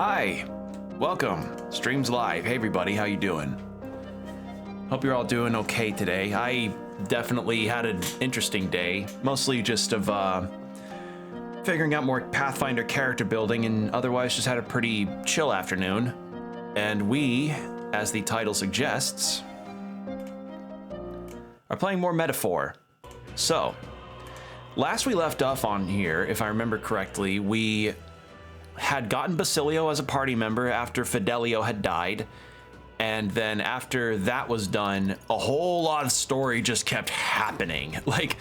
Hi, welcome. Streams live. Hey everybody, how you doing? Hope you're all doing okay today. I definitely had an interesting day, mostly just of figuring out more Pathfinder character building, and otherwise just had a pretty chill afternoon. And we, as the title suggests, are playing more Metaphor. So, last we left off on here, if I remember correctly, we had gotten Basilio as a party member after Fidelio had died, and then after that was done, a whole lot of story just kept happening. Like,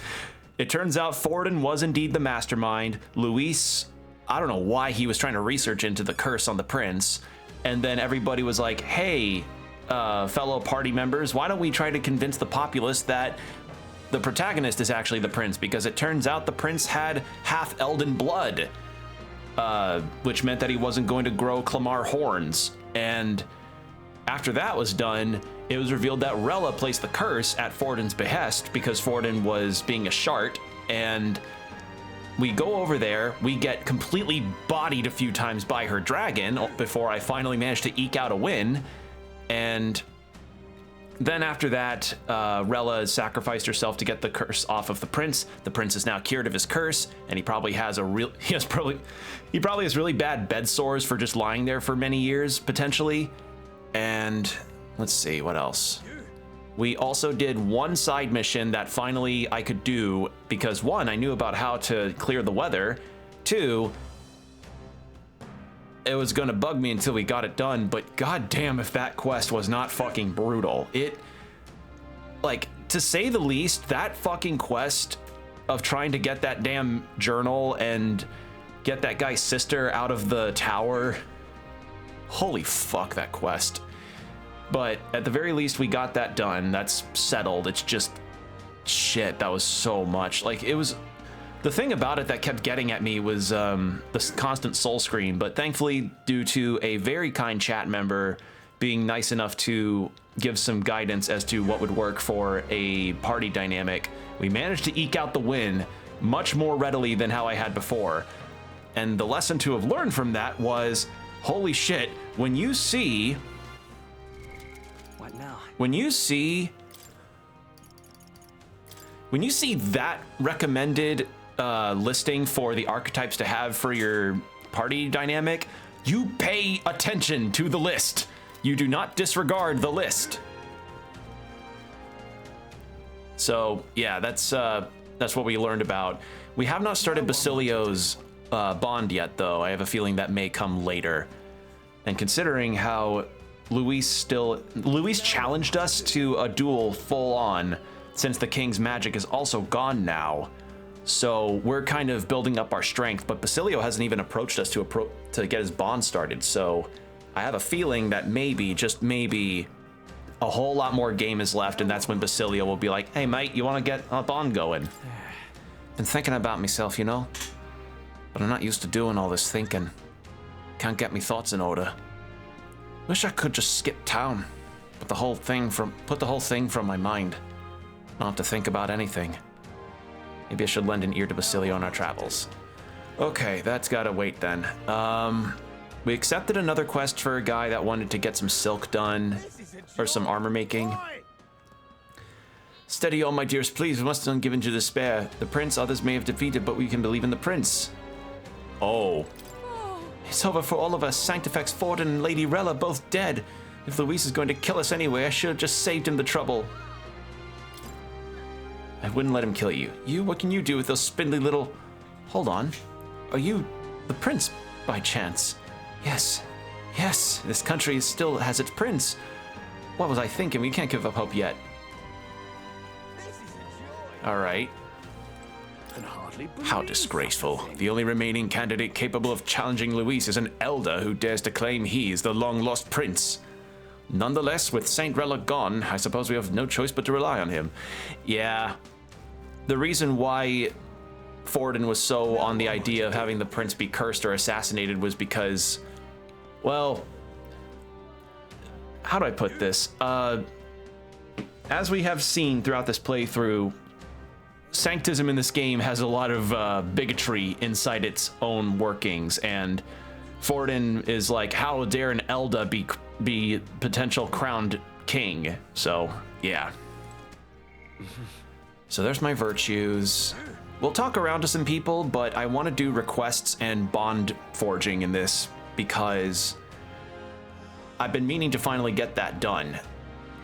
it turns out Forden was indeed the mastermind. Luis, I don't know why he was trying to research into the curse on the prince, and then everybody was like, hey, fellow party members, why don't we try to convince the populace that the protagonist is actually the prince, because it turns out the prince had half Elden blood. Which meant that he wasn't going to grow Clamar horns. And after that was done, it was revealed that Rella placed the curse at Forden's behest because Forden was being a shart. And we go over there, we get completely bodied a few times by her dragon before I finally managed to eke out a win. And then after that, Rella sacrificed herself to get the curse off of the prince. The prince is now cured of his curse, and he probably has really bad bed sores for just lying there for many years, potentially. And let's see, what else? We also did one side mission that finally I could do because one, I knew about how to clear the weather. Two, it was gonna bug me until we got it done, but goddamn if that quest was not fucking brutal. It, like, to say the least, that fucking quest of trying to get that damn journal and get that guy's sister out of the tower, holy fuck, that quest. But at the very least, we got that done. That's settled. It's just, shit, that was so much. Like, it was, the thing about it that kept getting at me was the constant soul screen, but thankfully, due to a very kind chat member being nice enough to give some guidance as to what would work for a party dynamic, we managed to eke out the win much more readily than how I had before. And the lesson to have learned from that was, holy shit, when you see... What now? When you see that recommended listing for the archetypes to have for your party dynamic, you pay attention to the list. You do not disregard the list. So yeah, that's what we learned about. We have not started Basilio's bond yet, though. I have a feeling that may come later. And considering how Luis challenged us to a duel full on, since the king's magic is also gone now. So we're kind of building up our strength, but Basilio hasn't even approached us to get his bond started. So I have a feeling that maybe, just maybe, a whole lot more game is left, and that's when Basilio will be like, hey mate, you want to get a bond going? Been thinking about myself, you know, but I'm not used to doing all this thinking. Can't get me thoughts in order. Wish I could just skip town, put the whole thing from my mind. Not have to think about anything. Maybe I should lend an ear to Basilio on our travels. Okay, that's gotta wait then. We accepted another quest for a guy that wanted to get some silk done, or some armor making. Steady on, my dears, please. We must not give in to despair. The prince others may have defeated, but we can believe in the prince. Oh. It's over for all of us. Sanctifex, Forden, and Lady Rella both dead. If Luis is going to kill us anyway, I should have just saved him the trouble. I wouldn't let him kill you. You? What can you do with those spindly little... Hold on. Are you the prince, by chance? Yes. Yes, this country still has its prince. What was I thinking? We can't give up hope yet. Alright. How disgraceful. The only remaining candidate capable of challenging Luis is an elder who dares to claim he is the long-lost prince. Nonetheless, with Saint Rella gone, I suppose we have no choice but to rely on him. Yeah. The reason why Forden was so on the idea of having the prince be cursed or assassinated was because, well, how do I put this? As we have seen throughout this playthrough, Sanctism in this game has a lot of bigotry inside its own workings, and Forden is like, how dare an Elda be potential crowned king? So, yeah. So there's my virtues. We'll talk around to some people, but I want to do requests and bond forging in this because I've been meaning to finally get that done,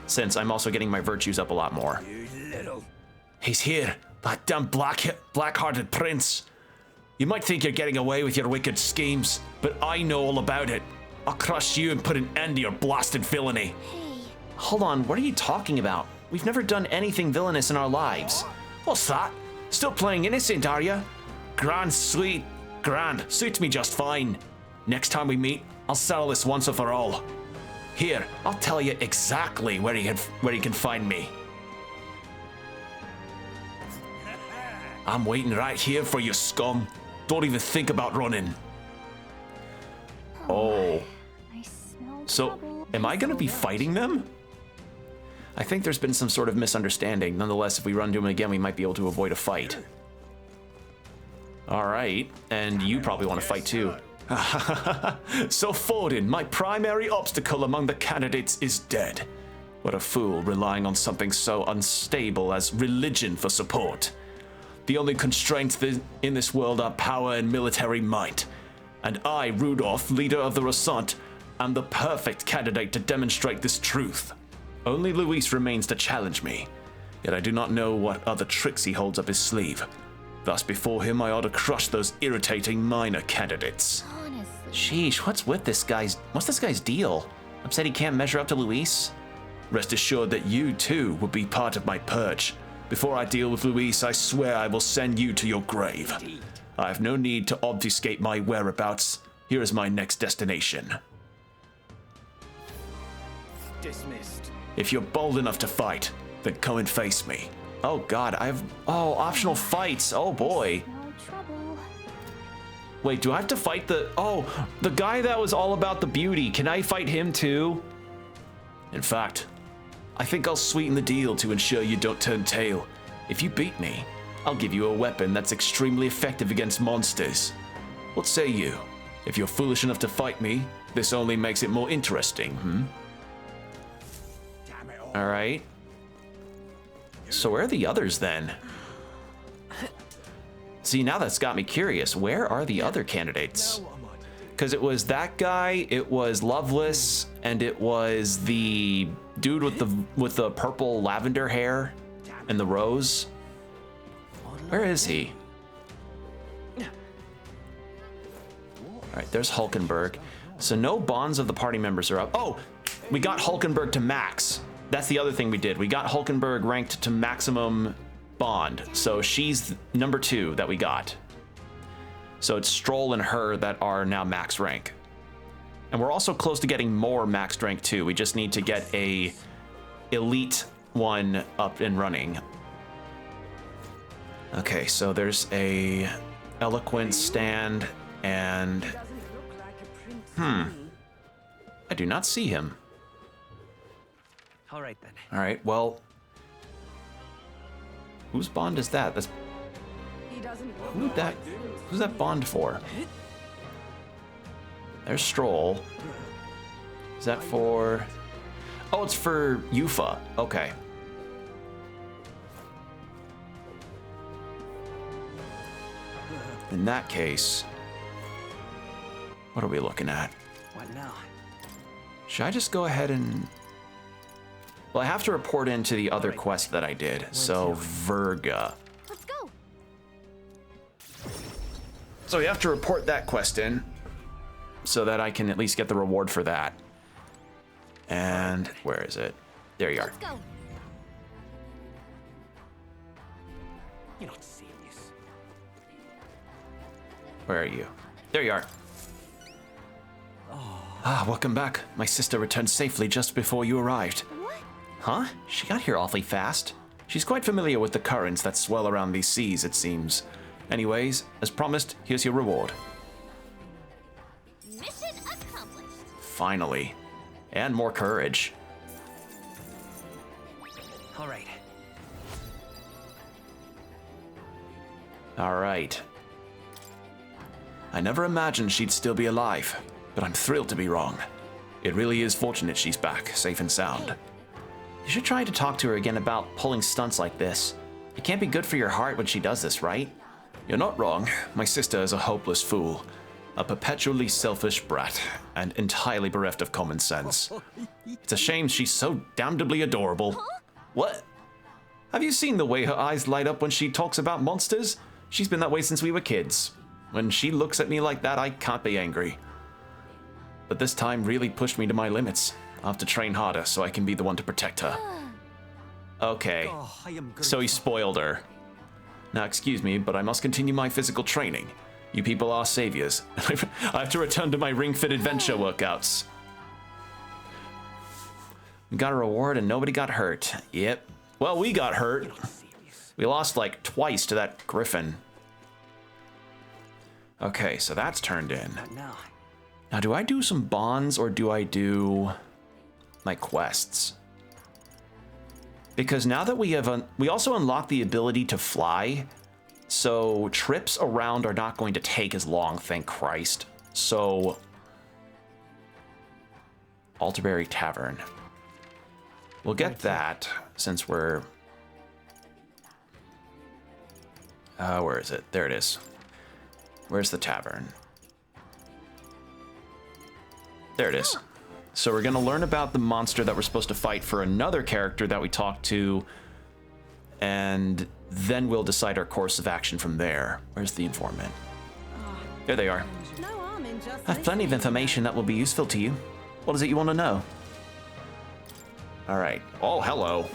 since I'm also getting my virtues up a lot more. He's here, that damn black-hearted prince. You might think you're getting away with your wicked schemes, but I know all about it. I'll crush you and put an end to your blasted villainy. Hey. Hold on, what are you talking about? We've never done anything villainous in our lives. What's that? Still playing innocent, are ya? Grand, sweet, grand. Suits me just fine. Next time we meet, I'll settle this once and for all. Here, I'll tell you exactly where you can find me. I'm waiting right here for you, scum. Don't even think about running. Oh. I smell So, trouble. am I gonna be fighting them? I think there's been some sort of misunderstanding. Nonetheless, if we run to him again, we might be able to avoid a fight. All right, and you probably want to fight too. So Forden, my primary obstacle among the candidates is dead. What a fool, relying on something so unstable as religion for support. The only constraints in this world are power and military might. And I, Rudolph, leader of the Resant, am the perfect candidate to demonstrate this truth. Only Luis remains to challenge me, yet I do not know what other tricks he holds up his sleeve. Thus, before him, I ought to crush those irritating minor candidates. Honestly. Sheesh, what's this guy's deal? Upset he can't measure up to Luis? Rest assured that you, too, will be part of my purge. Before I deal with Luis, I swear I will send you to your grave. I have no need to obfuscate my whereabouts. Here is my next destination. Dismissed. If you're bold enough to fight, then come and face me. Oh god, optional fights, oh boy. No trouble. Wait, do I have to fight the guy that was all about the beauty? Can I fight him too? In fact, I think I'll sweeten the deal to ensure you don't turn tail. If you beat me, I'll give you a weapon that's extremely effective against monsters. What say you? If you're foolish enough to fight me, this only makes it more interesting, All right. So where are the others then? See, now that's got me curious. Where are the other candidates? Because it was that guy, it was Loveless, and it was the dude with the purple lavender hair and the rose. Where is he? All right, there's Hulkenberg. So no bonds of the party members are up. Oh, we got Hulkenberg to max. That's the other thing we did. We got Hulkenberg ranked to maximum bond. So she's number 2 that we got. So it's Stroll and her that are now max rank. And we're also close to getting more max rank too. We just need to get a elite one up and running. Okay, so there's a eloquent stand and I do not see him. All right then. All right, well, whose bond is that? That's who's that bond for? There's Stroll. Is that for? Oh, it's for Yufa. Okay. In that case, what are we looking at? What now? Should I just go ahead and... Well, I have to report into the other quest that I did, so Verga. Let's go. So we have to report that quest in, so that I can at least get the reward for that. And where is it? There you are. Let's go. You're not serious. Where are you? There you are. Ah, welcome back. My sister returned safely just before you arrived. What? Huh? She got here awfully fast. She's quite familiar with the currents that swell around these seas, it seems. Anyways, as promised, here's your reward. Mission accomplished. Finally. And more courage. All right. All right. I never imagined she'd still be alive, but I'm thrilled to be wrong. It really is fortunate she's back, safe and sound. You should try to talk to her again about pulling stunts like this. It can't be good for your heart when she does this, right? You're not wrong. My sister is a hopeless fool. A perpetually selfish brat, and entirely bereft of common sense. It's a shame she's so damnably adorable. What? Have you seen the way her eyes light up when she talks about monsters? She's been that way since we were kids. When she looks at me like that, I can't be angry. But this time really pushed me to my limits. I'll have to train harder so I can be the one to protect her. Okay, so he spoiled her. Now excuse me, but I must continue my physical training. You people are saviors. I have to return to my ring-fit adventure workouts. We got a reward and nobody got hurt. Yep. Well, we got hurt. We lost like twice to that griffin. Okay, so that's turned in. Now, do I do some bonds or do I do my quests? Because now that we have, we also unlock the ability to fly. So trips around are not going to take as long, thank Christ. So, Alderberry Tavern. We'll get that since we're... where is it? There it is. Where's the tavern? There it is. So we're going to learn about the monster that we're supposed to fight for another character that we talked to, and then we'll decide our course of action from there. Where's the informant? There they are. I have plenty of information that will be useful to you. What is it you want to know? All right. Oh, hello.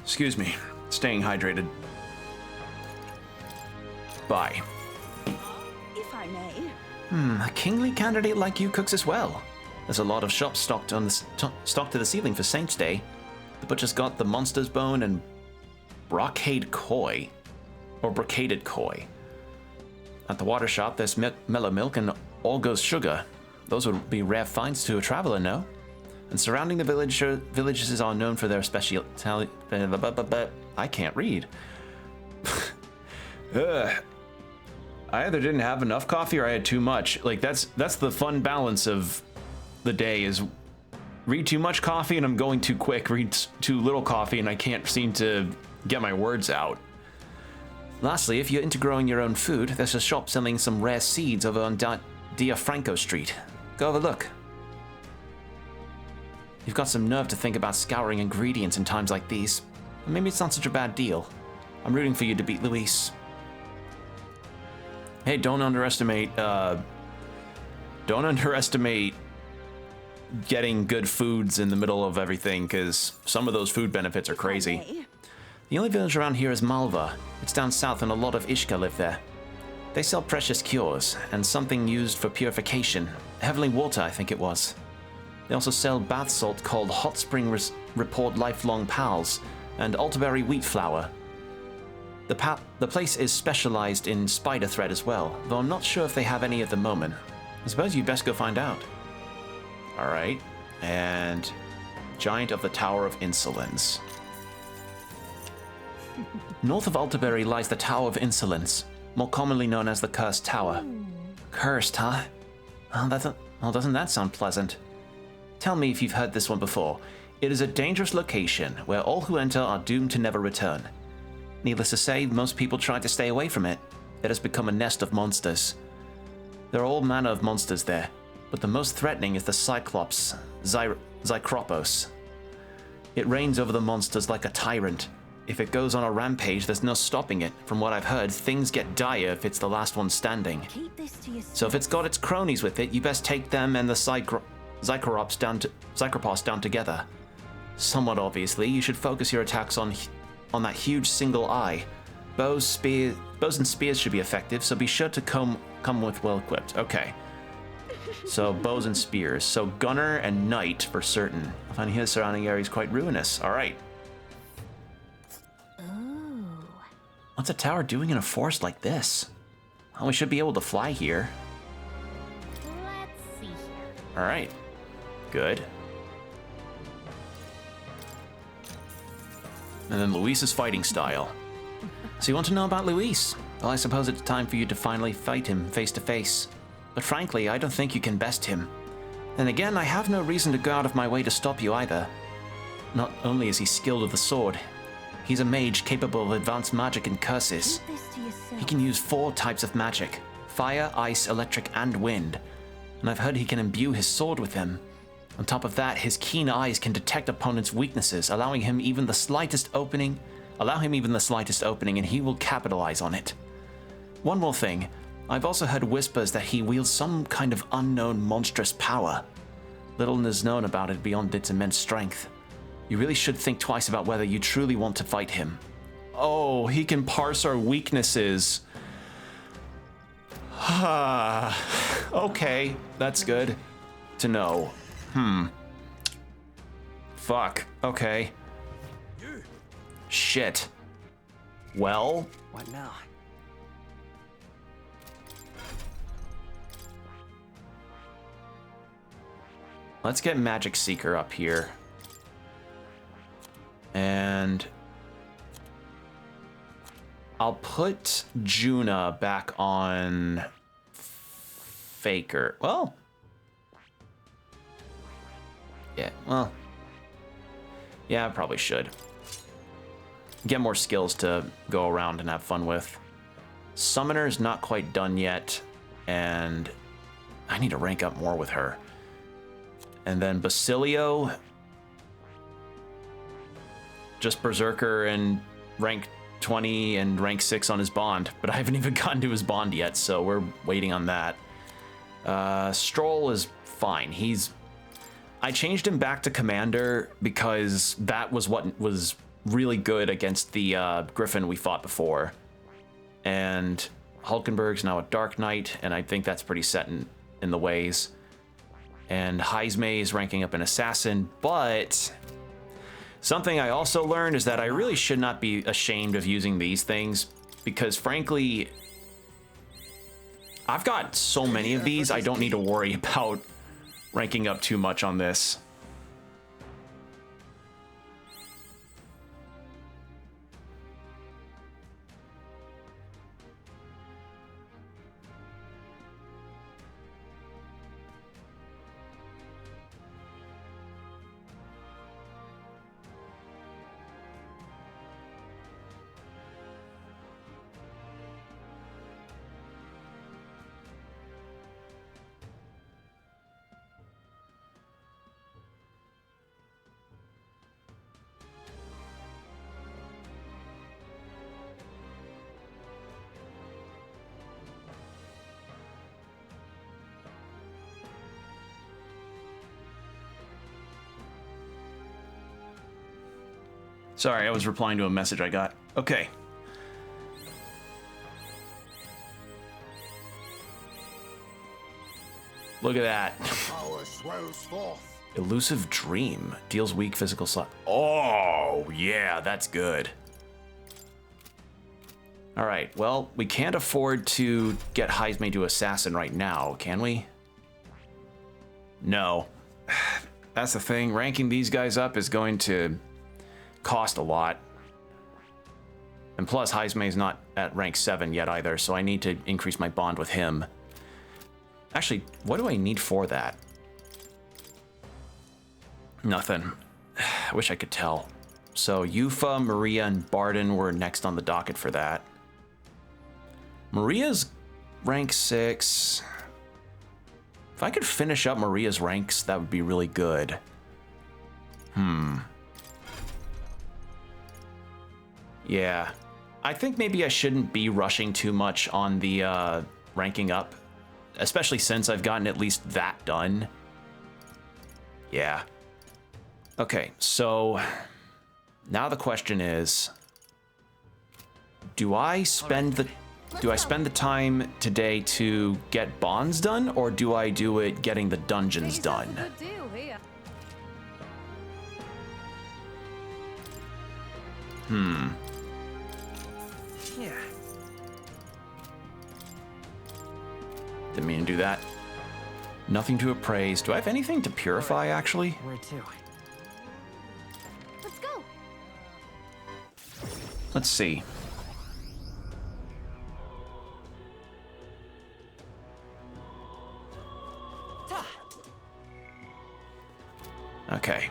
Excuse me. Staying hydrated. Bye. If I may. A kingly candidate like you cooks as well. There's a lot of shops stocked to the ceiling for Saints' Day. The butcher's got the monster's bone and brocade koi, or brocaded koi. At the water shop, there's mellow milk and Olga's sugar. Those would be rare finds to a traveler, no? And surrounding the villages are known for their speciality. I can't read. I either didn't have enough coffee or I had too much. Like that's the fun balance of the day is read too much coffee and I'm going too quick, read too little coffee and I can't seem to get my words out. Lastly, if you're into growing your own food, there's a shop selling some rare seeds over on Dia Franco Street. Go have a look. You've got some nerve to think about scouring ingredients in times like these. Maybe it's not such a bad deal. I'm rooting for you to beat Luis. Hey, don't underestimate getting good foods in the middle of everything, because some of those food benefits are crazy. Okay. The only village around here is Malva. It's down south and a lot of Ishka live there. They sell precious cures and something used for purification. Heavenly water, I think it was. They also sell bath salt called Hot Spring Report Lifelong Pals and Alderberry wheat flour. The place is specialized in spider thread as well, though I'm not sure if they have any at the moment. I suppose you'd best go find out. Alright, and Giant of the Tower of Insolence. North of Alderberry lies the Tower of Insolence, more commonly known as the Cursed Tower. Cursed, huh? Well, doesn't that sound pleasant? Tell me if you've heard this one before. It is a dangerous location where all who enter are doomed to never return. Needless to say, most people try to stay away from it. It has become a nest of monsters. There are all manner of monsters there, but the most threatening is the Cyclops, Zycropos. It reigns over the monsters like a tyrant. If it goes on a rampage, there's no stopping it. From what I've heard, things get dire if it's the last one standing. Keep this to yourself. So if it's got its cronies with it, you best take them and the Zycropos down together. Somewhat obviously, you should focus your attacks on that huge single eye. Bows and spears should be effective, so be sure to come with well equipped. Okay. So bows and spears. So gunner and knight for certain. I find here the surrounding area is quite ruinous. All right. Ooh. What's a tower doing in a forest like this? Well, we should be able to fly here. Let's see here. All right. Good. And then Luis's fighting style. So you want to know about Luis? Well, I suppose it's time for you to finally fight him face to face. But frankly, I don't think you can best him. And again, I have no reason to go out of my way to stop you either. Not only is he skilled with the sword, he's a mage capable of advanced magic and curses. Keep this to yourself. He can use 4 types of magic: fire, ice, electric, and wind. And I've heard he can imbue his sword with them. On top of that, his keen eyes can detect opponents' weaknesses, allow him even the slightest opening, and he will capitalize on it. One more thing. I've also heard whispers that he wields some kind of unknown monstrous power. Little is known about it beyond its immense strength. You really should think twice about whether you truly want to fight him. Oh, he can parse our weaknesses. Okay, that's good to know. Fuck, okay. Shit. Well, What now? let's get Magic Seeker up here. And I'll put Juna back on Faker. Well, yeah, I probably should. Get more skills to go around and have fun with. Summoner is not quite done yet, and I need to rank up more with her. And then Basilio, just Berserker and rank 20 and rank 6 on his bond, but I haven't even gotten to his bond yet, so we're waiting on that. Stroll is fine. I changed him back to Commander because that was what was really good against the Griffin we fought before. And Hulkenberg's now a Dark Knight, and I think that's pretty set in the ways. And Heismay is ranking up an Assassin, but something I also learned is that I really should not be ashamed of using these things, because frankly, I've got so many of these, I don't need to worry about ranking up too much on this. Sorry, I was replying to a message I got. Okay. Look at that. Power swells forth. Elusive Dream. Deals weak physical slot. Oh, yeah, that's good. Alright, well, we can't afford to get Heismay to Assassin right now, can we? No. That's the thing. Ranking these guys up is going to cost a lot. And plus, Heismay's not at rank 7 yet either, so I need to increase my bond with him. Actually, what do I need for that? Nothing. I wish I could tell. So, Yufa, Maria, and Barden were next on the docket for that. Maria's rank 6. If I could finish up Maria's ranks, that would be really good. Yeah. I think maybe I shouldn't be rushing too much on the ranking up, especially since I've gotten at least that done. Yeah. Okay, so now the question is, do I spend the time today to get bonds done, or do I do it getting the dungeons done? Yeah. Didn't mean to do that. Nothing to appraise. Do I have anything to purify, actually? Where to? Let's go. Let's see. Okay.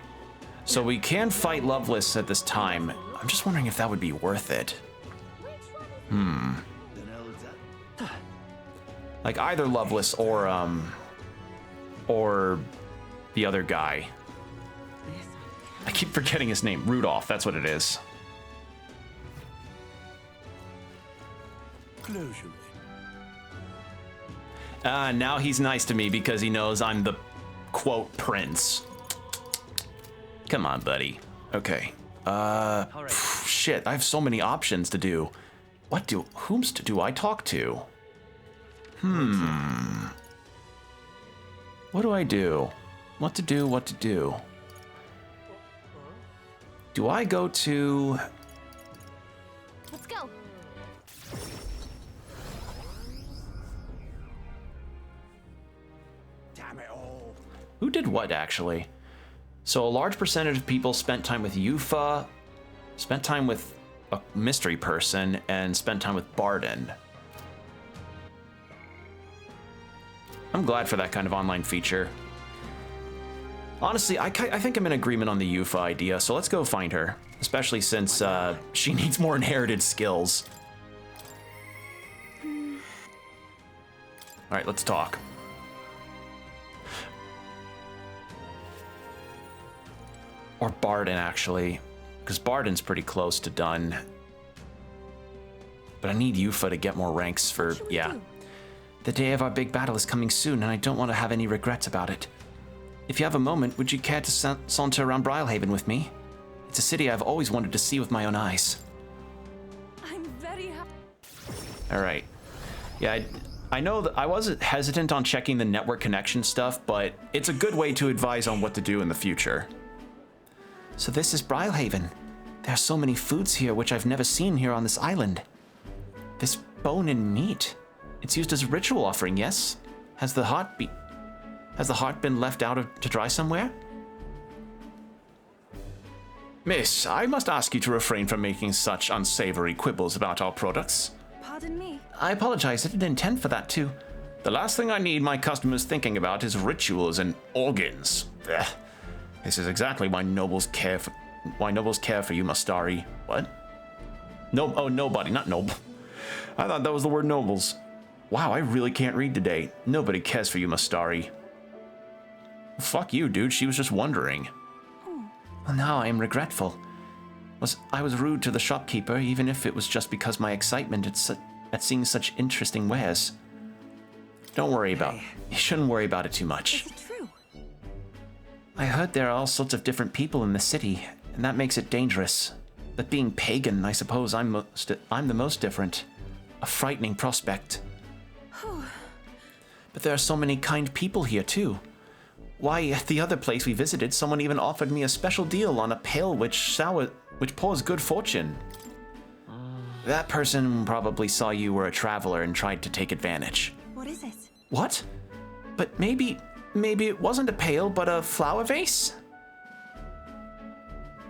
So we can fight Loveless at this time. I'm just wondering if that would be worth it. Like either Loveless or the other guy. I keep forgetting his name. Rudolph, that's what it is. Now he's nice to me because he knows I'm the, quote, prince. Come on, buddy. Okay. Shit, I have so many options to do. Whomst do I talk to? What do I do? What to do? Do I go to... Let's go. Damn it all. Who did what, actually? So a large percentage of people spent time with Yufa, spent time with a mystery person, and spent time with Barden. I'm glad for that kind of online feature. Honestly, I think I'm in agreement on the Yufa idea, so let's go find her. Especially since she needs more inherited skills. Alright, let's talk. Or Barden, actually. Because Barden's pretty close to done. But I need Yufa to get more ranks for... yeah. The day of our big battle is coming soon, and I don't want to have any regrets about it. If you have a moment, would you care to saunter around Brylehaven with me? It's a city I've always wanted to see with my own eyes. I'm very happy. Alright. Yeah, I know that I was hesitant on checking the network connection stuff, but it's a good way to advise on what to do in the future. So this is Brylehaven. There are so many foods here which I've never seen here on this island. This bone and meat. It's used as a ritual offering, yes? Has the heart been left out to dry somewhere? Miss, I must ask you to refrain from making such unsavory quibbles about our products. Pardon me. I apologize, I didn't intend for that too. The last thing I need my customers thinking about is rituals and organs. Ugh. This is exactly why nobles care for you, Mastari. What? No, oh, nobody, not noble. I thought that was the word nobles. Wow, I really can't read today. Nobody cares for you, Mastari. Fuck you, dude. She was just wondering. Well, now I am regretful. I was rude to the shopkeeper, even if it was just because my excitement at seeing such interesting wares. Don't worry about it. You shouldn't worry about it too much. Is it true? I heard there are all sorts of different people in the city, and that makes it dangerous. But being pagan, I suppose I'm the most different. A frightening prospect. But there are so many kind people here, too. Why, at the other place we visited, someone even offered me a special deal on a pail which pours good fortune. That person probably saw you were a traveler and tried to take advantage. What is it? What? But maybe it wasn't a pail, but a flower vase?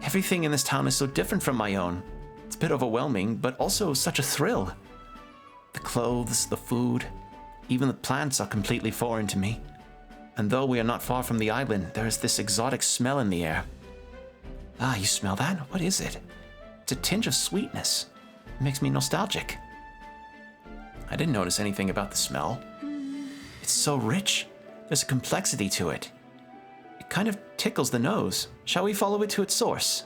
Everything in this town is so different from my own. It's a bit overwhelming, but also such a thrill. The clothes, the food, even the plants are completely foreign to me. And though we are not far from the island, there is this exotic smell in the air. Ah, you smell that? What is it? It's a tinge of sweetness. It makes me nostalgic. I didn't notice anything about the smell. It's so rich. There's a complexity to it. It kind of tickles the nose. Shall we follow it to its source?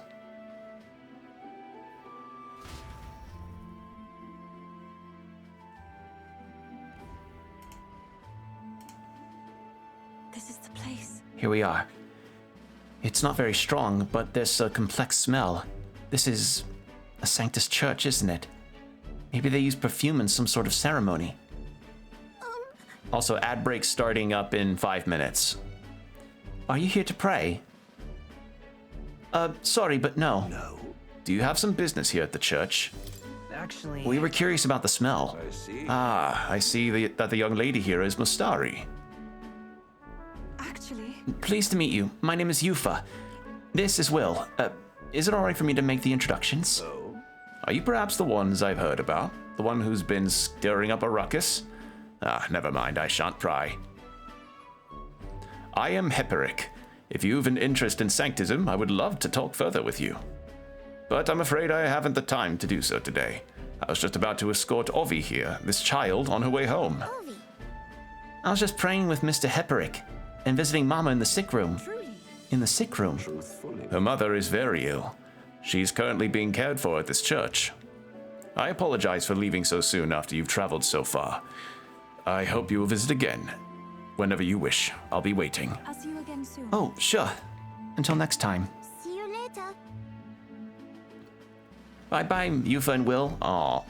This is the place. Here we are. It's not very strong, but there's a complex smell. This is a Sanctus church, isn't it? Maybe they use perfume in some sort of ceremony. Also, ad break starting up in 5 minutes. Are you here to pray? Sorry, but no. No. Do you have some business here at the church? Actually, We were curious about the smell. I see. Ah, I see that the young lady here is Mustari. Actually, Pleased to meet you. My name is Yufa. This is Will. Is it alright for me to make the introductions? Oh. Are you perhaps the ones I've heard about? The one who's been stirring up a ruckus? Ah, never mind, I shan't pry. I am Heperic. If you've an interest in sanctism, I would love to talk further with you. But I'm afraid I haven't the time to do so today. I was just about to escort Ovi here, this child, on her way home. Ovi. I was just praying with Mr. Heperic and visiting Mama in the sick room. Truly. In the sick room. Her mother is very ill. She's currently being cared for at this church. I apologize for leaving so soon after you've traveled so far. I hope you will visit again. Whenever you wish, I'll be waiting. I'll see you again soon. Oh, sure. Until next time. See you later. Bye-bye, Yufa and Will. Aw.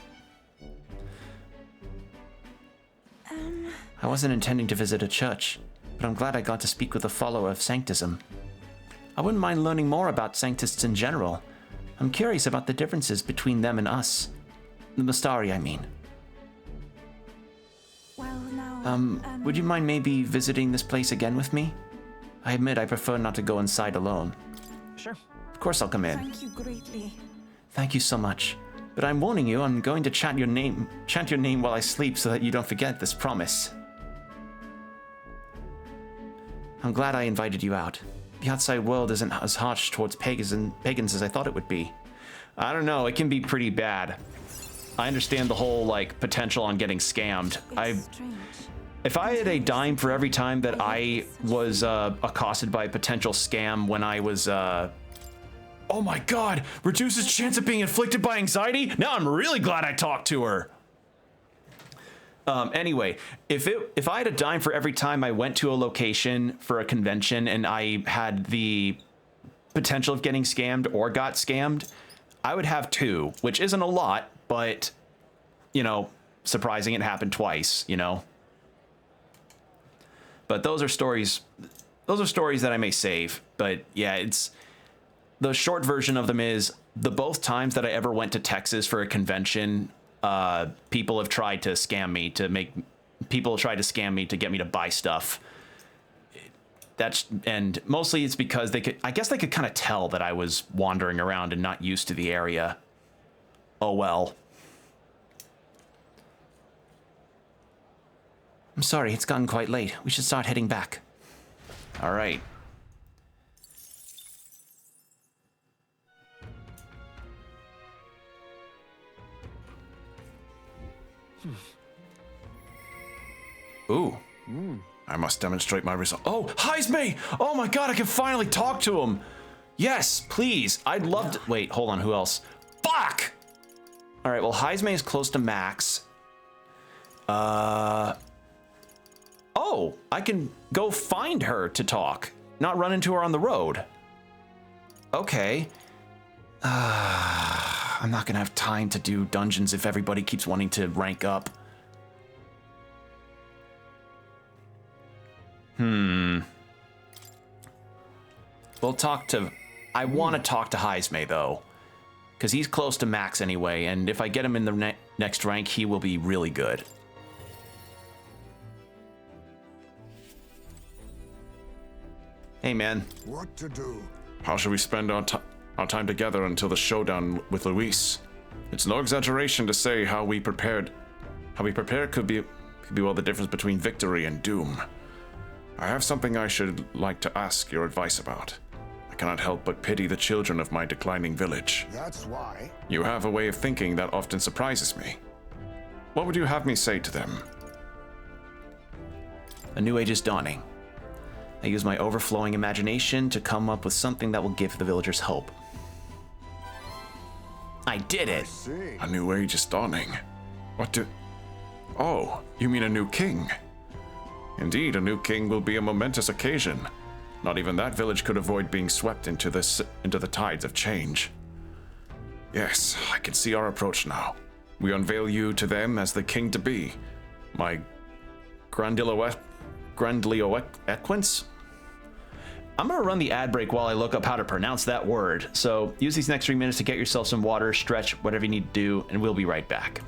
I wasn't intending to visit a church, but I'm glad I got to speak with a follower of Sanctism. I wouldn't mind learning more about Sanctists in general. I'm curious about the differences between them and us. The Mastari, I mean. Well, now, Would you mind maybe visiting this place again with me? I admit I prefer not to go inside alone. Sure. Of course I'll come in. thank you greatly. Thank you so much. But I'm warning you, I'm going to chant your name while I sleep so that you don't forget this promise. I'm glad I invited you out. The outside world isn't as harsh towards pagans as I thought it would be. I don't know, it can be pretty bad. I understand the whole, like, potential on getting scammed. It's strange. If I had a dime for every time that I was accosted by a potential scam when I was, oh my god, reduces chance of being inflicted by anxiety? Now I'm really glad I talked to her. Anyway, if I had a dime for every time I went to a location for a convention and I had the potential of getting scammed or got scammed, I would have 2, which isn't a lot, but, you know, surprising it happened twice, you know? But those are stories that I may save. But yeah, it's the short version of them is the both times that I ever went to Texas for a convention, people have tried to scam me to get me to buy stuff. And mostly it's because I guess they could kind of tell that I was wandering around and not used to the area. Oh well. I'm sorry, it's gotten quite late. We should start heading back. All right. Ooh. I must demonstrate my result. Oh, Heisme! Oh my god, I can finally talk to him! Yes, please. I'd love to. Wait, hold on, who else? Fuck! Alright, well, Heisme is close to max. Oh, I can go find her to talk, not run into her on the road. Okay. I'm not gonna have time to do dungeons if everybody keeps wanting to rank up. We'll talk to... I want to talk to Heisme, though. Because he's close to max anyway, and if I get him in the next rank, he will be really good. Hey, man. What to do? How should we spend our time together until the showdown with Luis? It's no exaggeration to say how we prepared could be well the difference between victory and doom. I have something I should like to ask your advice about. I cannot help but pity the children of my declining village. That's why. You have a way of thinking that often surprises me. What would you have me say to them? A new age is dawning. I use my overflowing imagination to come up with something that will give the villagers hope. I did it! See. A new age is dawning. Oh, you mean a new king? Indeed, a new king will be a momentous occasion. Not even that village could avoid being swept into the tides of change. Yes, I can see our approach now. We unveil you to them as the king-to-be. My grandiloquence? I'm gonna run the ad break while I look up how to pronounce that word. So use these next 3 minutes to get yourself some water, stretch, whatever you need to do, and we'll be right back.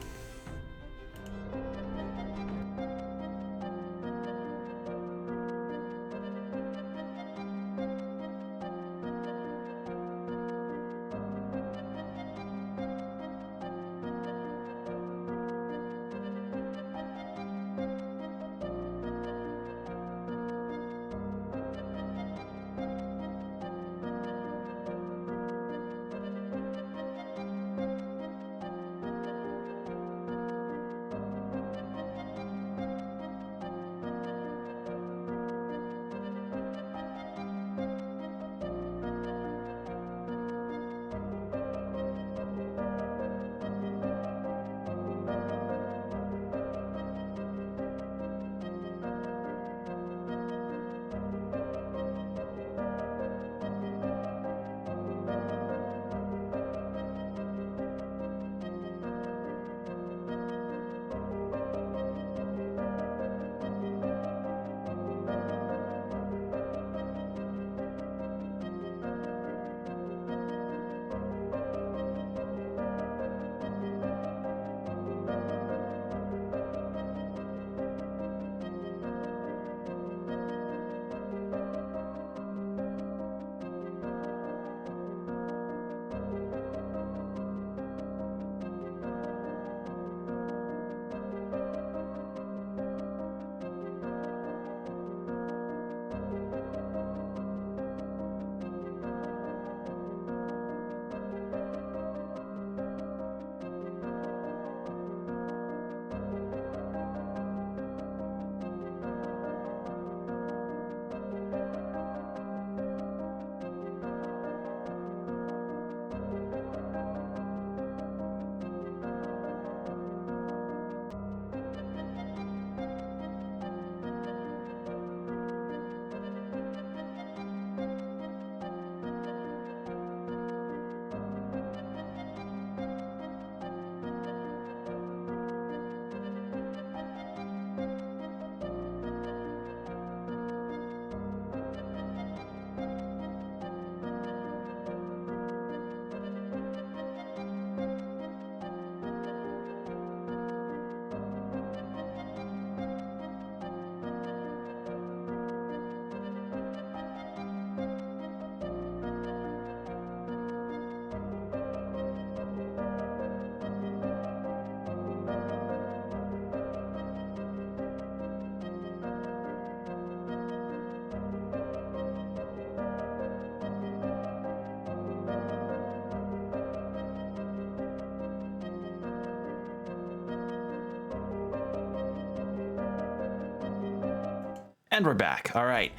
And we're back. All right.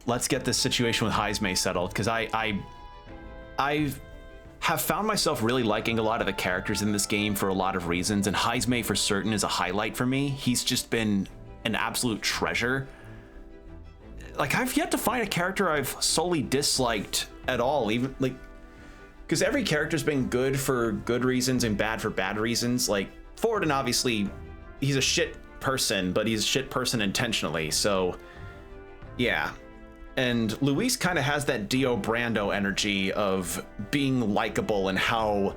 Let's get this situation with Heismay settled, because I have found myself really liking a lot of the characters in this game for a lot of reasons, and Heismay for certain is a highlight for me. He's just been an absolute treasure. Like, I've yet to find a character I've solely disliked at all, even, like, because every character's been good for good reasons and bad for bad reasons. Like, Forden, obviously, he's a shit person, but he's a shit person intentionally, so yeah. And Luis kind of has that Dio Brando energy of being likable and how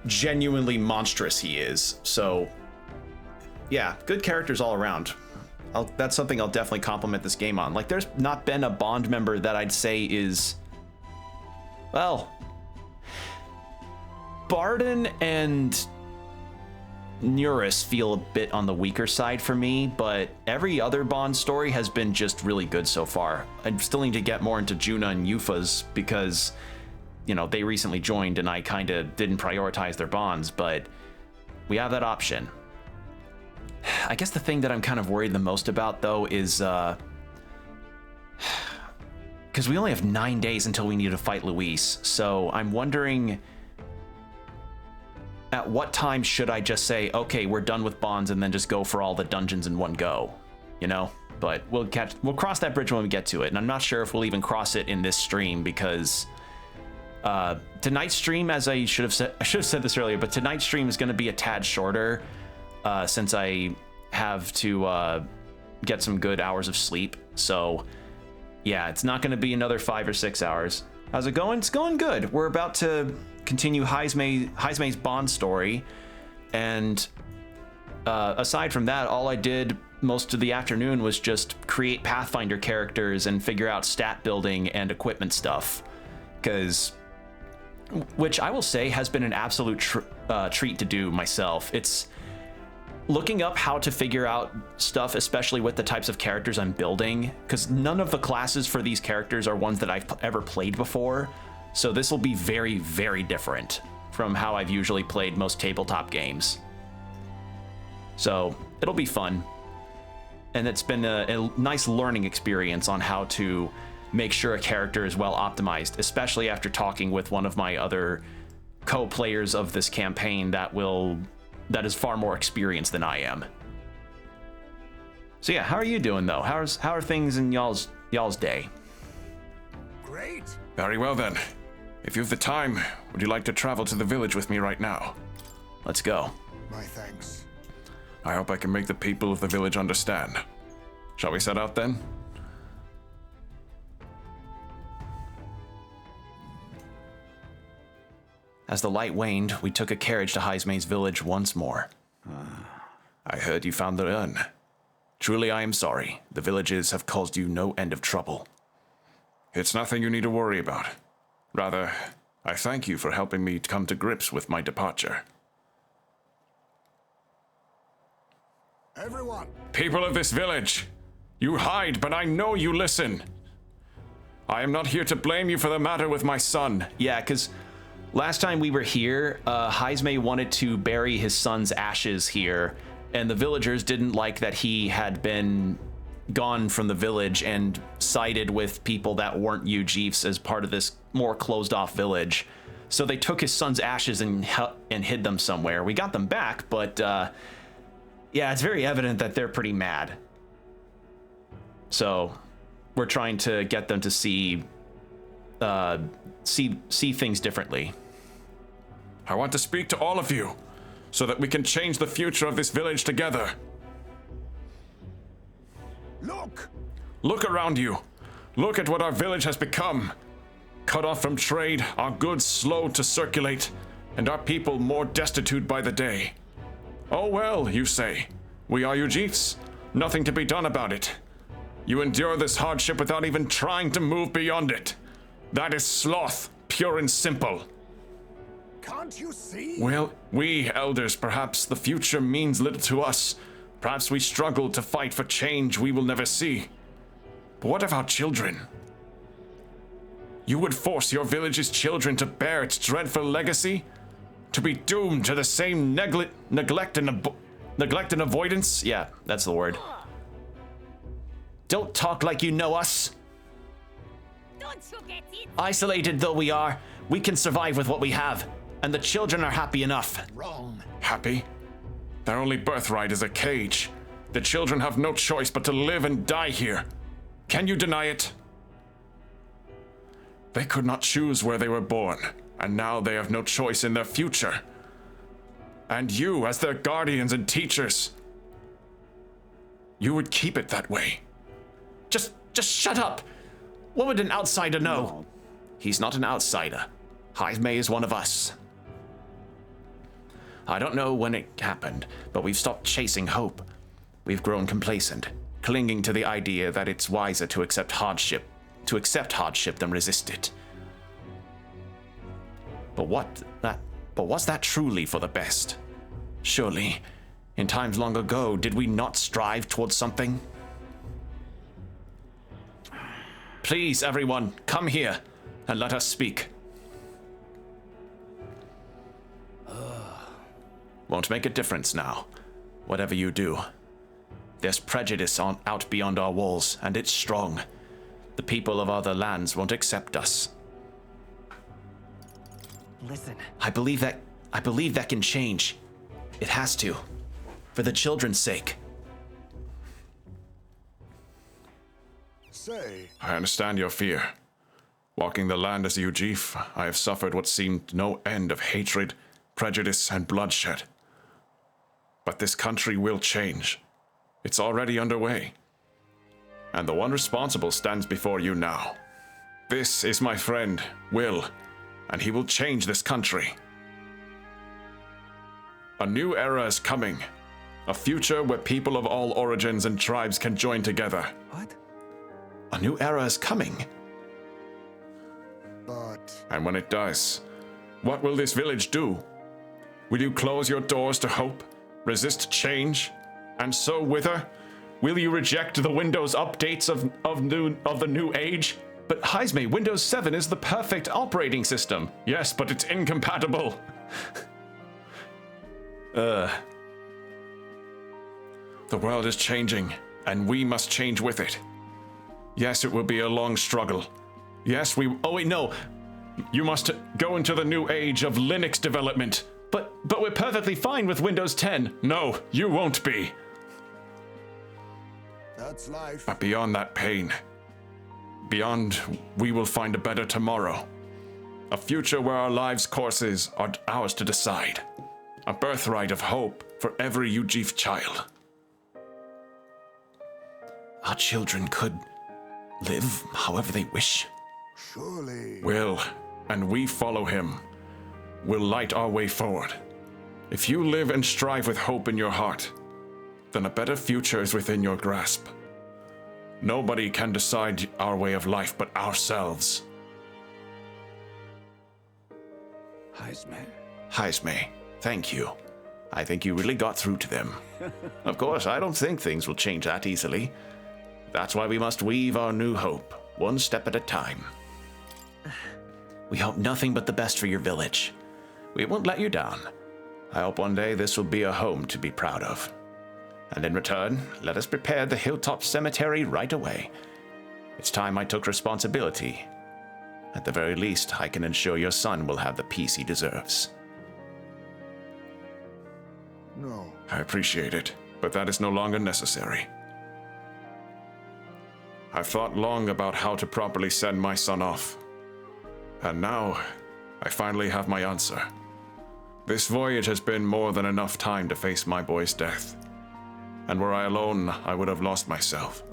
genuinely monstrous he is. So yeah, good characters all around. That's something I'll definitely compliment this game on. Like, there's not been a Bond member that I'd say is, well, Barden and Neuris feel a bit on the weaker side for me, but every other Bond story has been just really good so far. I still need to get more into Juna and Yufa's because, you know, they recently joined and I kind of didn't prioritize their Bonds, but we have that option. I guess the thing that I'm kind of worried the most about, though, is because we only have 9 days until we need to fight Luis, so I'm wondering at what time should I just say, okay, we're done with Bonds, and then just go for all the dungeons in one go, you know? But we'll cross that bridge when we get to it, and I'm not sure if we'll even cross it in this stream, because tonight's stream, as I should have said this earlier, but tonight's stream is going to be a tad shorter, since I have to get some good hours of sleep. So yeah, it's not going to be another 5 or 6 hours. How's it going? It's going good. We're about to continue Heismay's Bond story, and aside from that, all I did most of the afternoon was just create Pathfinder characters and figure out stat building and equipment stuff, which I will say has been an absolute treat to do myself. It's looking up how to figure out stuff, especially with the types of characters I'm building, because none of the classes for these characters are ones that I've ever played before. So this will be very, very different from how I've usually played most tabletop games. So it'll be fun. And it's been a nice learning experience on how to make sure a character is well optimized, especially after talking with one of my other co-players of this campaign that is far more experienced than I am. So yeah, how are you doing though? How are things in y'all's day? Great. Very well then. If you have the time, would you like to travel to the village with me right now? Let's go. My thanks. I hope I can make the people of the village understand. Shall we set out then? As the light waned, we took a carriage to Heismay's village once more. I heard you found the urn. Truly I am sorry. The villages have caused you no end of trouble. It's nothing you need to worry about. Rather, I thank you for helping me come to grips with my departure. Everyone. People of this village, you hide, but I know you listen. I am not here to blame you for the matter with my son. Yeah, because last time we were here, Heismay wanted to bury his son's ashes here, and the villagers didn't like that he had been gone from the village and sided with people that weren't Ujifs as part of this more closed-off village. So they took his son's ashes and hid them somewhere. We got them back, but yeah, it's very evident that they're pretty mad. So we're trying to get them to see things differently. I want to speak to all of you so that we can change the future of this village together. Look. Look around you. Look at what our village has become. Cut off from trade, our goods slow to circulate, and our people more destitute by the day. Oh well, you say. We are Ujifs. Nothing to be done about it. You endure this hardship without even trying to move beyond it. That is sloth, pure and simple. Can't you see? Well, we elders, perhaps the future means little to us. Perhaps we struggle to fight for change we will never see. But what of our children? You would force your village's children to bear its dreadful legacy? To be doomed to the same neglect and avoidance? Yeah, that's the word. Don't talk like you know us. Don't you get it? Isolated though we are, we can survive with what we have, and the children are happy enough. Wrong. Happy? Their only birthright is a cage. The children have no choice but to live and die here. Can you deny it? They could not choose where they were born, and now they have no choice in their future. And you, as their guardians and teachers, you would keep it that way. Just shut up. What would an outsider know? He's not an outsider. Jaime is one of us. I don't know when it happened, but we've stopped chasing hope. We've grown complacent, clinging to the idea that it's wiser to accept hardship than resist it. But was that truly for the best? Surely, in times long ago, did we not strive towards something? Please, everyone, come here and let us speak. Won't make a difference now, whatever you do. There's prejudice out beyond our walls, and it's strong. The people of other lands won't accept us. Listen. I believe that can change. It has to. For the children's sake. Say, I understand your fear. Walking the land as Ujif, I have suffered what seemed no end of hatred, prejudice, and bloodshed. But this country will change. It's already underway. And the one responsible stands before you now. This is my friend, Will, and he will change this country. A new era is coming. A future where people of all origins and tribes can join together. What? A new era is coming. but And when it does, what will this village do? Will you close your doors to hope, resist change, and so wither? Will you reject the Windows updates of the new age? But Jaime, Windows 7 is the perfect operating system. Yes, but it's incompatible. The world is changing, and we must change with it. Yes, it will be a long struggle. Yes, oh wait, no. You must go into the new age of Linux development. But we're perfectly fine with Windows 10. No, you won't be. that's life. But beyond that pain, beyond, we will find a better tomorrow. A future where our lives' courses are ours to decide. A birthright of hope for every Ujif child. Our children could live however they wish. Surely. Will, and we follow him, will light our way forward. If you live and strive with hope in your heart, then a better future is within your grasp. Nobody can decide our way of life but ourselves. Jaime, thank you. I think you really got through to them. Of course, I don't think things will change that easily. That's why we must weave our new hope, one step at a time. We hope nothing but the best for your village. We won't let you down. I hope one day this will be a home to be proud of. And in return, let us prepare the Hilltop Cemetery right away. It's time I took responsibility. At the very least, I can ensure your son will have the peace he deserves. No. I appreciate it, but that is no longer necessary. I've thought long about how to properly send my son off. And now, I finally have my answer. This voyage has been more than enough time to face my boy's death. And were I alone, I would have lost myself.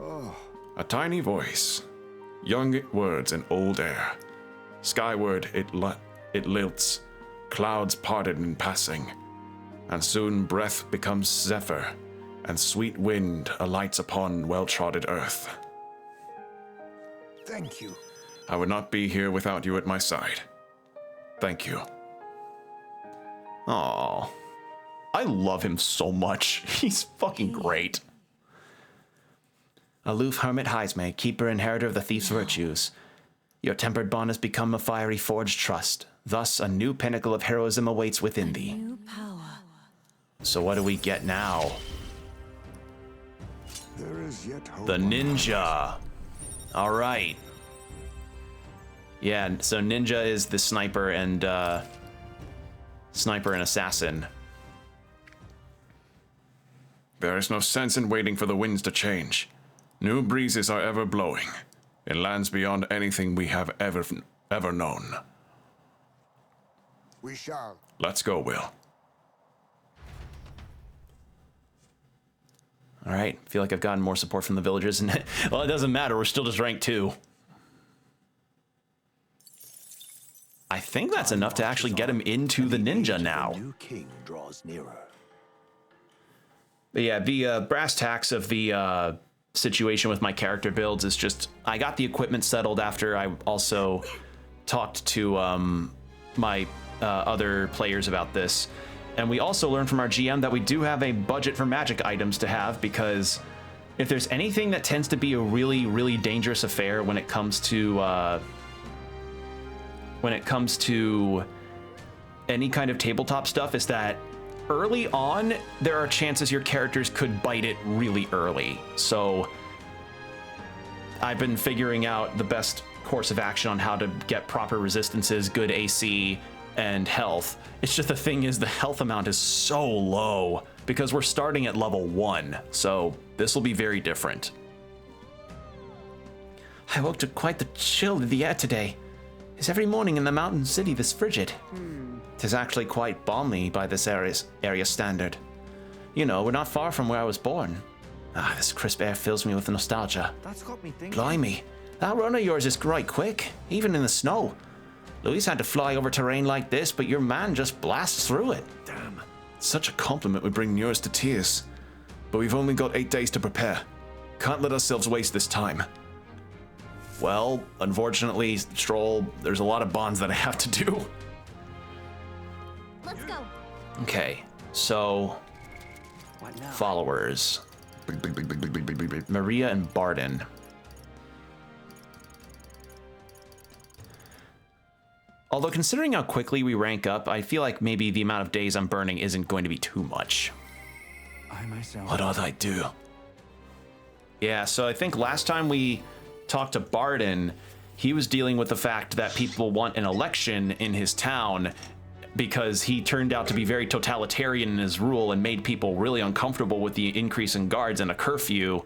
A tiny voice, young words in old air. Skyward it lilts, clouds parted in passing, and soon breath becomes zephyr, and sweet wind alights upon well-trodden earth. Thank you. I would not be here without you at my side. Thank you. Aww. I love him so much. He's fucking great. Aloof hermit Jaime, keeper inheritor of the thief's virtues. Your tempered bond has become a fiery forged trust. Thus, a new pinnacle of heroism awaits within thee. New power. So what do we get now? There is yet hope. The ninja. All right. Yeah, so ninja is the sniper and assassin. There is no sense in waiting for the winds to change. New breezes are ever blowing, in lands beyond anything we have ever known. We shall. Let's go, Will. All right, feel like I've gotten more support from the villagers, and well, it doesn't matter. We're still just rank 2. I think that's enough to actually get him into the ninja now. The new king draws nearer. But yeah, the brass tacks of the situation with my character builds is just I got the equipment settled after I also talked to my other players about this. And we also learned from our GM that we do have a budget for magic items to have, because if there's anything that tends to be a really, really dangerous affair when it comes to any kind of tabletop stuff, is that early on there are chances your characters could bite it really early. So I've been figuring out the best course of action on how to get proper resistances, good AC, and health. It's just the thing is the health amount is so low because we're starting at level 1, so this will be very different. I woke to quite the chill in the air today. Is every morning in the mountain city this frigid? 'Tis actually quite balmy by this area standard. You know, we're not far from where I was born. Ah, this crisp air fills me with nostalgia. That's got me thinking. Blimey, that run of yours is right quick, even in the snow. Louise had to fly over terrain like this, but your man just blasts through it. Damn. Such a compliment would bring yours to tears. But we've only got 8 days to prepare. Can't let ourselves waste this time. Well, unfortunately, Stroll, there's a lot of bonds that I have to do. Let's go. Okay, so What now? followers. Big. Maria and Barden. Although considering how quickly we rank up, I feel like maybe the amount of days I'm burning isn't going to be too much. I myself. What ought I do? Yeah, so I think last time we talked to Barden, he was dealing with the fact that people want an election in his town because he turned out to be very totalitarian in his rule and made people really uncomfortable with the increase in guards and a curfew.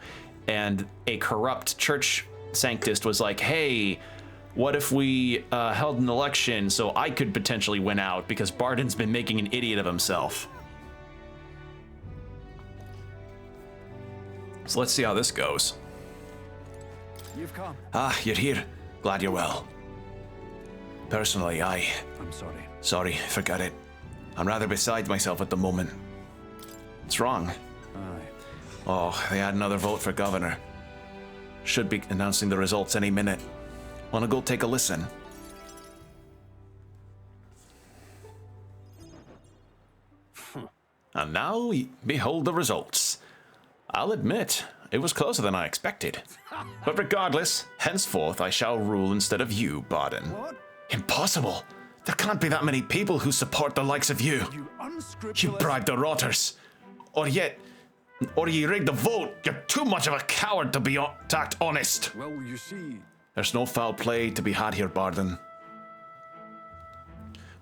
And a corrupt church sanctist was like, hey, what if we held an election so I could potentially win out because Barden's been making an idiot of himself. So let's see how this goes. You've come. Ah, you're here. Glad you're well. Personally, I'm sorry. Sorry, forget it. I'm rather beside myself at the moment. What's wrong? Aye. Oh, they had another vote for governor. Should be announcing the results any minute. Wanna go take a listen? And now, behold the results. I'll admit, it was closer than I expected. But regardless, henceforth I shall rule instead of you, Barden. What? Impossible! There can't be that many people who support the likes of you. You unscrupulous. You bribed the rotters. Or you rigged the vote. You're too much of a coward to be to act honest. Well, you see. There's no foul play to be had here, Barden.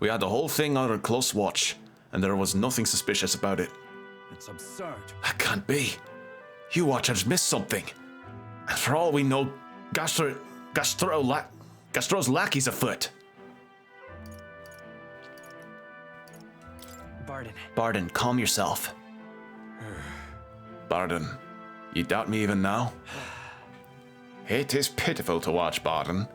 We had the whole thing under close watch, and there was nothing suspicious about it. It's absurd. That can't be. You watchers missed something. And for all we know, Gastro's lackey's afoot. Barden. Barden, calm yourself. Barden, you doubt me even now? It is pitiful to watch, Barden.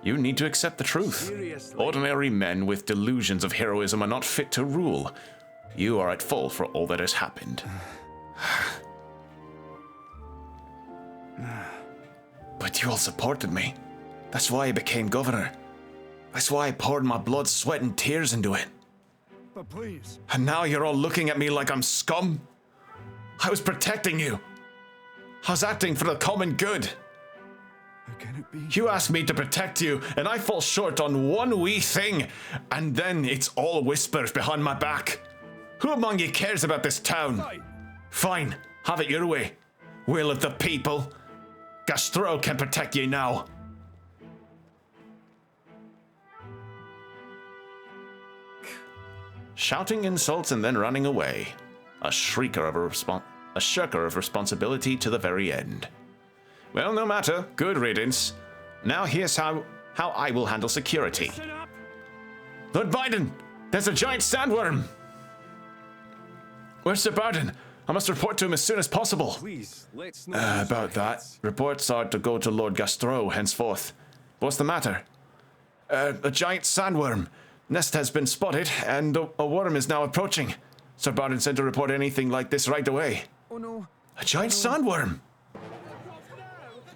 You need to accept the truth. Seriously? Ordinary men with delusions of heroism are not fit to rule. You are at fault for all that has happened. But you all supported me. That's why I became governor. That's why I poured my blood, sweat, and tears into it. But please. And now you're all looking at me like I'm scum? I was protecting you. I was acting for the common good. How can it be? You asked me to protect you, and I fall short on one wee thing, and then it's all whispers behind my back. Who among you cares about this town? Right. Fine, have it your way. Will of the people. Gastro can protect you now. Shouting insults and then running away. A shirker of responsibility to the very end. Well, no matter. Good riddance. Now here's how I will handle security. Lord Biden, there's a giant sandworm. Where's Sir Barden? I must report to him as soon as possible. Please, let's not. About that, reports are to go to Lord Gastro henceforth. What's the matter? A giant sandworm. Nest has been spotted, and a worm is now approaching. Sir Barden said to report anything like this right away. Oh no. A giant sandworm!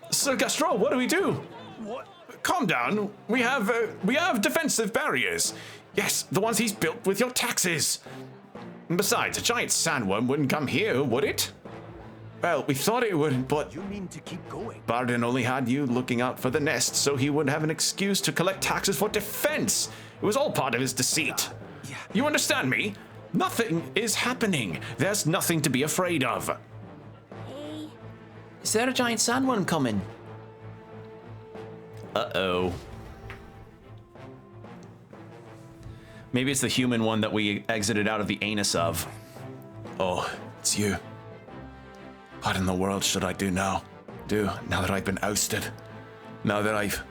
Sir Gastro, what do we do? What? Calm down. We have defensive barriers. Yes, the ones he's built with your taxes. And besides, a giant sandworm wouldn't come here, would it? Well, we thought it would, but You mean to keep going? Barden only had you looking out for the nest, so he would have an excuse to collect taxes for defense. It was all part of his deceit. Yeah. You understand me? Nothing is happening. There's nothing to be afraid of. Hey, Is there a giant sandworm coming? Uh-oh. Maybe it's the human one that we exited out of the anus of. Oh, it's you. What in the world should I do now? Now that I've been ousted? Now that I've...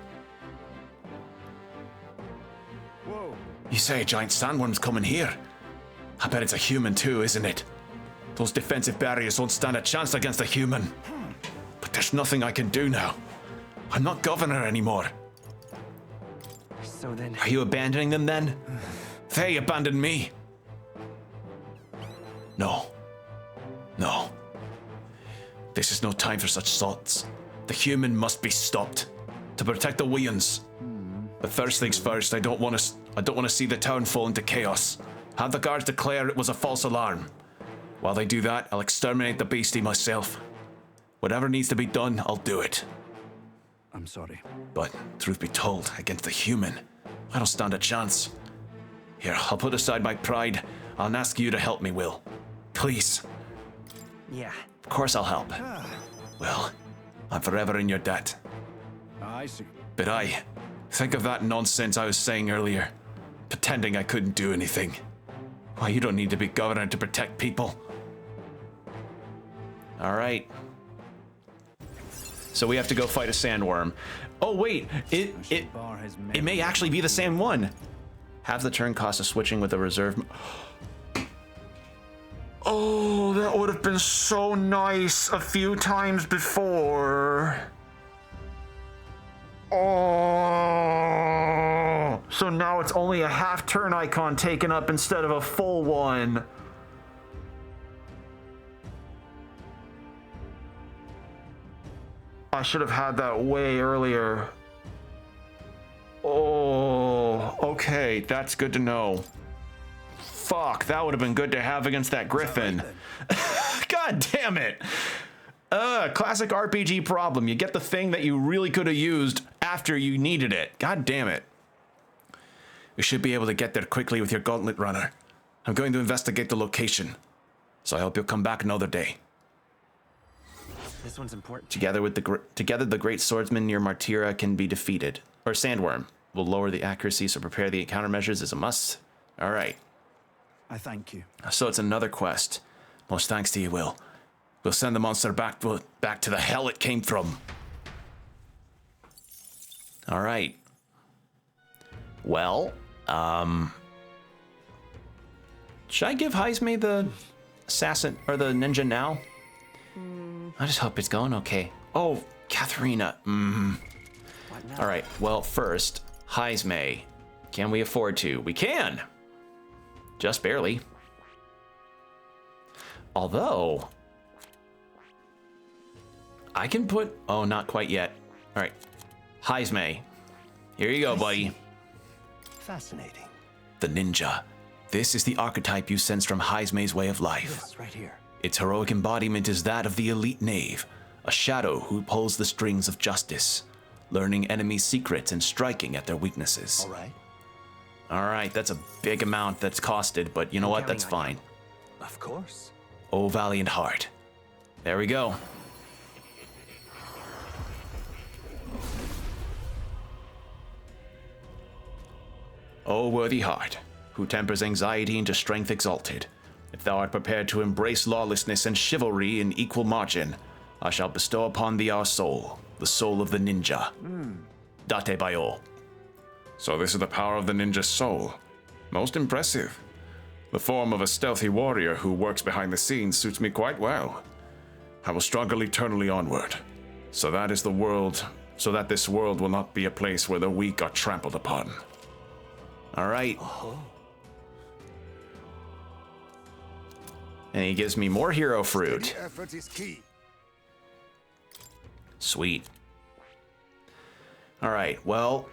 Whoa. You say a giant sandworm's coming here? I bet it's a human too, isn't it? Those defensive barriers won't stand a chance against a human. But there's nothing I can do now. I'm not governor anymore. So then, Are you abandoning them then? They abandoned me. No. This is no time for such thoughts. The human must be stopped to protect the Weans. But first things first, I don't want to see the town fall into chaos. Have the guards declare it was a false alarm. While they do that, I'll exterminate the beastie myself. Whatever needs to be done, I'll do it. I'm sorry. But, truth be told, against the human, I don't stand a chance. Here, I'll put aside my pride. I'll ask you to help me, Will. Please. yeah. Of course I'll help. Well, I'm forever in your debt. I see. But think of that nonsense I was saying earlier. Pretending I couldn't do anything. Why, you don't need to be governor to protect people. All right. So we have to go fight a sandworm. Oh wait, it Bar has may actually be the same one. Have the turn cost of switching with a reserve. Oh, that would have been so nice a few times before. Oh, so now it's only a half turn icon taken up instead of a full one. I should have had that way earlier. Oh, okay, that's good to know. Fuck, that would have been good to have against that griffin. God damn it. Classic RPG problem. You get the thing that you really could have used after you needed it. God damn it. We should be able to get there quickly with your gauntlet runner. I'm going to investigate the location. So I hope you'll come back another day. This one's important. Together the great swordsman near Martyra can be defeated. Or sandworm. Will lower the accuracy, so prepare the countermeasures is a must. All right. I thank you. So it's another quest. Most thanks to you, Will. We'll send the monster back to the hell it came from. All right. Well, should I give Heisme the assassin or the ninja now? I just hope it's going okay. Oh, Katharina. All right. Well, first, Heisme. Can we afford to? We can. Just barely. Although, I can put... Oh, not quite yet. All right. Heisme. Here you go, buddy. Fascinating. The ninja. This is the archetype you sense from Heisme's way of life. Yes, right here. Its heroic embodiment is that of the elite knave, a shadow who pulls the strings of justice, learning enemies' secrets and striking at their weaknesses. All right. All right, that's a big amount that's costed, but you know what? That's fine. Of course. Oh, valiant heart. There we go. O worthy heart, who tempers anxiety into strength exalted, if thou art prepared to embrace lawlessness and chivalry in equal margin, I shall bestow upon thee our soul, the soul of the ninja. Date Bayo. So this is the power of the ninja's soul. Most impressive. The form of a stealthy warrior who works behind the scenes suits me quite well. I will struggle eternally onward, so that this world will not be a place where the weak are trampled upon. All right. And he gives me more hero fruit. Steady effort is key. Sweet. All right. Well,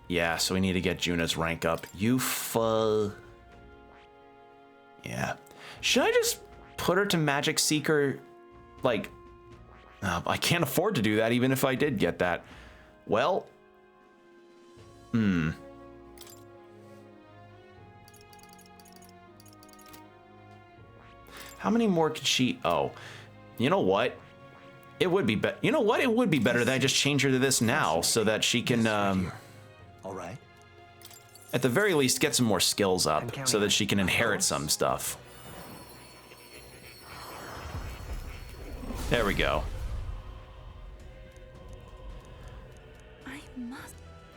yeah, so we need to get Juna's rank up. Yeah. Should I just put her to Magic Seeker? Like, I can't afford to do that even if I did get that. Well, how many more could she? Oh, you know what? It would be better. You know what? It would be better that I just change her to this now so that she can, All right. at the very least, get some more skills up so that she can inherit some stuff. There we go. I must.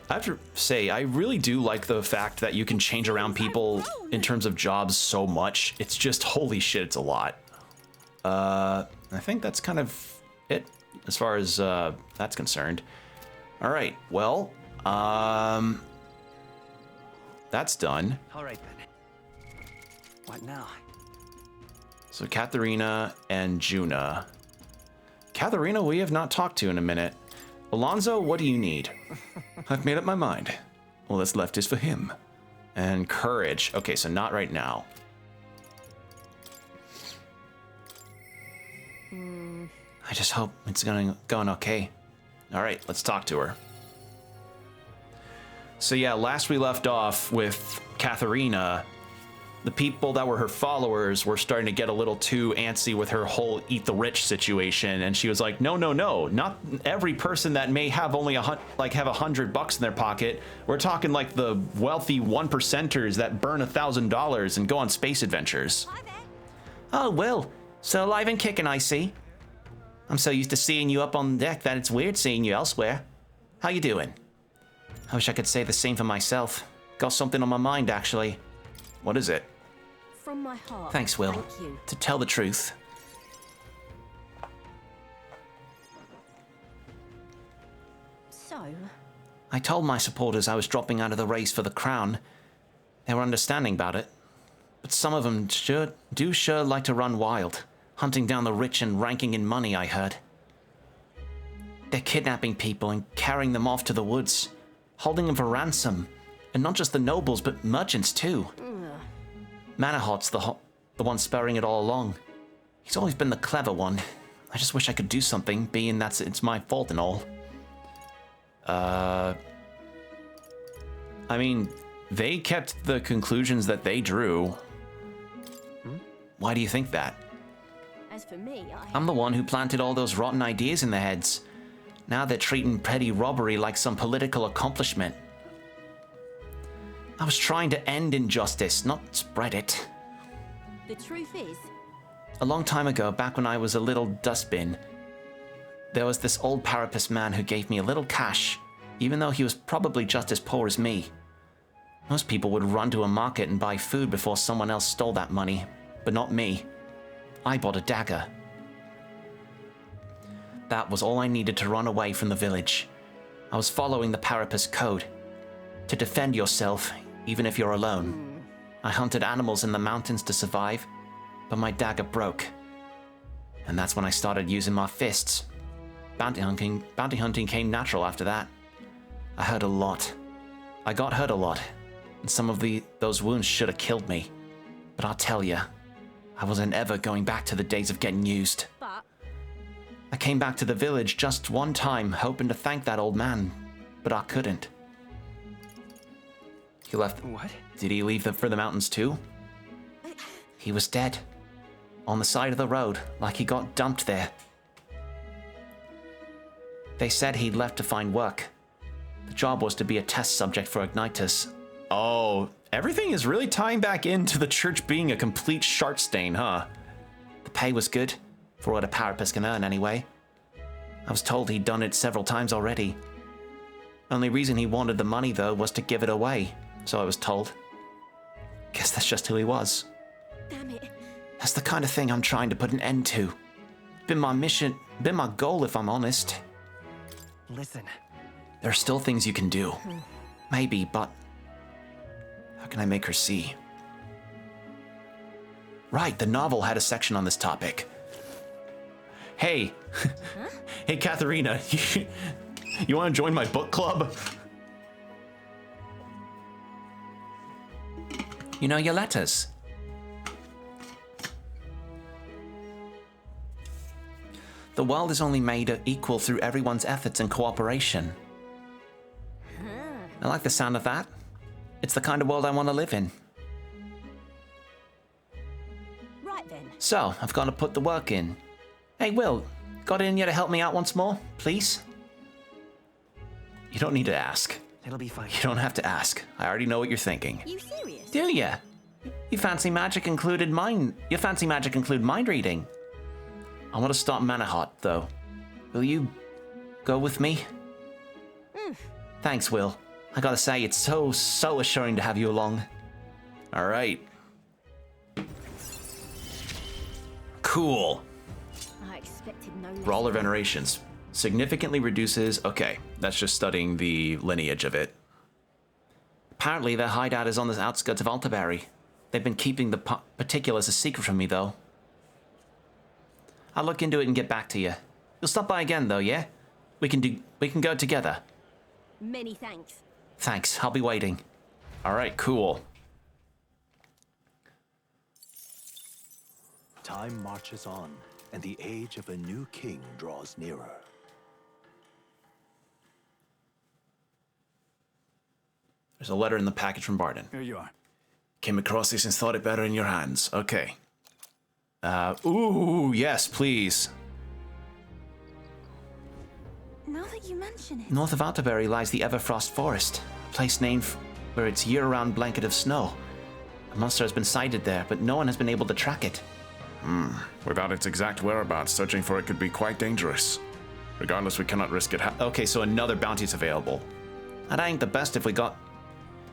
I have to say, I really do like the fact that you can change around people in terms of jobs so much. It's just, holy shit, it's a lot. I think that's kind of it as far as that's concerned. All right, well, that's done. All right then. What now? So Katharina and Juna. Katharina, we have not talked to in a minute. Alonzo, what do you need? I've made up my mind. All that's left is for him. And courage. Okay, so not right now. I just hope it's going okay. All right, let's talk to her. So yeah, last we left off with Katharina, the people that were her followers were starting to get a little too antsy with her whole eat the rich situation, and she was like, no, not every person that may have only have $100 in their pocket. We're talking like the wealthy 1%ers that burn $1,000 and go on space adventures. Hi there. Oh, Will. Still alive and kicking, I see. I'm so used to seeing you up on deck that it's weird seeing you elsewhere. How you doing? I wish I could say the same for myself. Got something on my mind, actually. What is it? From my heart. Thanks, Will. Thank you. To tell the truth, So, I told my supporters I was dropping out of the race for the crown. They were understanding about it. But some of them sure like to run wild, hunting down the rich and ranking in money, I heard. They're kidnapping people and carrying them off to the woods, holding them for ransom. And not just the nobles, but merchants too. Manahot's the one spurring it all along. He's always been the clever one. I just wish I could do something, being that it's my fault and all. I mean, they kept the conclusions that they drew. Why do you think that? as for me, I'm the one who planted all those rotten ideas in their heads. Now they're treating petty robbery like some political accomplishment. I was trying to end injustice, not spread it. The truth is, A long time ago, back when I was a little dustbin, there was this old Parapus man who gave me a little cash, even though he was probably just as poor as me. Most people would run to a market and buy food before someone else stole that money, but not me. I bought a dagger. That was all I needed to run away from the village. I was following the Parapus code. To defend yourself, even if you're alone. I hunted animals in the mountains to survive, but my dagger broke. And that's when I started using my fists. Bounty hunting came natural after that. I hurt a lot. I got hurt a lot, and some of those wounds should have killed me. But I'll tell you, I wasn't ever going back to the days of getting used. but I came back to the village just one time, hoping to thank that old man, but I couldn't. He left. What? Did he leave for the mountains too? He was dead. On the side of the road, like he got dumped there. They said he'd left to find work. The job was to be a test subject for Ignitus. Oh, everything is really tying back into the church being a complete shart stain, huh? The pay was good, for what a parapus can earn anyway. I was told he'd done it several times already. Only reason he wanted the money, though, was to give it away, so I was told. Guess that's just who he was. Damn it. That's the kind of thing I'm trying to put an end to. Been my mission, been my goal if I'm honest. Listen. There are still things you can do. Maybe, but how can I make her see? Right, the novel had a section on this topic. Hey, hey, Katharina, you want to join my book club? You know your letters. The world is only made equal through everyone's efforts and cooperation. I like the sound of that. It's the kind of world I want to live in. Right then. So, I've got to put the work in. Hey, Will, got in here to help me out once more, please? You don't need to ask. It'll be fine. You don't have to ask. I already know what you're thinking. You serious? Do ya? You fancy magic include mind reading? I want to start Manahot, though. Will you go with me? Thanks, Will. I gotta say, it's so assuring to have you along. All right. Cool. I expected no less. Brawler Venerations. Significantly reduces... Okay, that's just studying the lineage of it. Apparently, their hideout is on the outskirts of Altaberry. They've been keeping the particulars a secret from me, though. I'll look into it and get back to you. You'll stop by again, though, yeah? We can go together. Many thanks. Thanks, I'll be waiting. All right, cool. Time marches on, and the age of a new king draws nearer. There's a letter in the package from Barden. Here you are. Came across this and thought it better in your hands. Okay. Ooh, yes, please. Now that you mention it. North of Altaberry lies the Everfrost Forest, a place named for its year-round blanket of snow. A monster has been sighted there, but no one has been able to track it. Without its exact whereabouts, searching for it could be quite dangerous. Regardless, we cannot risk it. Okay, so another bounty's available. That ain't the best if we got...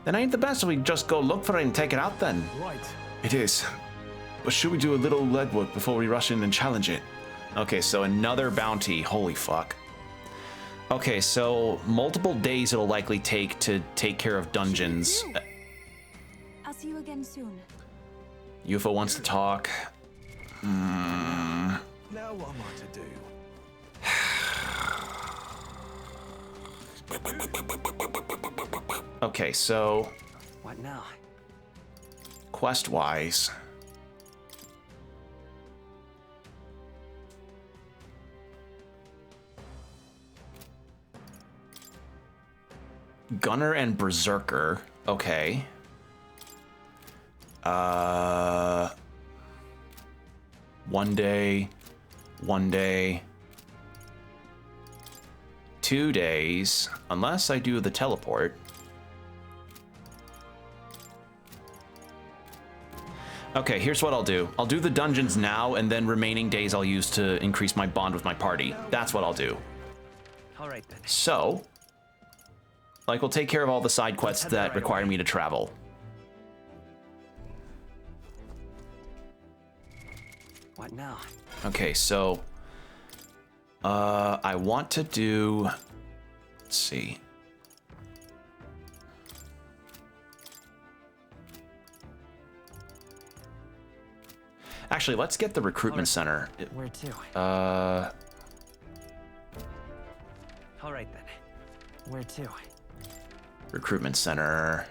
Then ain't the best if we just go look for it and take it out then. Right. It is. But should we do a little lead work before we rush in and challenge it? Okay, so another bounty. Holy fuck. Okay, so multiple days it'll likely take to take care of dungeons. I'll see you again soon. UFO wants to talk. Now what am I to do? Okay, so What now? quest-wise... Gunner and Berserker. Okay. One day. 2 days. Unless I do the teleport. Okay, here's what I'll do. I'll do the dungeons now, and then remaining days I'll use to increase my bond with my party. That's what I'll do. All right then. So... like, we'll take care of all the side quests that require me to travel. What now? Okay, so... I want to do... Let's see. Actually, let's get the recruitment center. Where to? Uh... All right then. Where to? Recruitment center.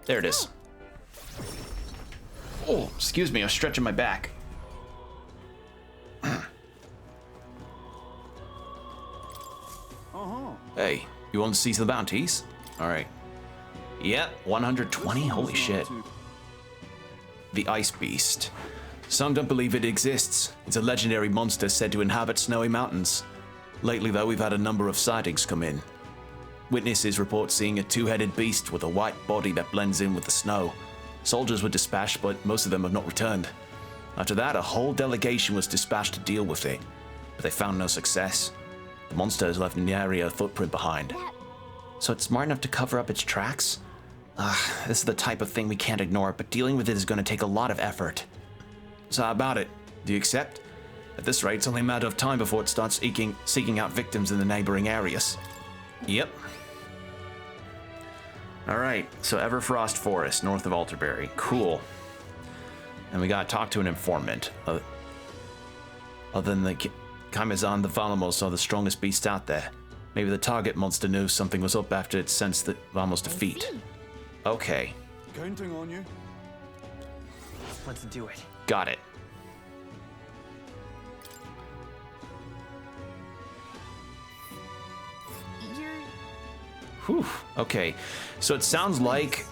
There it is. Oh, excuse me, I was stretching my back. Hey, you want to seize the bounties? All right. Yep, 120. Holy shit. The Ice Beast. Some don't believe it exists. It's a legendary monster said to inhabit snowy mountains. Lately, though, we've had a number of sightings come in. Witnesses report seeing a two-headed beast with a white body that blends in with the snow. Soldiers were dispatched, but most of them have not returned. After that, a whole delegation was dispatched to deal with it, but they found no success. The monster has left an area footprint behind. So it's smart enough to cover up its tracks? This is the type of thing we can't ignore, but dealing with it is going to take a lot of effort. So how about it? Do you accept? At this rate, it's only a matter of time before it starts seeking out victims in the neighboring areas. Yep. Alright, so Everfrost Forest, north of Alterberry. Cool. And we gotta talk to an informant. Other than the Kaimazan, the Valamos are the strongest beasts out there. Maybe the target monster knew something was up after it sensed the Valamos' defeat. Okay. Counting on you. Let's do it. Got it. Whew. Okay, so it sounds like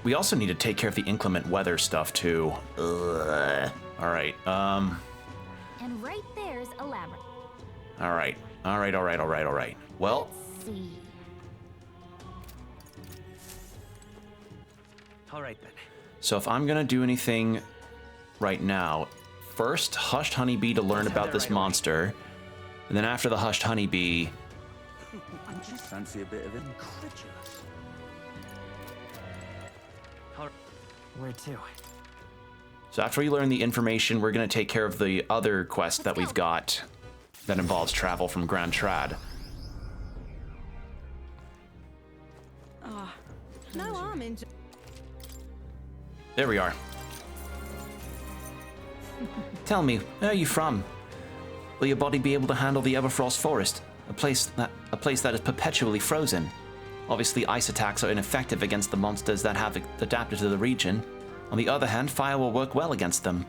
we also need to take care of the inclement weather stuff too. Ugh. All right. And right there's a labyrinth. All right. Well, Let's see. All right then. so if I'm gonna do anything right now, first hushed honeybee to learn about this monster, and then after the hushed honeybee, I just fancy a bit of incredulous. Where to? so after we learn the information, we're gonna take care of the other quest that we've got that involves travel from Grand Trad. No harm in. There we are. Tell me, where are you from? Will your body be able to handle the Everfrost Forest? A place that is perpetually frozen. Obviously, ice attacks are ineffective against the monsters that have adapted to the region. On the other hand, fire will work well against them.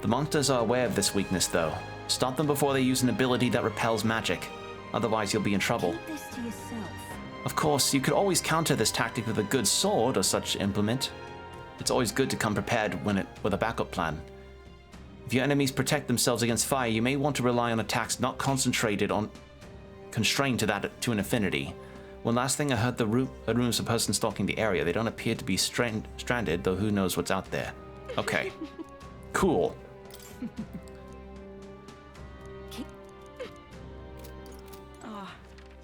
The monsters are aware of this weakness, though. Stop them before they use an ability that repels magic. Otherwise, you'll be in trouble. Keep this to yourself. Of course, you could always counter this tactic with a good sword or such implement. It's always good to come prepared with a backup plan. If your enemies protect themselves against fire, you may want to rely on attacks not constrained to an affinity. One last thing, I heard rumors of a person stalking the area. They don't appear to be stranded, though who knows what's out there. Okay. Cool.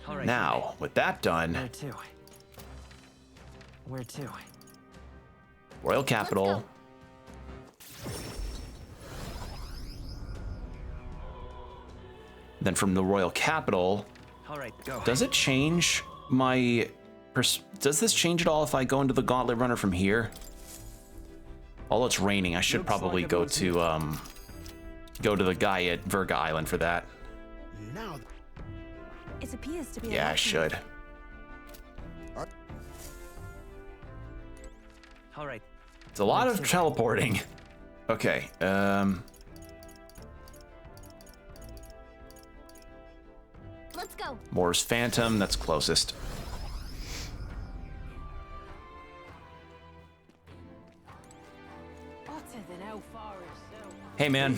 All right. Now, with that done, Where to? Where to? Royal Capital. Then from the Royal Capital, All right, go. does it change my... does this change at all if I go into the Gauntlet Runner from here? Although it's raining, I should probably go to the guy at Virga Island for that. Now, It appears to be. Yeah, I should. All right. It's a lot of teleporting. Okay, Let's go. Moore's Phantom, that's closest. Hey, man.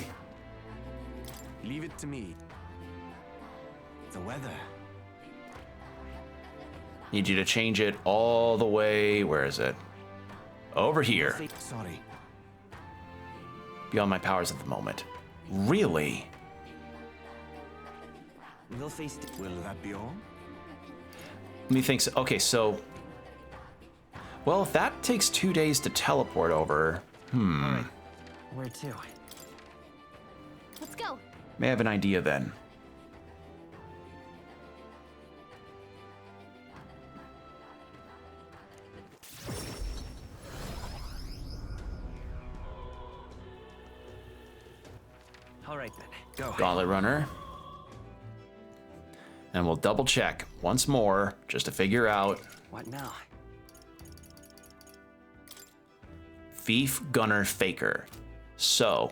Leave it to me. The weather. Need you to change it all the way. Where is it? Over here. Sorry. Beyond my powers at the moment. Really? We'll face. Will that be all? Let me think. Okay, so... well, if that takes 2 days to teleport over... Where to? Let's go. May have an idea then. All right then. Go. Gauntlet Runner. And we'll double check once more just to figure out What now? Thief, Gunner, Faker. So,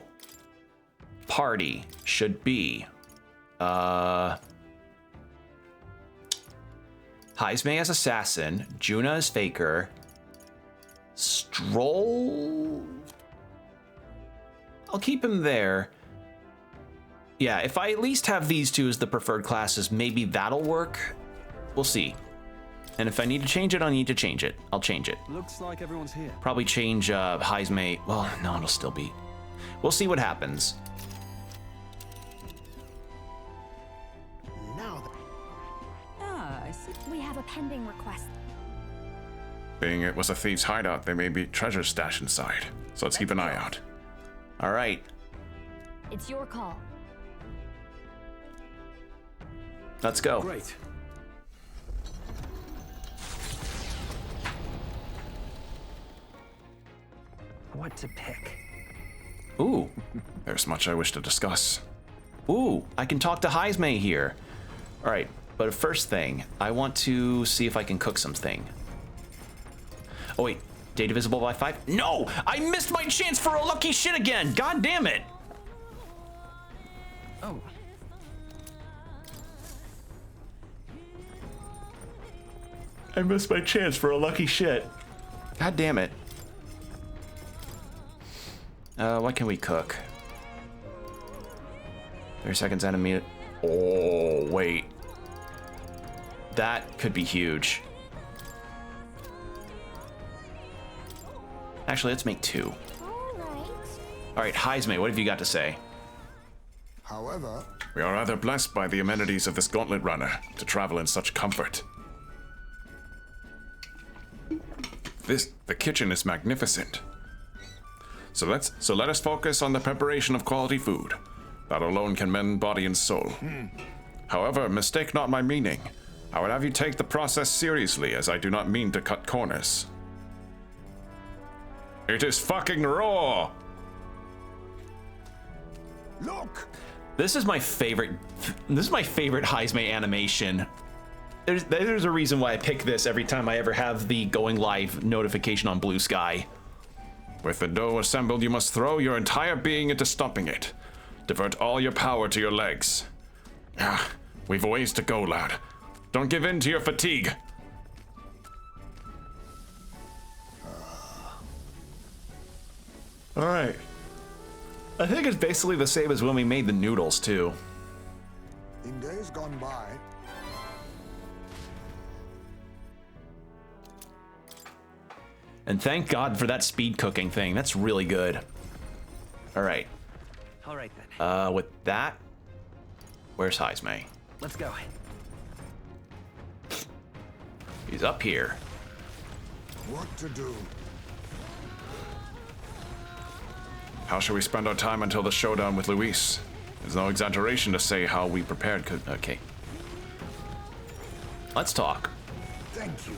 party should be Heisme as Assassin, Juna as Faker, Stroll... I'll keep him there. Yeah, if I at least have these two as the preferred classes, maybe that'll work. We'll see. And if I need to change it, I'll need to change it. I'll change it. Looks like everyone's here. Probably change Heismay. Well, no, it'll still be. We'll see what happens. Now Ah, I see. We have a pending request. Being it was a thief's hideout, there may be treasure stashed inside. So let's keep an eye out. All right, It's your call. let's go. Great. What to pick? Ooh, There's much I wish to discuss. ooh, I can talk to Heismay here. All right, but first thing, I want to see if I can cook something. Oh wait, data visible by 5? No, I missed my chance for a lucky shit again. God damn it. Oh, I missed my chance for a lucky shit. God damn it. What can we cook? 30 seconds and a minute. Oh, wait. That could be huge. Actually, let's make 2. All right. All right, Heismay, what have you got to say? however, We are rather blessed by the amenities of this gauntlet runner to travel in such comfort. The kitchen is magnificent. So let us focus on the preparation of quality food. That alone can mend body and soul. However, mistake not my meaning. I would have you take the process seriously, as I do not mean to cut corners. It is fucking raw! look! This is my favorite. This is my favorite Heismay animation. There's a reason why I pick this every time I ever have the going live notification on Blue Sky. With the dough assembled, you must throw your entire being into stumping it. Divert all your power to your legs. Ah, we've a ways to go, lad. Don't give in to your fatigue. All right. I think it's basically the same as when we made the noodles too. In days gone by, And thank God for that speed cooking thing. That's really good. All right. all right then. With that, where's Heismay? Let's go. He's up here. what to do? How shall we spend our time until the showdown with Luis? There's no exaggeration to say how we prepared. Okay. Let's talk. Thank you.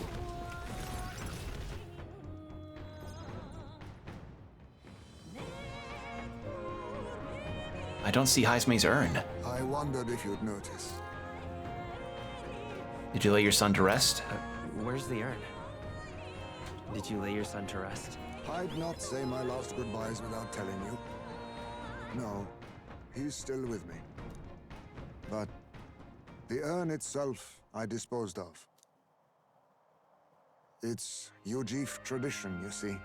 I don't see Heismay's urn. I wondered if you'd notice. Did you lay your son to rest? Where's the urn? Did you lay your son to rest? I'd not say my last goodbyes without telling you. No, he's still with me. But the urn itself I disposed of. It's Ujif tradition, you see.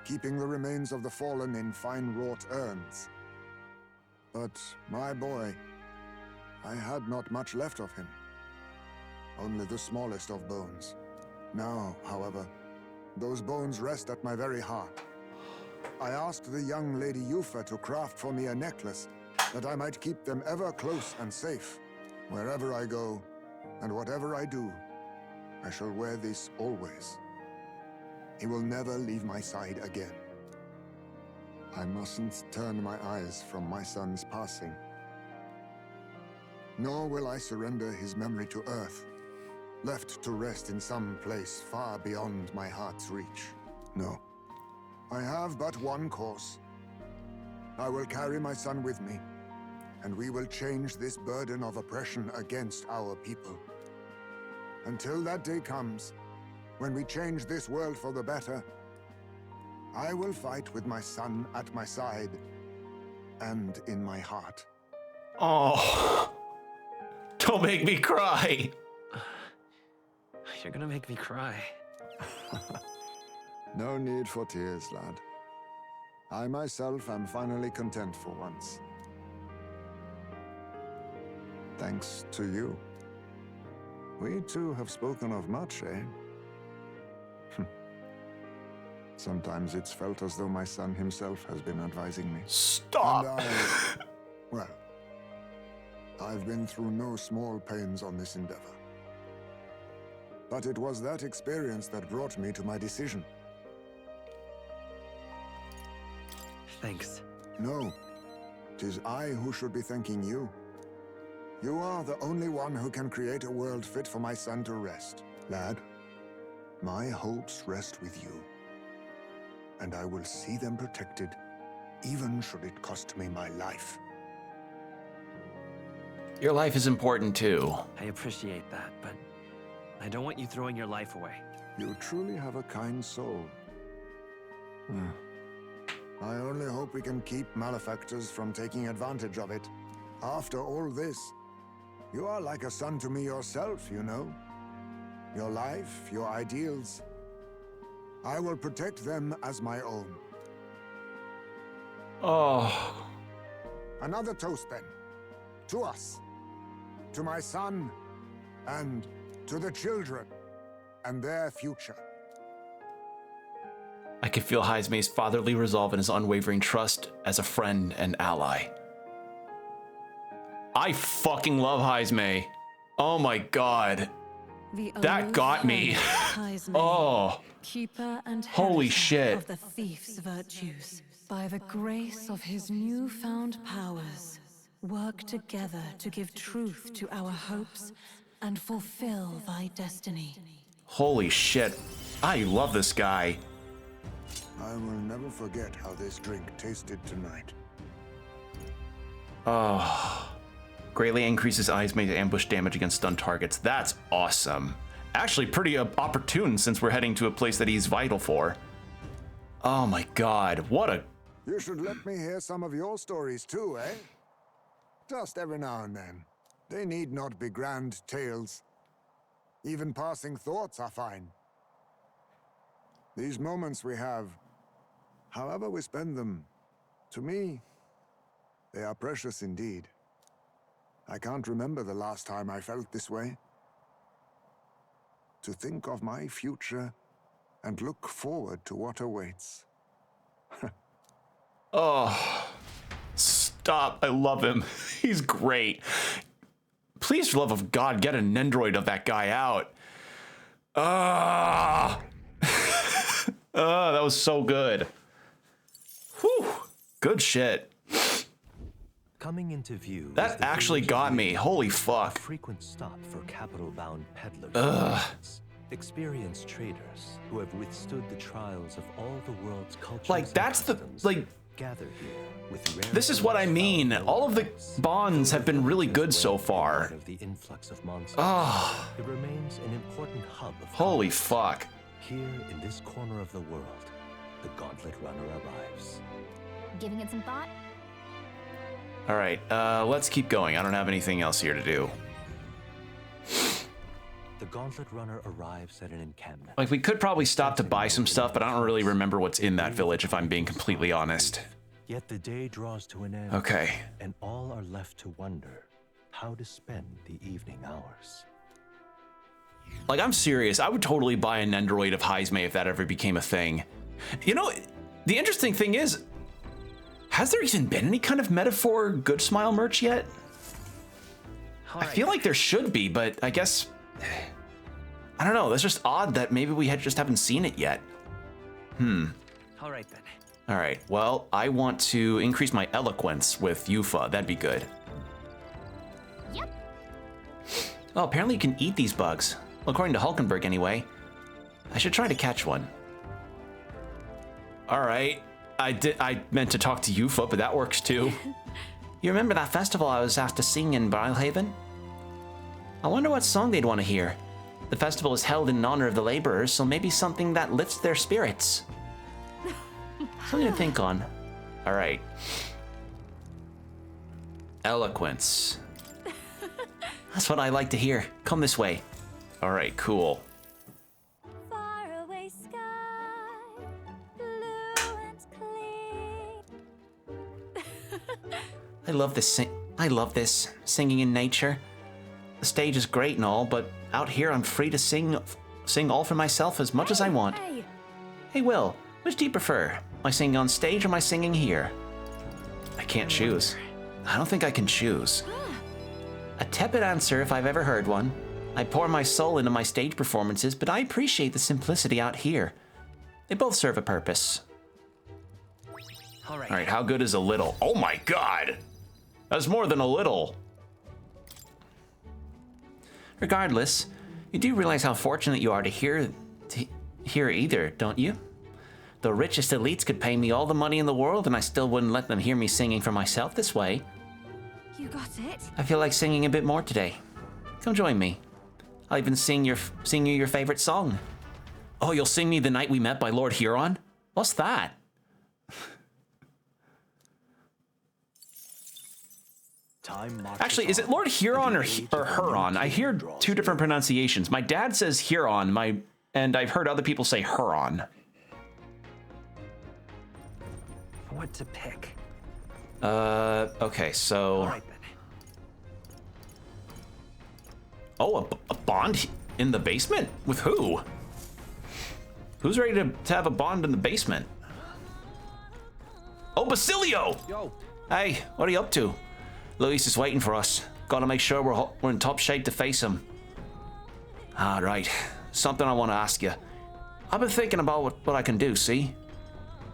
Keeping the remains of the fallen in fine wrought urns. But my boy, I had not much left of him. Only the smallest of bones. Now, however, those bones rest at my very heart. I asked the young Lady Yufa to craft for me a necklace that I might keep them ever close and safe. Wherever I go, and whatever I do, I shall wear this always. He will never leave my side again. I mustn't turn my eyes from my son's passing. Nor will I surrender his memory to Earth, left to rest in some place far beyond my heart's reach. No. I have but one course. I will carry my son with me, and we will change this burden of oppression against our people. Until that day comes, when we change this world for the better, I will fight with my son at my side and in my heart. Oh, don't make me cry. You're gonna make me cry. No need for tears, lad. I myself am finally content for once. thanks to you. We two have spoken of much, eh? Sometimes it's felt as though my son himself has been advising me. Stop. And well, I've been through no small pains on this endeavor. But it was that experience that brought me to my decision. Thanks. No, 'tis I who should be thanking you. You are the only one who can create a world fit for my son to rest. Lad, my hopes rest with you. And I will see them protected, even should it cost me my life. Your life is important too. I appreciate that, but I don't want you throwing your life away. You truly have a kind soul. I only hope we can keep malefactors from taking advantage of it. After all this, you are like a son to me yourself, you know. Your life, your ideals. I will protect them as my own. Oh. Another toast then. To us. To my son. And to the children. And their future. I can feel Heismay's fatherly resolve and his unwavering trust as a friend and ally. I fucking love Heismay. Oh my god. That got me. Oh. Keeper and Holy herald shit. of the thief's virtues. By the grace of his newfound powers, work together to give truth to our hopes and fulfill thy destiny. Holy shit. I love this guy. I will never forget how this drink tasted tonight. Oh. Greatly increases Heismay's ambush damage against stunned targets. That's awesome. Actually pretty opportune since we're heading to a place that he's vital for. Oh my god, what a... You should let me hear some of your stories too, eh? Just every now and then. They need not be grand tales. Even passing thoughts are fine. These moments we have, however we spend them, to me, they are precious indeed. I can't remember the last time I felt this way. To think of my future and look forward to what awaits. Oh. Stop. I love him. He's great. Please, for love of God, get an Nendroid of that guy out. Ah. Oh, that was so good. Whew. Good shit. Coming into view. That actually got me. Holy fuck. Frequent stop for capital-bound peddlers. Experienced traders who have withstood the trials of all the world's cultures. Like, that's the, like, gathered here with rare this is what I mean. All of the bonds have been really good so far. Of the influx of monsters. Oh. It remains an important hub of Holy commerce. fuck. Here in this corner of the world, the Gauntlet Runner arrives. Giving it some thought? All right, let's keep going. I don't have anything else here to do. The Gauntlet Runner arrives at an encampment. Like, we could probably stop to buy some stuff, but I don't really remember what's in that village, if I'm being completely honest. Yet the day draws to an end. Okay. And all are left to wonder how to spend the evening hours. Like, I'm serious. I would totally buy an Nendroid of Heismay if that ever became a thing. You know, the interesting thing is, has there even been any kind of Metaphor Good Smile merch yet? I feel like there should be, but I guess... I don't know. That's just odd that maybe we just haven't seen it yet. All right then. All right. Well, I want to increase my eloquence with Yufa. That'd be good. Yep. Oh, apparently you can eat these bugs. Well, according to Hulkenberg, anyway. I should try to catch one. All right. I meant to talk to Yufa, but that works too. You remember that festival I was asked to sing in Brilhaven? I wonder what song they'd want to hear. The festival is held in honor of the laborers, so maybe something that lifts their spirits. Something to think on. All right. Eloquence. That's what I like to hear. Come this way. All right, cool. Faraway sky, blue and clear. I love this singing in nature. The stage is great and all, but out here I'm free to sing all for myself as much as I want. Hey! Hey, Will, which do you prefer? My singing on stage or my singing here? I can't choose. I don't think I can choose. A tepid answer if I've ever heard one. I pour my soul into my stage performances, but I appreciate the simplicity out here. They both serve a purpose. All right. All right, how good is a little? Oh my god! That's more than a little. Regardless, you do realize how fortunate you are to hear either, don't you? The richest elites could pay me all the money in the world and I still wouldn't let them hear me singing for myself this way. You got it? I feel like singing a bit more today. Come join me. I'll even sing you your favorite song. Oh, you'll sing me The Night We Met by Lord Huron? What's that? Actually, is it Lord Huron or Huron? I hear two different pronunciations. My dad says Huron, and I've heard other people say Huron. What to pick? Okay, so... All right, then. Oh, a bond in the basement? With who? Who's ready to have a bond in the basement? Oh, Basilio! Yo, Hey, what are you up to? Luis is waiting for us. Gotta make sure we're in top shape to face him. Ah, right. Something I want to ask you. I've been thinking about what I can do, see?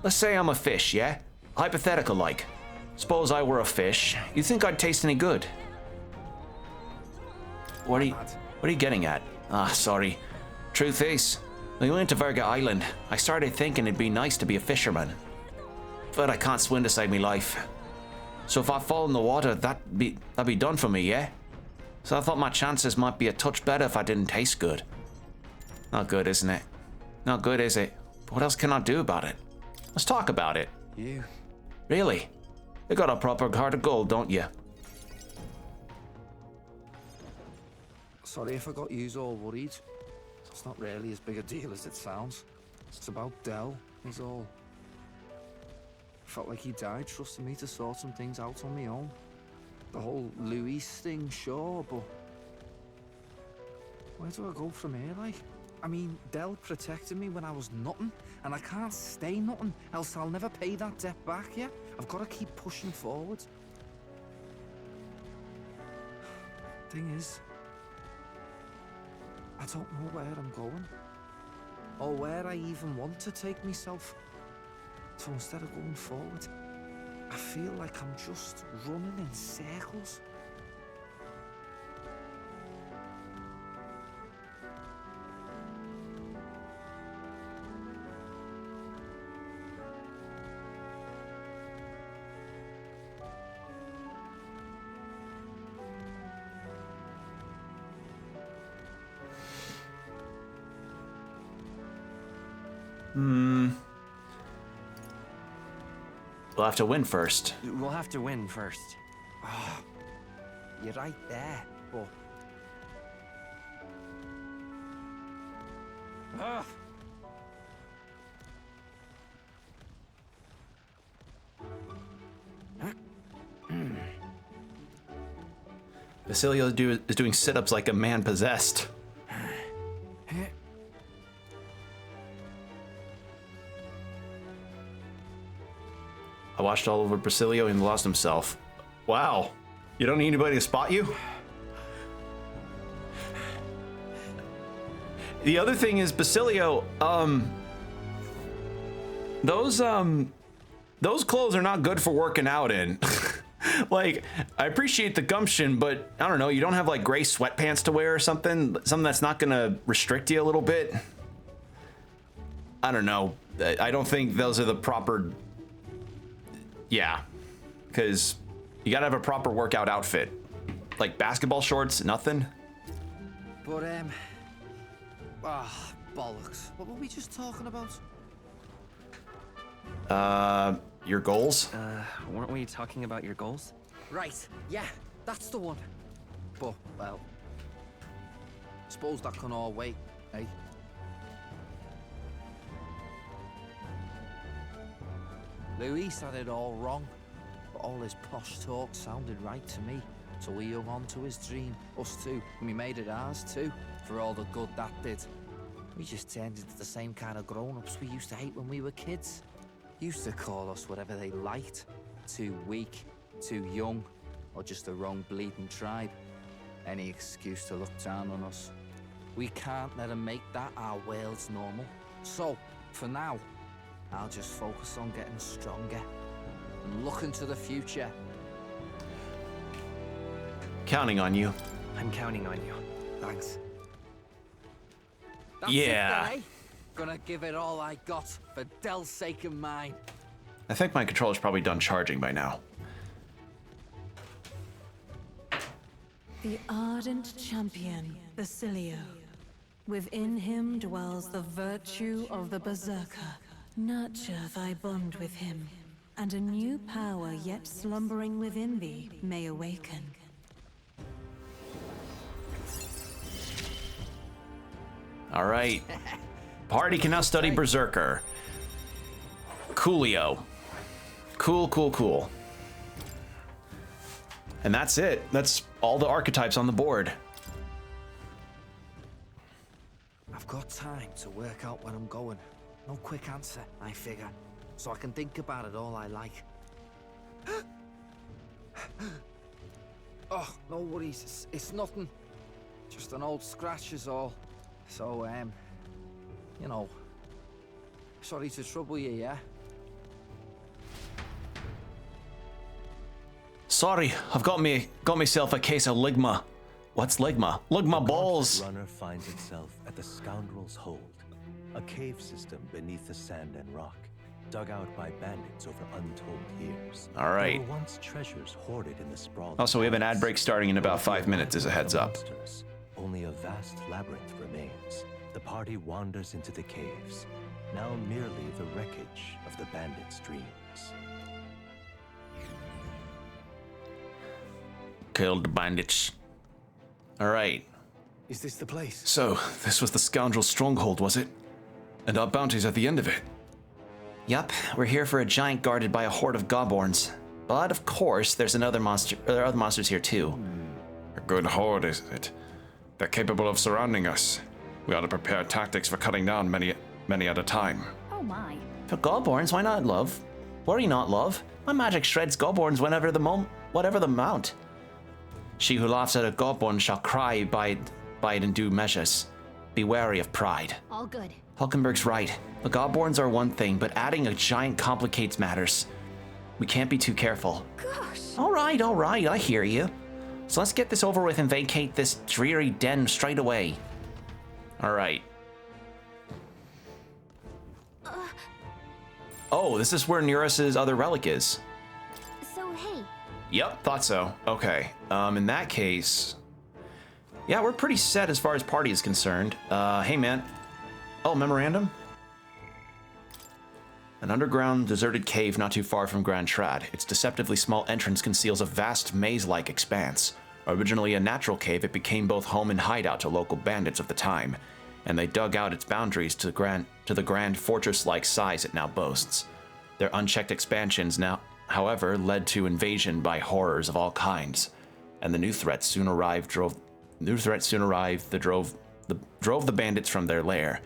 Let's say I'm a fish, yeah? Hypothetical like. Suppose I were a fish. You think I'd taste any good? What are you getting at? Ah, sorry. Truth is, when we went to Virga Island, I started thinking it'd be nice to be a fisherman. But I can't swim to save me life. So if I fall in the water, that'd be done for me, yeah? So I thought my chances might be a touch better if I didn't taste good. Not good, isn't it? Not good, is it? But what else can I do about it? Let's talk about it. You. Really? You got a proper heart of gold, don't you? sorry if I got yous all worried. It's not really as big a deal as it sounds. It's about Del, is all. Felt like he died trusting me to sort some things out on my own. The whole Luis thing, sure, but where do I go from here, like? I mean, Del protected me when I was nothing, and I can't stay nothing, else I'll never pay that debt back, yeah? I've got to keep pushing forward. Thing is, I don't know where I'm going, or where I even want to take myself. So instead of going forward, I feel like I'm just running in circles. We'll have to win first. We'll have to win first. You're right there, but... Basilio is doing sit-ups like a man possessed. I watched all over Basilio and lost himself. Wow. You don't need anybody to spot you? The other thing is, Basilio, those clothes are not good for working out in. Like, I appreciate the gumption, but I don't know, you don't have like gray sweatpants to wear or something? Something that's not gonna restrict you a little bit? I don't know. I don't think those are the proper... Yeah, because you gotta have a proper workout outfit. Like basketball shorts, nothing? But, bollocks. What were we just talking about? Your goals? Weren't we talking about your goals? Right, yeah, that's the one. But, well, suppose that can all wait, eh? Luis had it all wrong, but all his posh talk sounded right to me. So we hung on to his dream, us too, and we made it ours too, for all the good that did. We just turned into the same kind of grown-ups we used to hate when we were kids. Used to call us whatever they liked. Too weak, too young, or just the wrong bleeding tribe. Any excuse to look down on us. We can't let them make that our world's normal. So, for now, I'll just focus on getting stronger and looking to the future. Counting on you. I'm counting on you. Thanks. That's Yeah. it then, eh? Gonna give it all I got for Del's sake and mine. I think my controller's probably done charging by now. The ardent champion, Basilio. Within him dwells the virtue of the Berserker. Nurture thy bond with him, and a new power yet slumbering within thee may awaken. All right. Party can now study Berserker. Coolio. Cool. And that's it. That's all the archetypes on the board. I've got time to work out where I'm going. No quick answer, I figure. So I can think about it all I like. Oh, no worries. It's nothing. Just an old scratch is all. So, you know, sorry to trouble you, yeah? Sorry, I've got myself a case of ligma. What's ligma? Ligma balls. The runner finds itself at the Scoundrel's Hold, a cave system beneath the sand and rock, dug out by bandits over untold years. All right. There were once treasures hoarded in the sprawling. Also, we have an ad break starting in about 5 minutes as a heads up. Monsters. Only a vast labyrinth remains. The party wanders into the caves, now merely the wreckage of the bandits' dreams. Killed the bandits. All right. Is this the place? So, this was the scoundrel's stronghold, was it? And our bounty's at the end of it. Yup, we're here for a giant guarded by a horde of gobborns. But of course, there are other monsters here too. A good horde, is it? They're capable of surrounding us. We ought to prepare tactics for cutting down many at a time. Oh my. For gobborns, why not, love? Worry not, love. My magic shreds gobborns whatever the mount. She who laughs at a gobborn shall cry by it in due measures. Be wary of pride. All good. Hulkenberg's right. The gobborns are one thing, but adding a giant complicates matters. We can't be too careful. Gosh. All right, I hear you. So let's get this over with and vacate this dreary den straight away. All right. Oh, this is where Neurus's other relic is. So, hey, Yep, thought so. Okay. In that case, yeah, we're pretty set as far as party is concerned. Hey, man. Oh, memorandum? An underground deserted cave not too far from Grand Trad. Its deceptively small entrance conceals a vast maze-like expanse. Originally a natural cave, it became both home and hideout to local bandits of the time, and they dug out its boundaries to the grand fortress-like size it now boasts. Their unchecked expansions now, however, led to invasion by horrors of all kinds, and the new threats soon arrived drove the bandits from their lair,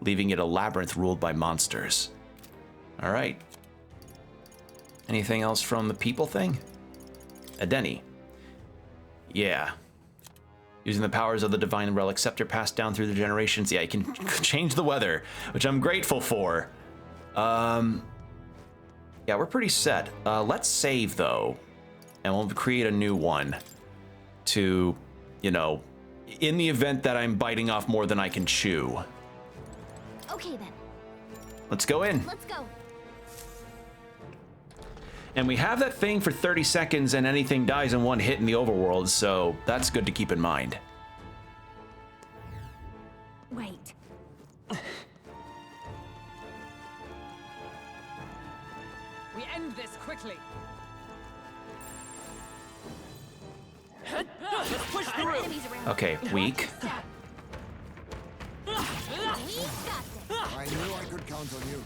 leaving it a labyrinth ruled by monsters. All right. Anything else from the people thing? Adeni. Yeah. Using the powers of the divine relic scepter passed down through the generations. Yeah, you can change the weather, which I'm grateful for. Yeah, we're pretty set. Let's save, though, and we'll create a new one to, you know, in the event that I'm biting off more than I can chew. okay then. Let's go in. Let's go. And we have that thing for 30 seconds and anything dies in one hit in the overworld, so that's good to keep in mind. Wait. We end this quickly. Let's push through. Enemies around. Okay, weak. We got this. I knew I could count on you.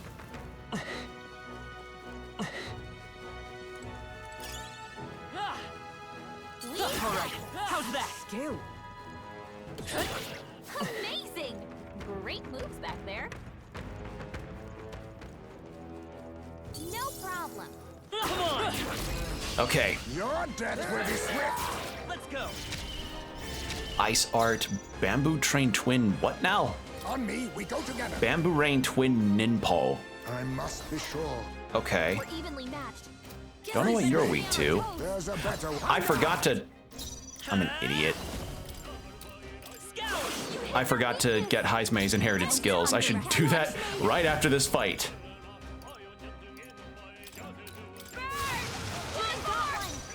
We got that? Skill. Amazing! Great moves back there. No problem. Come on! Okay. Your death will be swift. Let's go! Ice Art, Bamboo Train Twin, what now? On me, we go together. Bamboo Rain Twin Ninpo. I must be sure. Okay. We're evenly matched. Don't know what you're weak to. There's a better way. I forgot to... I'm an idiot. I forgot to get Heismei's inherited skills. I should do that right after this fight.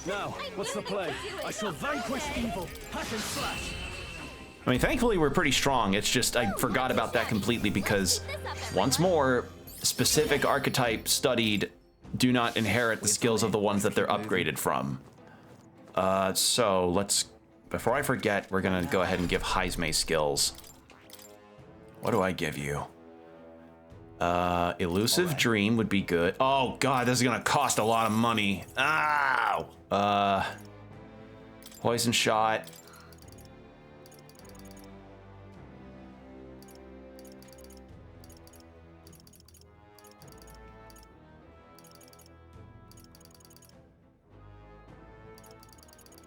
Now, what's the play? I shall vanquish evil. Hack and slash. I mean, thankfully we're pretty strong. It's just I forgot about that completely because, once more, specific archetype studied do not inherit the skills of the ones that they're upgraded from. So let's, before I forget, we're gonna go ahead and give Heismei skills. What do I give you? Elusive Dream would be good. Oh god, this is gonna cost a lot of money. Ow! Poison Shot.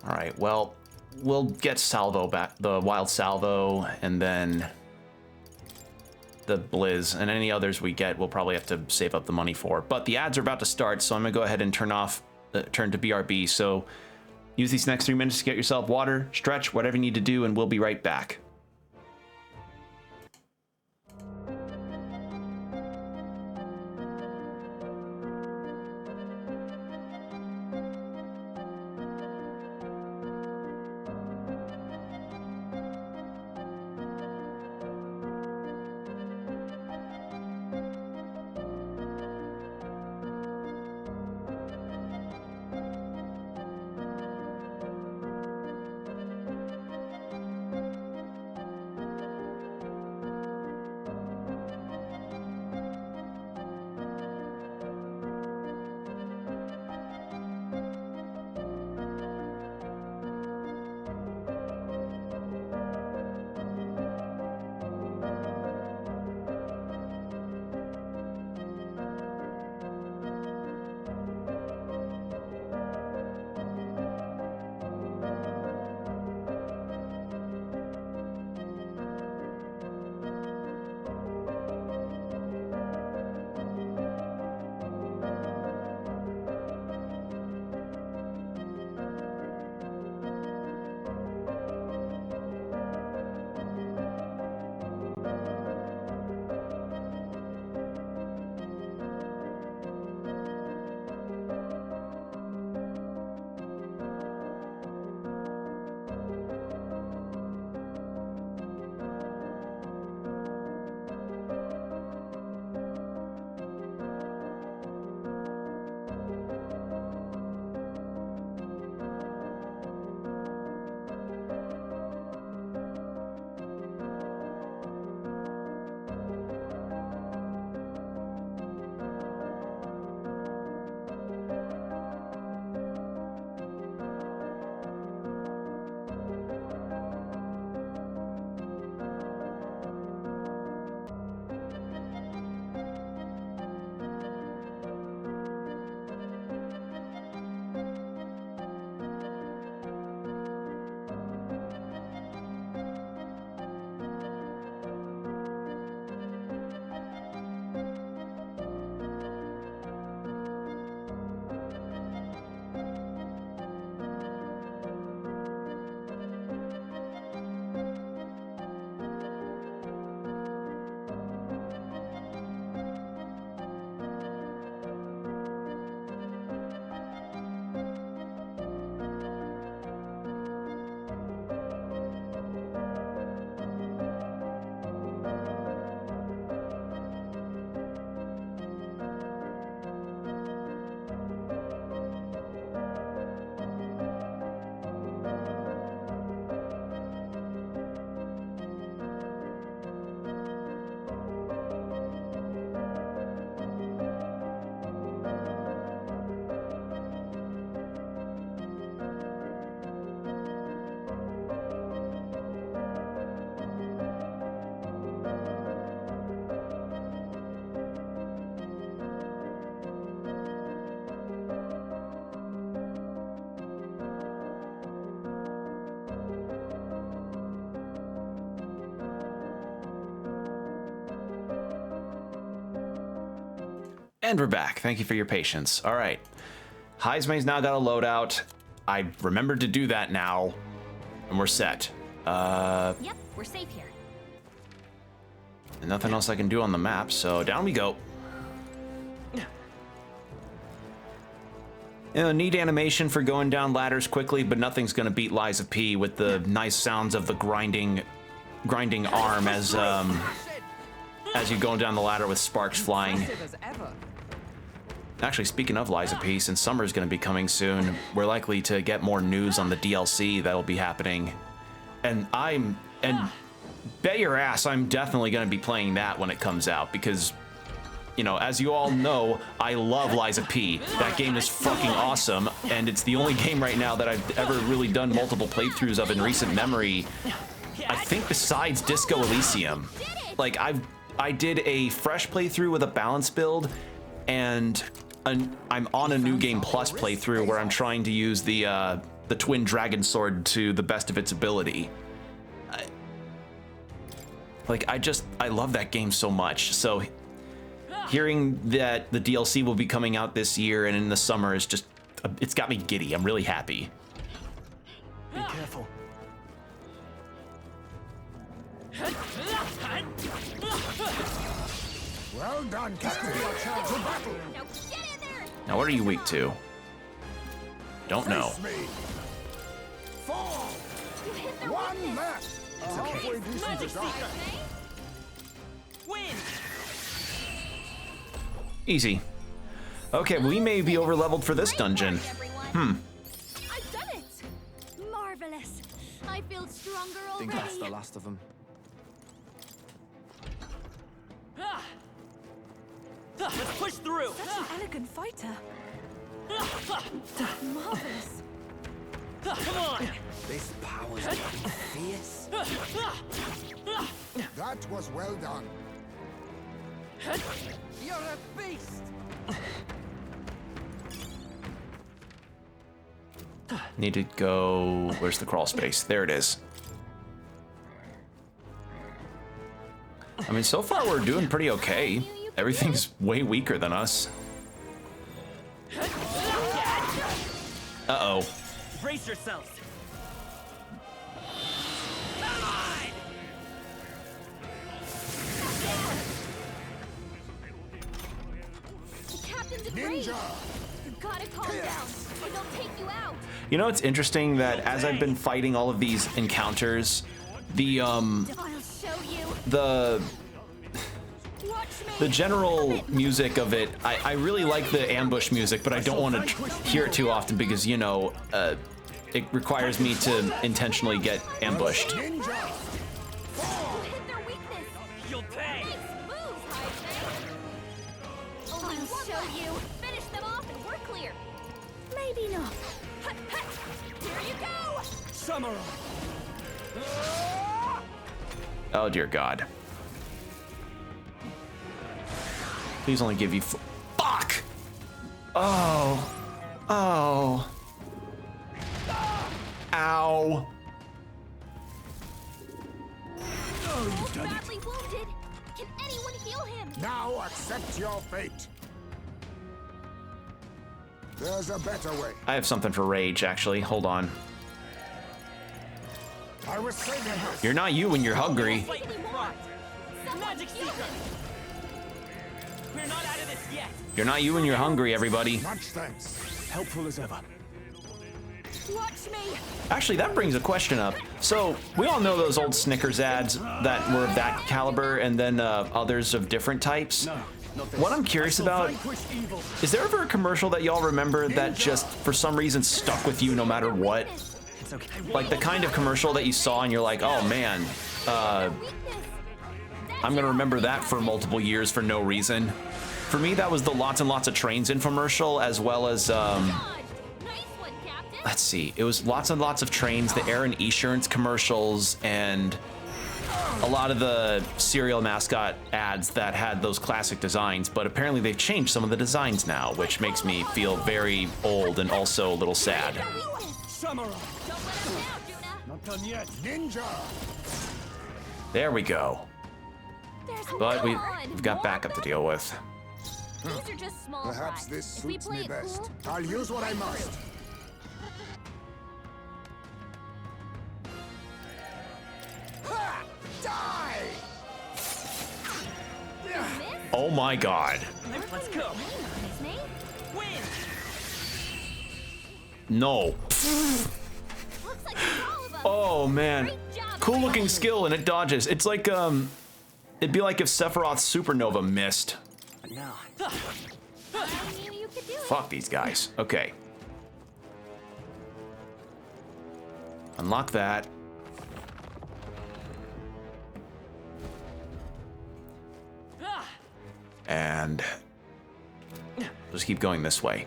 All right, well, we'll get Salvo back, the Wild Salvo, and then the Blizz, and any others we get, we'll probably have to save up the money for. But the ads are about to start, so I'm gonna go ahead and turn to BRB. So use these next 3 minutes to get yourself water, stretch, whatever you need to do, and we'll be right back. And we're back. Thank you for your patience. All right. Heismay's now got a loadout. I remembered to do that now. And we're set. Yep, we're safe here. And nothing else I can do on the map, so down we go. You know, neat animation for going down ladders quickly, but nothing's gonna beat Liza P with the nice sounds of the grinding arm as you're going down the ladder with sparks flying. Actually, speaking of Liza P, since summer's gonna be coming soon, we're likely to get more news on the DLC that'll be happening. And bet your ass I'm definitely gonna be playing that when it comes out because, you know, as you all know, I love Liza P. That game is fucking awesome, and it's the only game right now that I've ever really done multiple playthroughs of in recent memory. I think besides Disco Elysium. Like, I did a fresh playthrough with a balance build, and I'm on a New Game Plus playthrough where I'm trying to use the Twin Dragon Sword to the best of its ability. I love that game so much, so hearing that the DLC will be coming out this year and in the summer is just, it's got me giddy. I'm really happy. Be careful. Well done, Captain. Chance of battle. Now get in there! Now, what are you weak to? Don't know. Face me. Fall. You hit their One weakness. left. A halfway decent to die. Win! Easy. Okay, we may be over-leveled for this dungeon. I've done it! Marvelous. I feel stronger I think already. that's the last of them. Let's push through! Such an elegant fighter. Marvelous. Come on! This power's getting fierce. That was well done. You're a beast! Need to go... Where's the crawl space? There it is. I mean, so far we're doing pretty okay. Everything's way weaker than us. Uh-oh. Brace yourselves! The captain's afraid. Ninja. You gotta calm down, or they'll take you out. You know, it's interesting that as I've been fighting all of these encounters, the I'll show you. the Watch me. the general music of it, I really like the ambush music, but I don't want to hear it too often because, you know, it requires me to intentionally get ambushed. Ninja. You hit their weakness. You'll pay! Nice moves, Heisman. I'll show you. Finish them off and we're clear. Maybe not. Hut, hut. Here you go. Samurai! Oh dear God. Please only give you fuck! Oh. Oh. Ow. Oh, badly wounded. Can anyone heal him? Now accept your fate. There's a better way. I have something for rage, actually. Hold on. I was saying this. You're not you when you're hungry. Fight with pride! Magic Seeker! We're not out of this yet! You're not you when you're hungry, everybody. Much thanks. Helpful as ever. Watch me. Actually, that brings a question up. So, we all know those old Snickers ads that were of that caliber and then others of different types. What I'm curious about, is there ever a commercial that y'all remember that just, for some reason, stuck with you no matter what? It's okay. Like the kind of commercial that you saw and you're like, oh man, I'm gonna remember that for multiple years for no reason. For me, that was the lots and lots of trains infomercial, as well as, Nice one, Captain. let's see, it was lots and lots of trains, the air and Esurance commercials, and a lot of the cereal mascot ads that had those classic designs, but apparently they've changed some of the designs now, which makes me feel very old and also a little sad. Samurai! Don't let him down, Juna. Not done yet. Ninja. There we go. There's But one. we've got backup to deal with. These are just small Perhaps bribes. this If we suits play me it best. cool, I'll use what I right must. through. Ha! Die! Miss? Oh my god. Let's go. His name? Win. No. Looks like it's all of them. Oh man. Great job, Cool looking everybody. skill and it dodges. It's like it'd be like if Sephiroth's supernova missed. Now. I knew you could do it. Fuck these guys. Okay. Unlock that. And just keep going this way.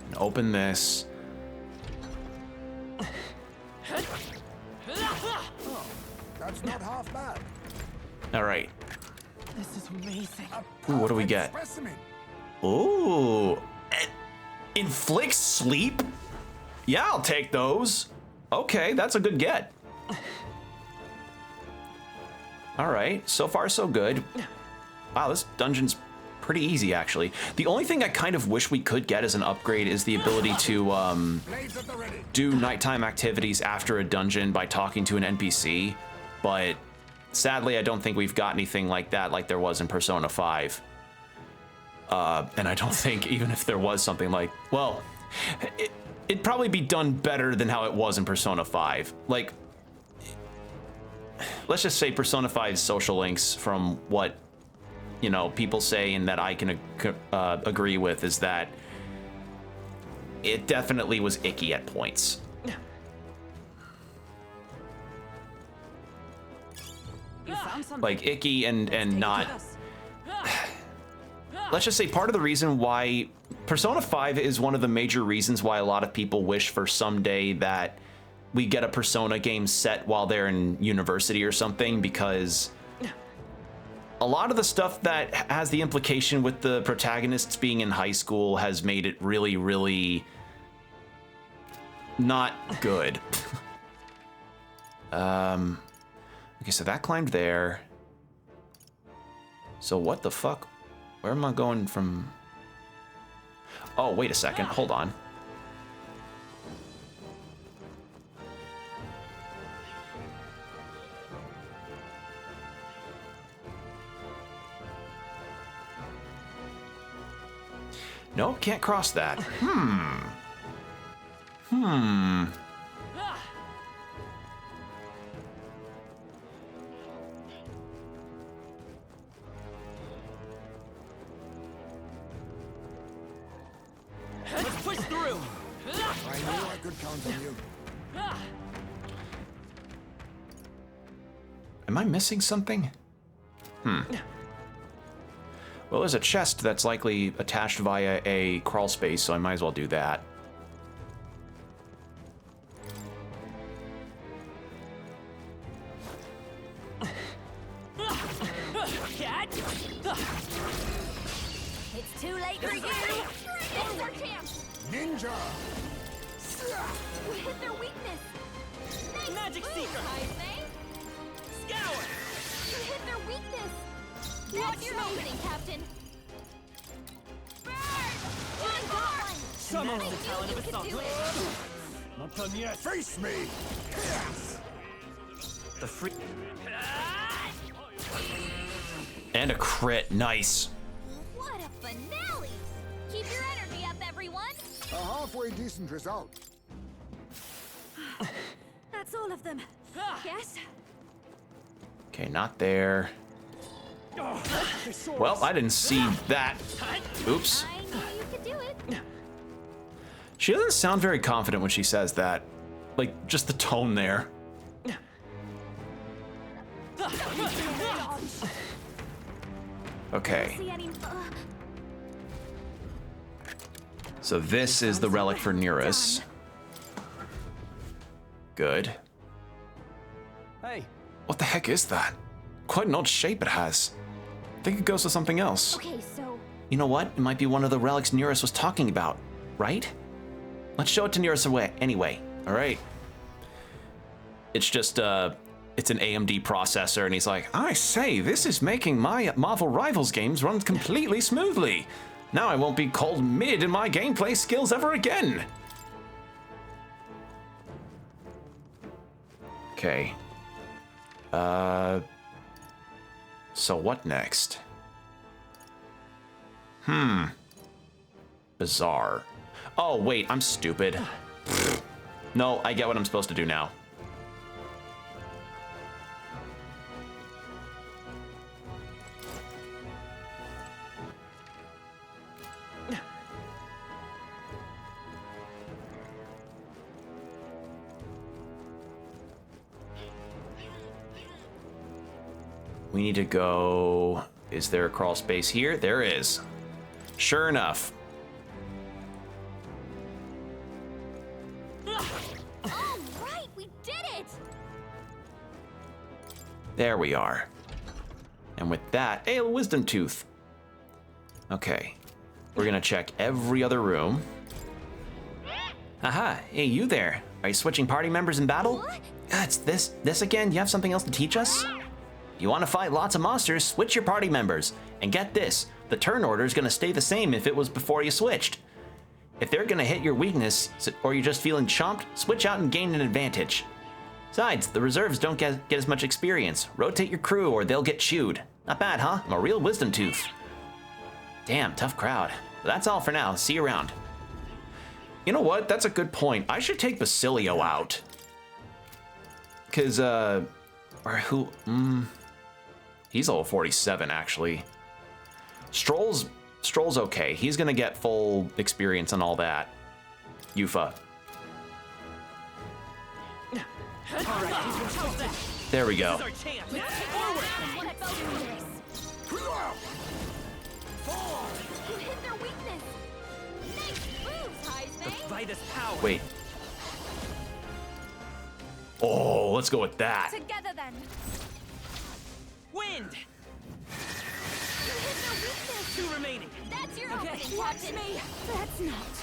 And open this. That's not half bad. All right. This is amazing. Ooh, what do we Perfect get? Specimen. Ooh. Inflict sleep? Yeah, I'll take those. Okay, that's a good get. All right, so far so good. Wow, this dungeon's pretty easy actually. The only thing I kind of wish we could get as an upgrade is the ability to Blades at the ready. do nighttime activities after a dungeon by talking to an NPC, but sadly I don't think we've got anything like that like there was in Persona 5. And I don't think even if there was something like, well, it'd probably be done better than how it was in Persona 5. Like, let's just say Persona 5's social links, from what, you know, people say and that I can agree with, is that it definitely was icky at points. You found something. Like icky and Take it not. to us. Let's just say part of the reason why Persona 5 is one of the major reasons why a lot of people wish for someday that we get a Persona game set while they're in university or something, because a lot of the stuff that has the implication with the protagonists being in high school has made it really, really not good. Okay, so that climbed there. So what the fuck? Where am I going from? Oh, wait a second. Hold on. Nope, can't cross that. Let's push through. I knew I could count on you. Am I missing something? Well, there's a chest that's likely attached via a crawl space, so I might as well do that. It's too late for you. This is our chance. Ninja! You hit their weakness. Nice Magic move, Seeker. Kaise. Scour. You hit their weakness. Watch your opening, Captain. Burn! Got one. Summon I the knew talent you of a could do song. it. Not done yet. Face me! Yes! The free. And a crit. Nice. What a finale! Keep your energy up, everyone. A halfway decent result. That's all of them. Yes? Okay, not there. Well, I didn't see that. Oops. I knew you could do it. She doesn't sound very confident when she says that. Like, just the tone there. Okay. See any... So this is the relic for Nereus. Good. Hey, What the heck is that? Quite an odd shape it has. I think it goes to something else. Okay, so You know what? It might be one of the relics Neurus was talking about, right? Let's show it to Neurus anyway. All right. It's just it's an AMD processor, and he's like, I say, this is making my Marvel Rivals games run completely smoothly. Now I won't be called mid in my gameplay skills ever again. Okay. So what next? Bizarre. Oh, wait, I'm stupid. No, I get what I'm supposed to do now. We need to go... Is there a crawl space here? There is. Sure enough. all right, we did it. There we are. And with that, a wisdom tooth. Okay. We're gonna check every other room. Aha, hey, you there. Are you switching party members in battle? What? It's this again? You have something else to teach us? You want to fight lots of monsters, switch your party members. And get this, the turn order is gonna stay the same if it was before you switched. If they're gonna hit your weakness, or you're just feeling chomped, switch out and gain an advantage. Besides, the reserves don't get as much experience. Rotate your crew or they'll get chewed. Not bad, huh? I'm a real wisdom tooth. Damn, tough crowd. But that's all for now. See you around. You know what? That's a good point. I should take Basilio out. Cause, or who, he's level 47, actually. Stroll's okay. He's gonna get full experience and all that. Yufa. There we go. Let's do this. You hit their weakness. Nice moves, Heisman. Vitus power. Wait. Oh, let's go with that. Together then. Wind. You hit their weakness. Two remaining. That's your Okay. opening, Watch Captain. me. That's not.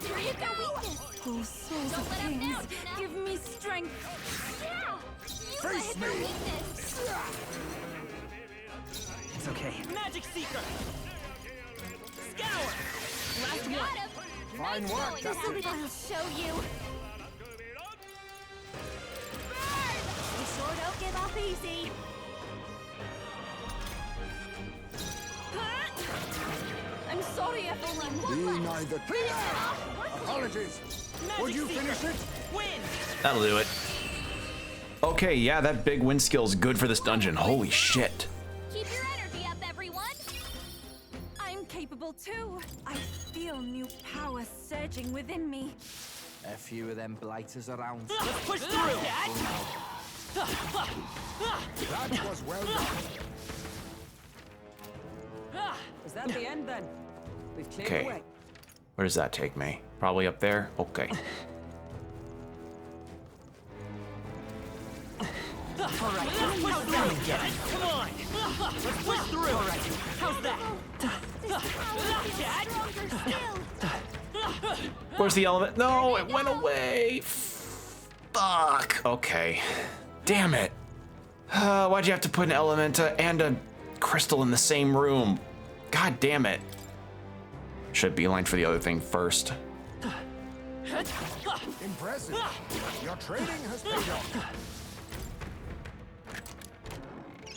Here you go. Weakness. Oh, souls Don't of let up kings, now, Dina. give me strength. Yeah. You hit their weakness. It's okay. Magic Seeker. Scour. Last Got one. him. Fine Nice work, going, Captain. I'll show you. Burn! We sure don't give up easy. I'm sorry, everyone. Be neither. Apologies. Would you finish it? Wind. That'll do it. Okay, yeah, that big wind skill's good for this dungeon. Holy shit. Keep your energy up, everyone. I'm capable too. I feel new power surging within me. A few of them blighters around. Let's push through. That was well done. Is that the end then? We've cleared the Okay. way. Where does that take me? Probably up there? Okay. All right. Let's push through. Come on. Let's push through. All right. How's that? Stronger still. Where's the element? No, it went away. Fuck. Okay. Damn it. Why'd you have to put an element and a crystal in the same room? God damn it. Should beeline for the other thing first. Impressive. Your training has paid off.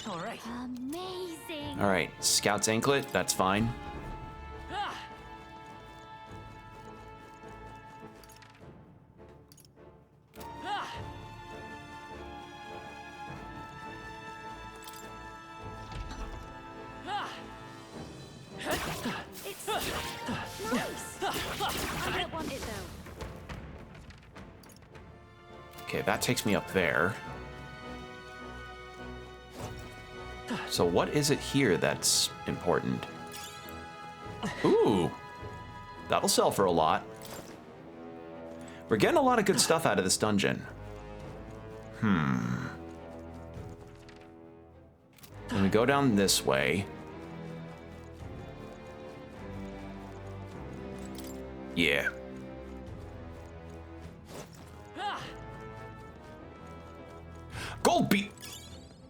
All right. Amazing. All right, Scout's anklet, that's fine. It's nice. I don't want it though. Okay, that takes me up there. So what is it here that's important? Ooh, that'll sell for a lot. We're getting a lot of good stuff out of this dungeon. And we go down this way. Yeah. Gold beat.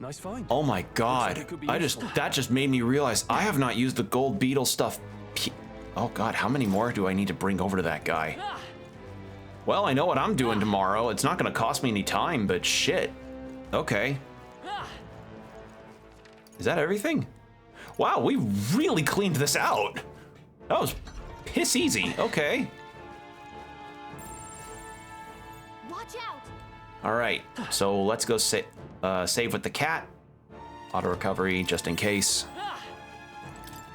Nice find. Oh my god. it could be That just made me realize I have not used the gold beetle stuff. Oh god, how many more do I need to bring over to that guy? Well, I know what I'm doing tomorrow. It's not gonna cost me any time, but shit. Okay. Is that everything? Wow, we really cleaned this out. That was piss easy. Okay. Watch out. All right, so let's go save with the cat. Auto recovery, just in case.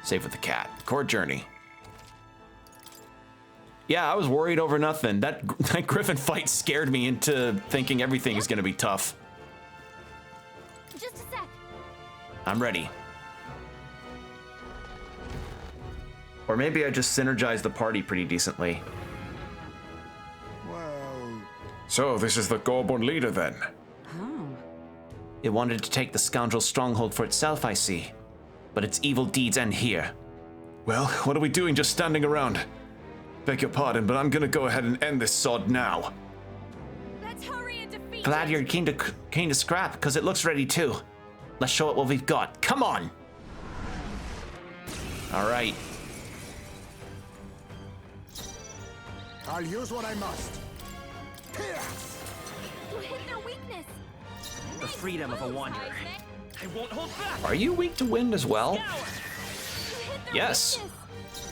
Save with the cat. Core journey. Yeah, I was worried over nothing. That griffin fight scared me into thinking everything is gonna be tough. Just a sec. I'm ready. Or maybe I just synergized the party pretty decently. Well, So, this is the Gorborn leader then? It wanted to take the scoundrel's stronghold for itself, I see. But its evil deeds end here. Well, what are we doing just standing around? Beg your pardon, but I'm gonna go ahead and end this sod now. Let's hurry and defeat Glad it. you're keen to scrap, because it looks ready too. Let's show it what we've got. Come on! All right. I'll use what I must. You hit their weakness. The freedom of a wanderer. I won't hold back. Are you weak to wind as well? You hit their Yes. weakness.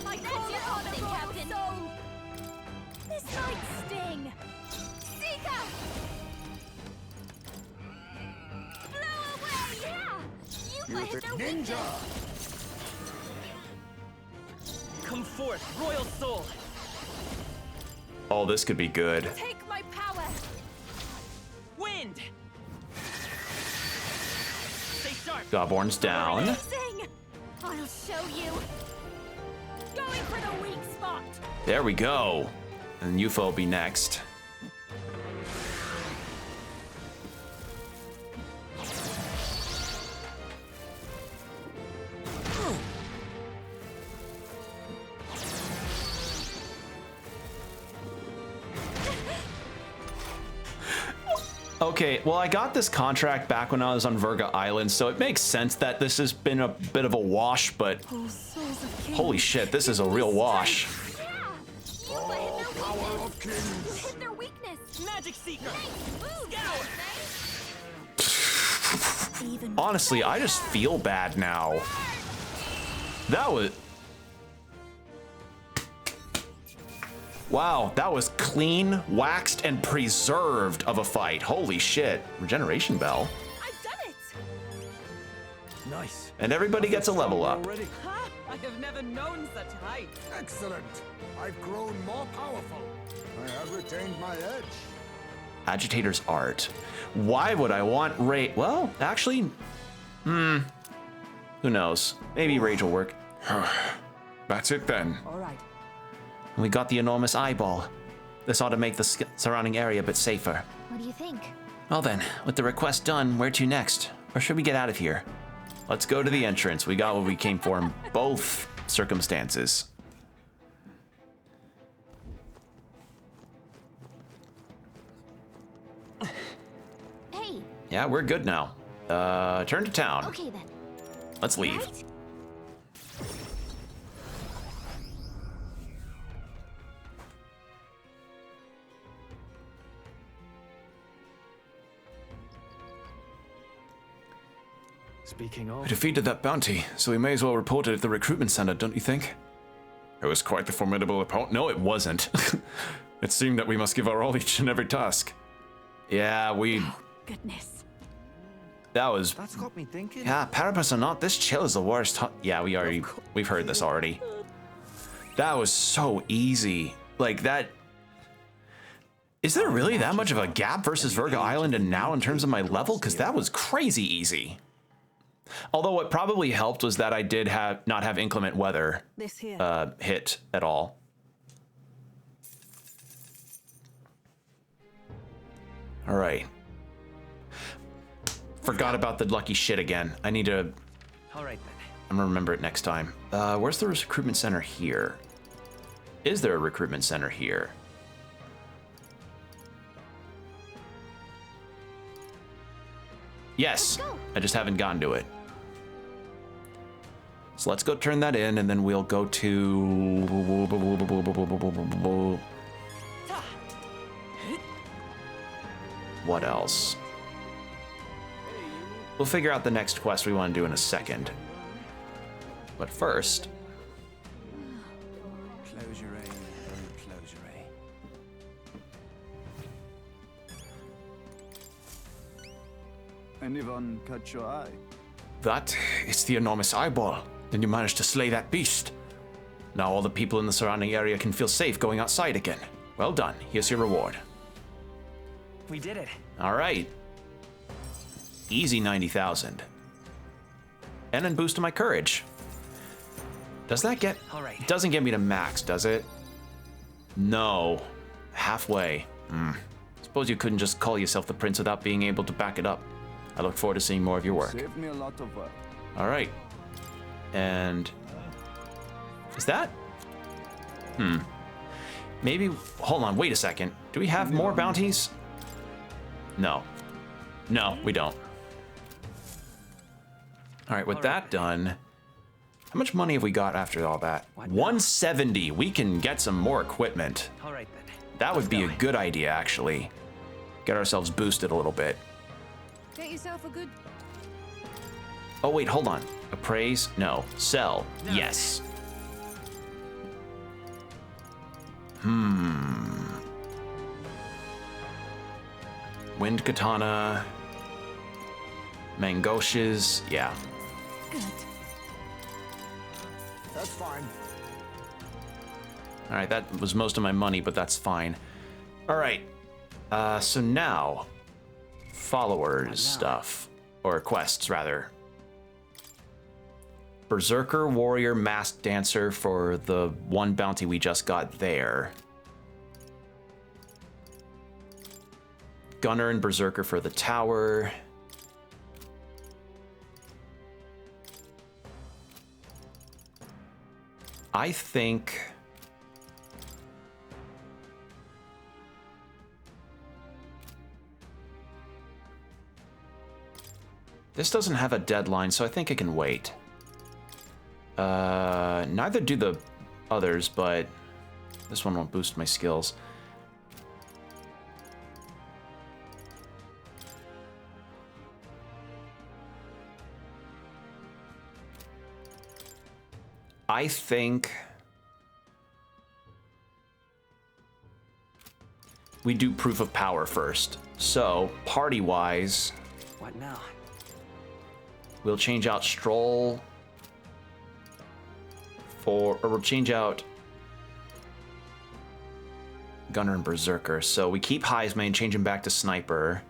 That's your whole thing, Captain. This might sting. Seeker! Blow away! Yeah! You might hit their weakness. Come forth, royal soul. Oh, this could be good. Take my power. Wind. Stay sharp. Godborn's down. Amazing! I'll show you. Going for the weak spot. There we go. And UFO will be next. Okay, well, I got this contract back when I was on Virga Island, so it makes sense that this has been a bit of a wash, but holy shit, this is a real wash. Yeah! You hit their weakness. Magic Seeker. Even Honestly, I just feel bad now. That was... Wow, that was clean, waxed, and preserved of a fight. Holy shit. Regeneration Bell. I've done it. Nice. And everybody gets a level up. Already. Ha! I have never known such height. Excellent. I've grown more powerful. I have retained my edge. Agitator's Art. Why would I want Rage? Well, actually, who knows? Maybe Rage will work. That's it then. All right. And we got the enormous eyeball. This ought to make the surrounding area a bit safer. What do you think? Well then, with the request done, where to next? Or should we get out of here? Let's go to the entrance. We got what we came for in both circumstances. Hey. Yeah, we're good now. Turn to town. Okay then. Let's leave. Right? Speaking We of, defeated that bounty, so we may as well report it at the recruitment center, don't you think? It was quite the formidable opponent. No, it wasn't. It seemed that we must give our all each and every task. Yeah, Goodness. that was... That's got me thinking. Yeah, Parapus or not, this chill is the worst. Yeah, we've heard this already. That was so easy. Like that... Is there really that much of a gap versus Virga Island and now in terms of my level? Because that was crazy easy. Although what probably helped was that I did not have inclement weather This here. hit at all. All right. Forgot about the lucky shit again. I need to All right then. I'm gonna remember it next time. Where's the recruitment center here? Is there a recruitment center here? Yes, I just haven't gotten to it. So let's go turn that in, and then we'll go to... What else? We'll figure out the next quest we want to do in a second. But first... Close your eye, close your eye. Anyone catch your eye? That is the enormous eyeball. Then you managed to slay that beast. Now all the people in the surrounding area can feel safe going outside again. Well done. Here's your reward. We did it. All right. Easy 90,000. And then boost to my courage. Does that get... All right. It doesn't get me to max, does it? No. Halfway. Suppose you couldn't just call yourself the prince without being able to back it up. I look forward to seeing more of your work. Saved me a lot of work. All right. And... Is that? Maybe... Hold on, wait a second. Do we have more bounties? No. No, we don't. All right, with that done... How much money have we got after all that? 170. We can get some more equipment. All right then. That would be a good idea, actually. Get ourselves boosted a little bit. Get yourself a good... Oh, wait, hold on. Appraise? No. Sell? Yes. Wind katana. Mangoshes. Yeah. Good. That's fine. All right, that was most of my money, but that's fine. All right. So now, followers stuff. Or quests, rather. Berserker, Warrior, Masked Dancer for the one bounty we just got there. Gunner and Berserker for the tower. I think... This doesn't have a deadline, so I think it can wait. Neither do the others, but this one won't boost my skills. I think we do proof of power first. So, party-wise, What now? we'll change out Stroll for, or we'll change out Gunner and Berserker. So we keep Heisman and change him back to Sniper.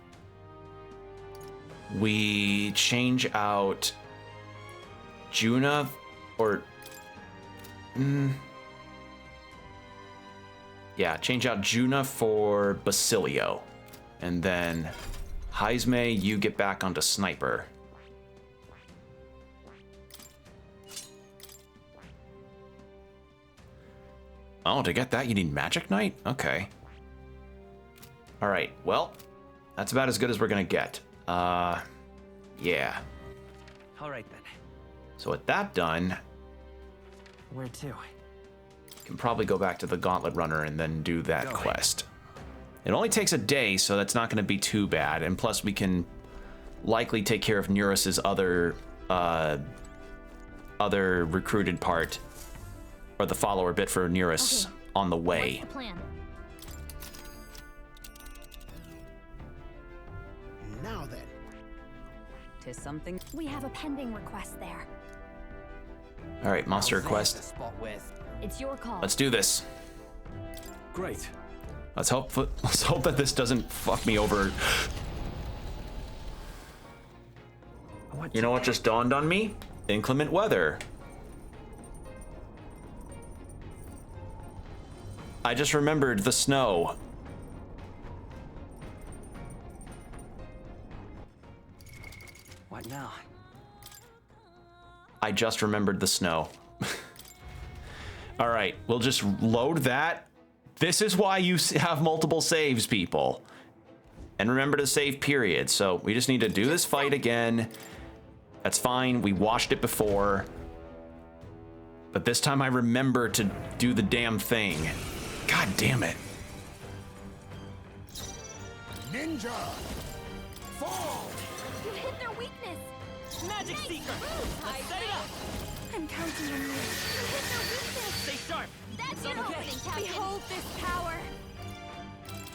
We change out Juna, or... yeah, change out Juna for Basilio. And then Heisme, you get back onto Sniper. Oh, to get that you need Magic Knight? Okay. Alright, well, that's about as good as we're gonna get. Yeah. All right then. So with that done, Where to? can probably go back to the Gauntlet Runner and then do that quest. It only takes a day, so that's not going to be too bad. And plus, we can likely take care of Neurus's other recruited part, or the follower bit for Neurus on the way. What's the plan? Now then. Tis something. We have a pending request there. All right, monster request. It's your call. Let's do this. Great. Let's hope that this doesn't fuck me over. You know what just dawned on me? Inclement weather. I just remembered the snow. What now? I just remembered the snow. All right, we'll just load that. This is why you have multiple saves, people. And remember to save period. So we just need to do this fight again. That's fine. We watched it before. But this time I remember to do the damn thing. God damn it. Ninja! Fall! You hit their weakness. Magic Seeker! Let's set it up! I'm counting on you. You hit their weakness. Stay sharp! That's your okay. opening, Captain. Behold this power.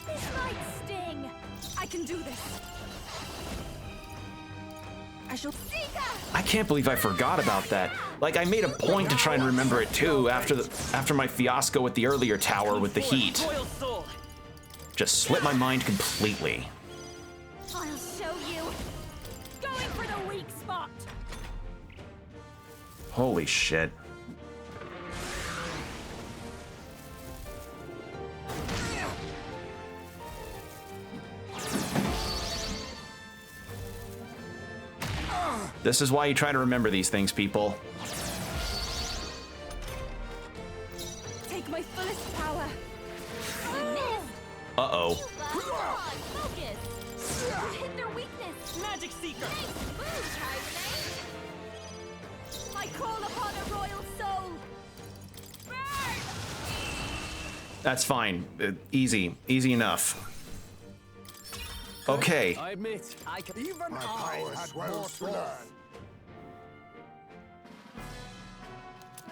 This might sting. I can do this. I shall I can't believe I forgot about that. Like, I made a point to try and remember it too after my fiasco with the earlier tower with the heat. Royal Soul! Just slipped my mind completely. I'll show you. Going for the weak spot. Holy shit. This is why you try to remember these things, people. Take my fullest power. Uh-oh. Focus. You hit their weakness. Magic Seeker! Move, Tarzan. I call upon a royal soul. Burn! That's fine. Easy. Easy enough. Okay. I admit, I can. Even My I powers had well more to learn.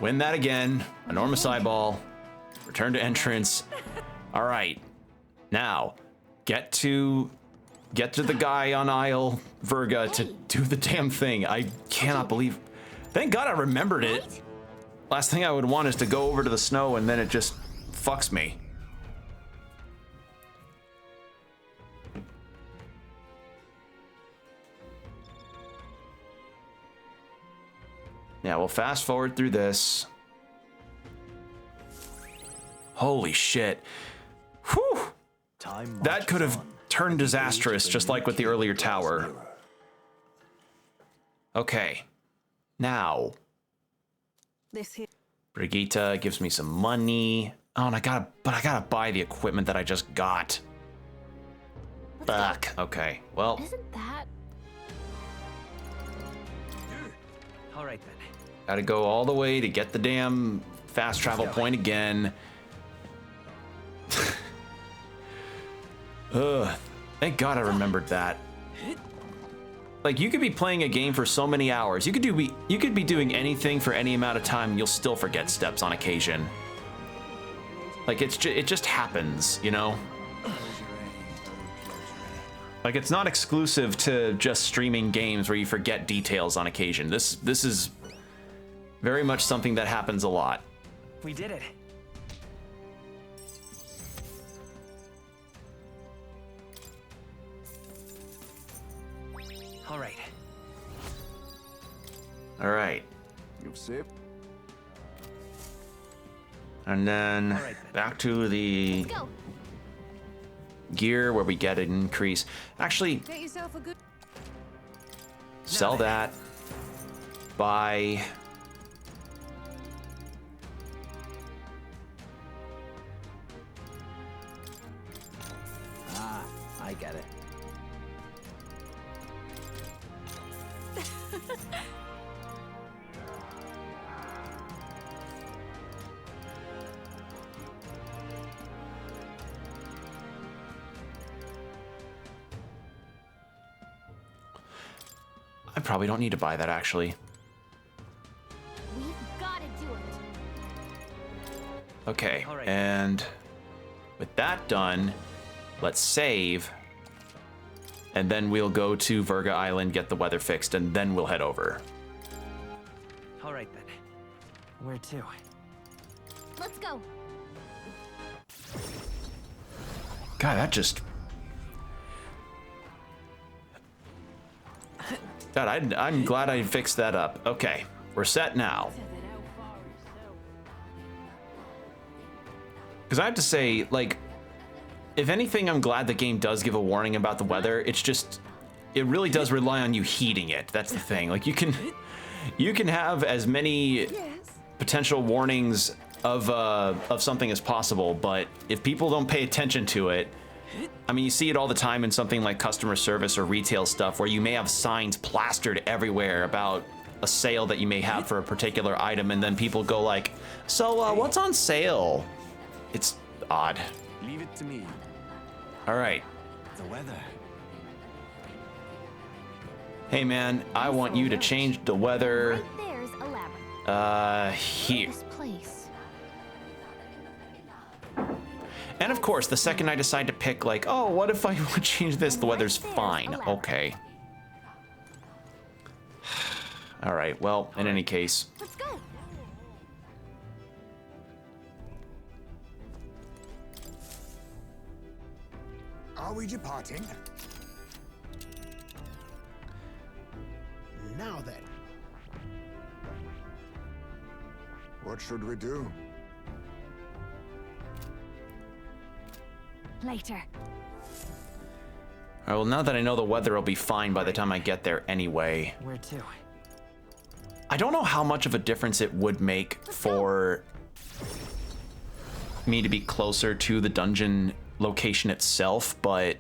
Win that again. Enormous eyeball. Return to entrance. All right. Now, get to the guy on Isle Verga to do the damn thing. I cannot believe. Thank God I remembered it. Last thing I would want is to go over to the snow and then it just fucks me. Yeah, we'll fast forward through this. Holy shit. Whew. That could have turned disastrous, just like with the earlier tower. Okay. Now. This here. Brigitte gives me some money. Oh, and I gotta buy the equipment that I just got. Fuck. Okay. Well. Isn't that? All right then. Gotta go all the way to get the damn fast travel point again. Ugh. Thank God I remembered that. Like, you could be playing a game for so many hours. You could be doing anything for any amount of time and you'll still forget steps on occasion. Like, it just happens, you know? Like, it's not exclusive to just streaming games where you forget details on occasion. This is very much something that happens a lot. We did it. All right. All right. You've saved. And then back to the Go. gear where we get an increase. Actually, Get yourself a good. sell that. Buy. Ah, I get it. I probably don't need to buy that, actually. We've got to do it. Okay, All right. and with that done, let's save. And then we'll go to Verga Island, get the weather fixed, and then we'll head over. All right then. Where to? Let's go. God, that just... God, I'm glad I fixed that up. Okay, we're set now. Because I have to say, like, if anything, I'm glad the game does give a warning about the weather. It's just, it really does rely on you heeding it. That's the thing. Like, you can You can have as many potential warnings of something as possible, but if people don't pay attention to it, I mean, you see it all the time in something like customer service or retail stuff where you may have signs plastered everywhere about a sale that you may have for a particular item, and then people go like, so what's on sale? It's odd. Leave it to me. All right. The weather. Hey man, I want you to change the weather. Right there's a labyrinth. Here. This place. And of course, the second I decide to pick like, oh, what if I would change this? The weather's fine. Okay. All right, well, in any case. Let's go. Are we departing? Now then. What should we do? Later. All right, well, now that I know the weather will be fine by the time I get there anyway. Where to? I don't know how much of a difference it would make for me to be closer to the dungeon location itself, but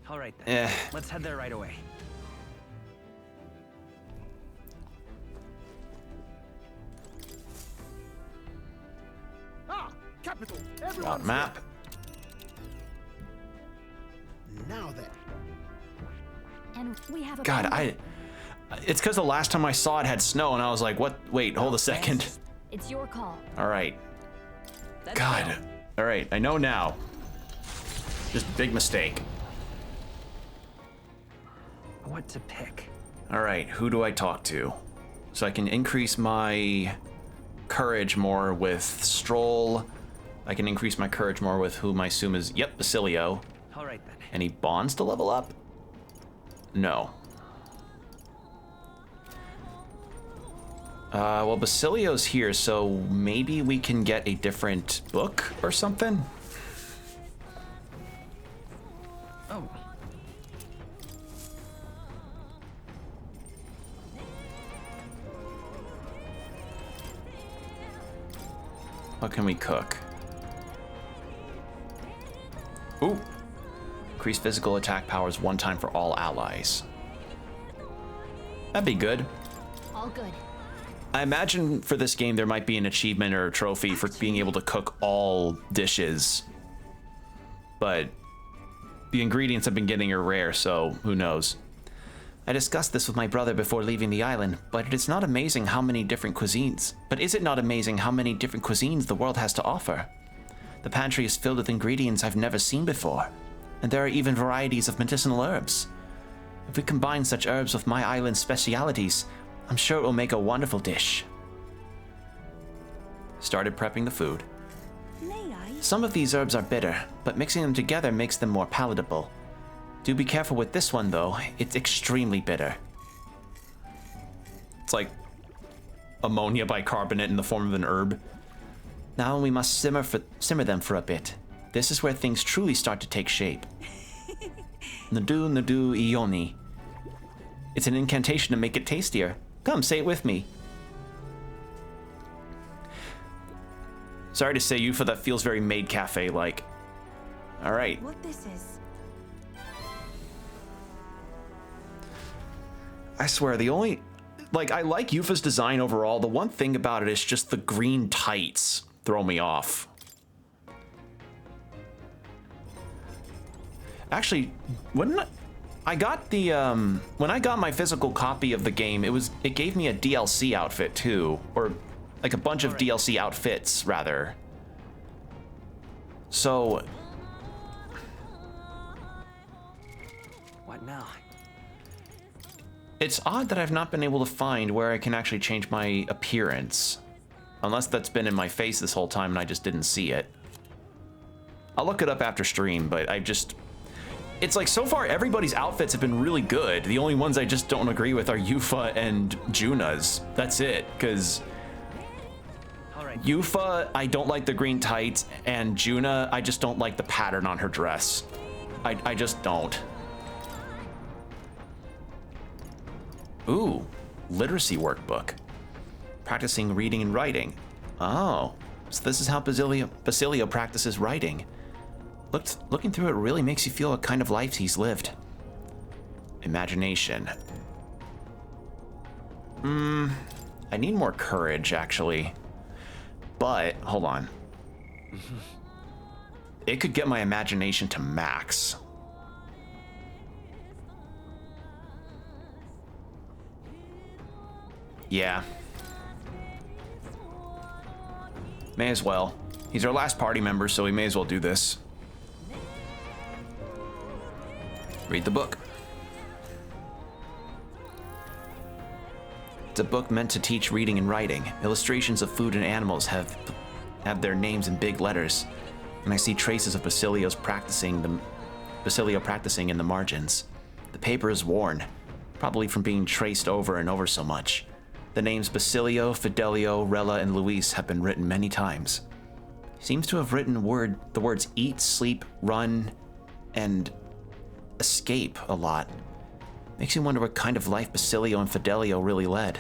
All right then. Let's head there right away. Capital. route Everyone's map. here. Now then. And we have a God, plan. it's because the last time I saw it had snow, and I was like, what? Wait, hold a second. It's your call. All right. Let's God. go. All right, I know now. Just big mistake. What to pick? All right, who do I talk to? So I can increase my courage more with Stroll. I can increase my courage more with whom I assume is, yep, Basilio. All right then. Any bonds to level up? No. Well, Basilio's here, so maybe we can get a different book or something? Oh. What can we cook? Ooh. Increase physical attack powers one time for all allies. That'd be good. All good. I imagine for this game there might be an achievement or a trophy for being able to cook all dishes. But the ingredients I've been getting are rare, so who knows. I discussed this with my brother before leaving the island, but it is not amazing how many different cuisines. But is it not amazing how many different cuisines the world has to offer? The pantry is filled with ingredients I've never seen before, and there are even varieties of medicinal herbs. If we combine such herbs with my island's specialities, I'm sure it will make a wonderful dish. Started prepping the food. May I? Some of these herbs are bitter, but mixing them together makes them more palatable. Do be careful with this one though, it's extremely bitter. It's like ammonia bicarbonate in the form of an herb. Now we must simmer them for a bit. This is where things truly start to take shape. Nadu Nadu Ioni. It's an incantation to make it tastier. Come, say it with me. Sorry to say, Yufa, that feels very Maid Cafe-like. All right. What this is? I swear, the only... Like, I like Yufa's design overall. The one thing about it is just the green tights throw me off. Actually, when I got the, when I got my physical copy of the game, it gave me a DLC outfit too, or like a bunch of DLC outfits, rather. So... What now? It's odd that I've not been able to find where I can actually change my appearance. Unless that's been in my face this whole time and I just didn't see it. I'll look it up after stream, but I just... It's like, so far everybody's outfits have been really good. The only ones I just don't agree with are Yufa and Juna's. That's it, because... Yufa, I don't like the green tights, and Juna, I just don't like the pattern on her dress. I just don't. Ooh, literacy workbook. Practicing reading and writing. Oh, so this is how Basilio practices writing. Looking through it really makes you feel what kind of life he's lived. Imagination. I need more courage, actually. But, hold on. It could get my imagination to max. Yeah. May as well. He's our last party member, so we may as well do this. Read the book. It's a book meant to teach reading and writing. Illustrations of food and animals have their names in big letters, and I see traces of Basilio practicing in the margins. The paper is worn, probably from being traced over and over so much. The names Basilio, Fidelio, Rella, and Luis have been written many times. He seems to have written the words eat, sleep, run, and escape a lot. Makes you wonder what kind of life Basilio and Fidelio really led.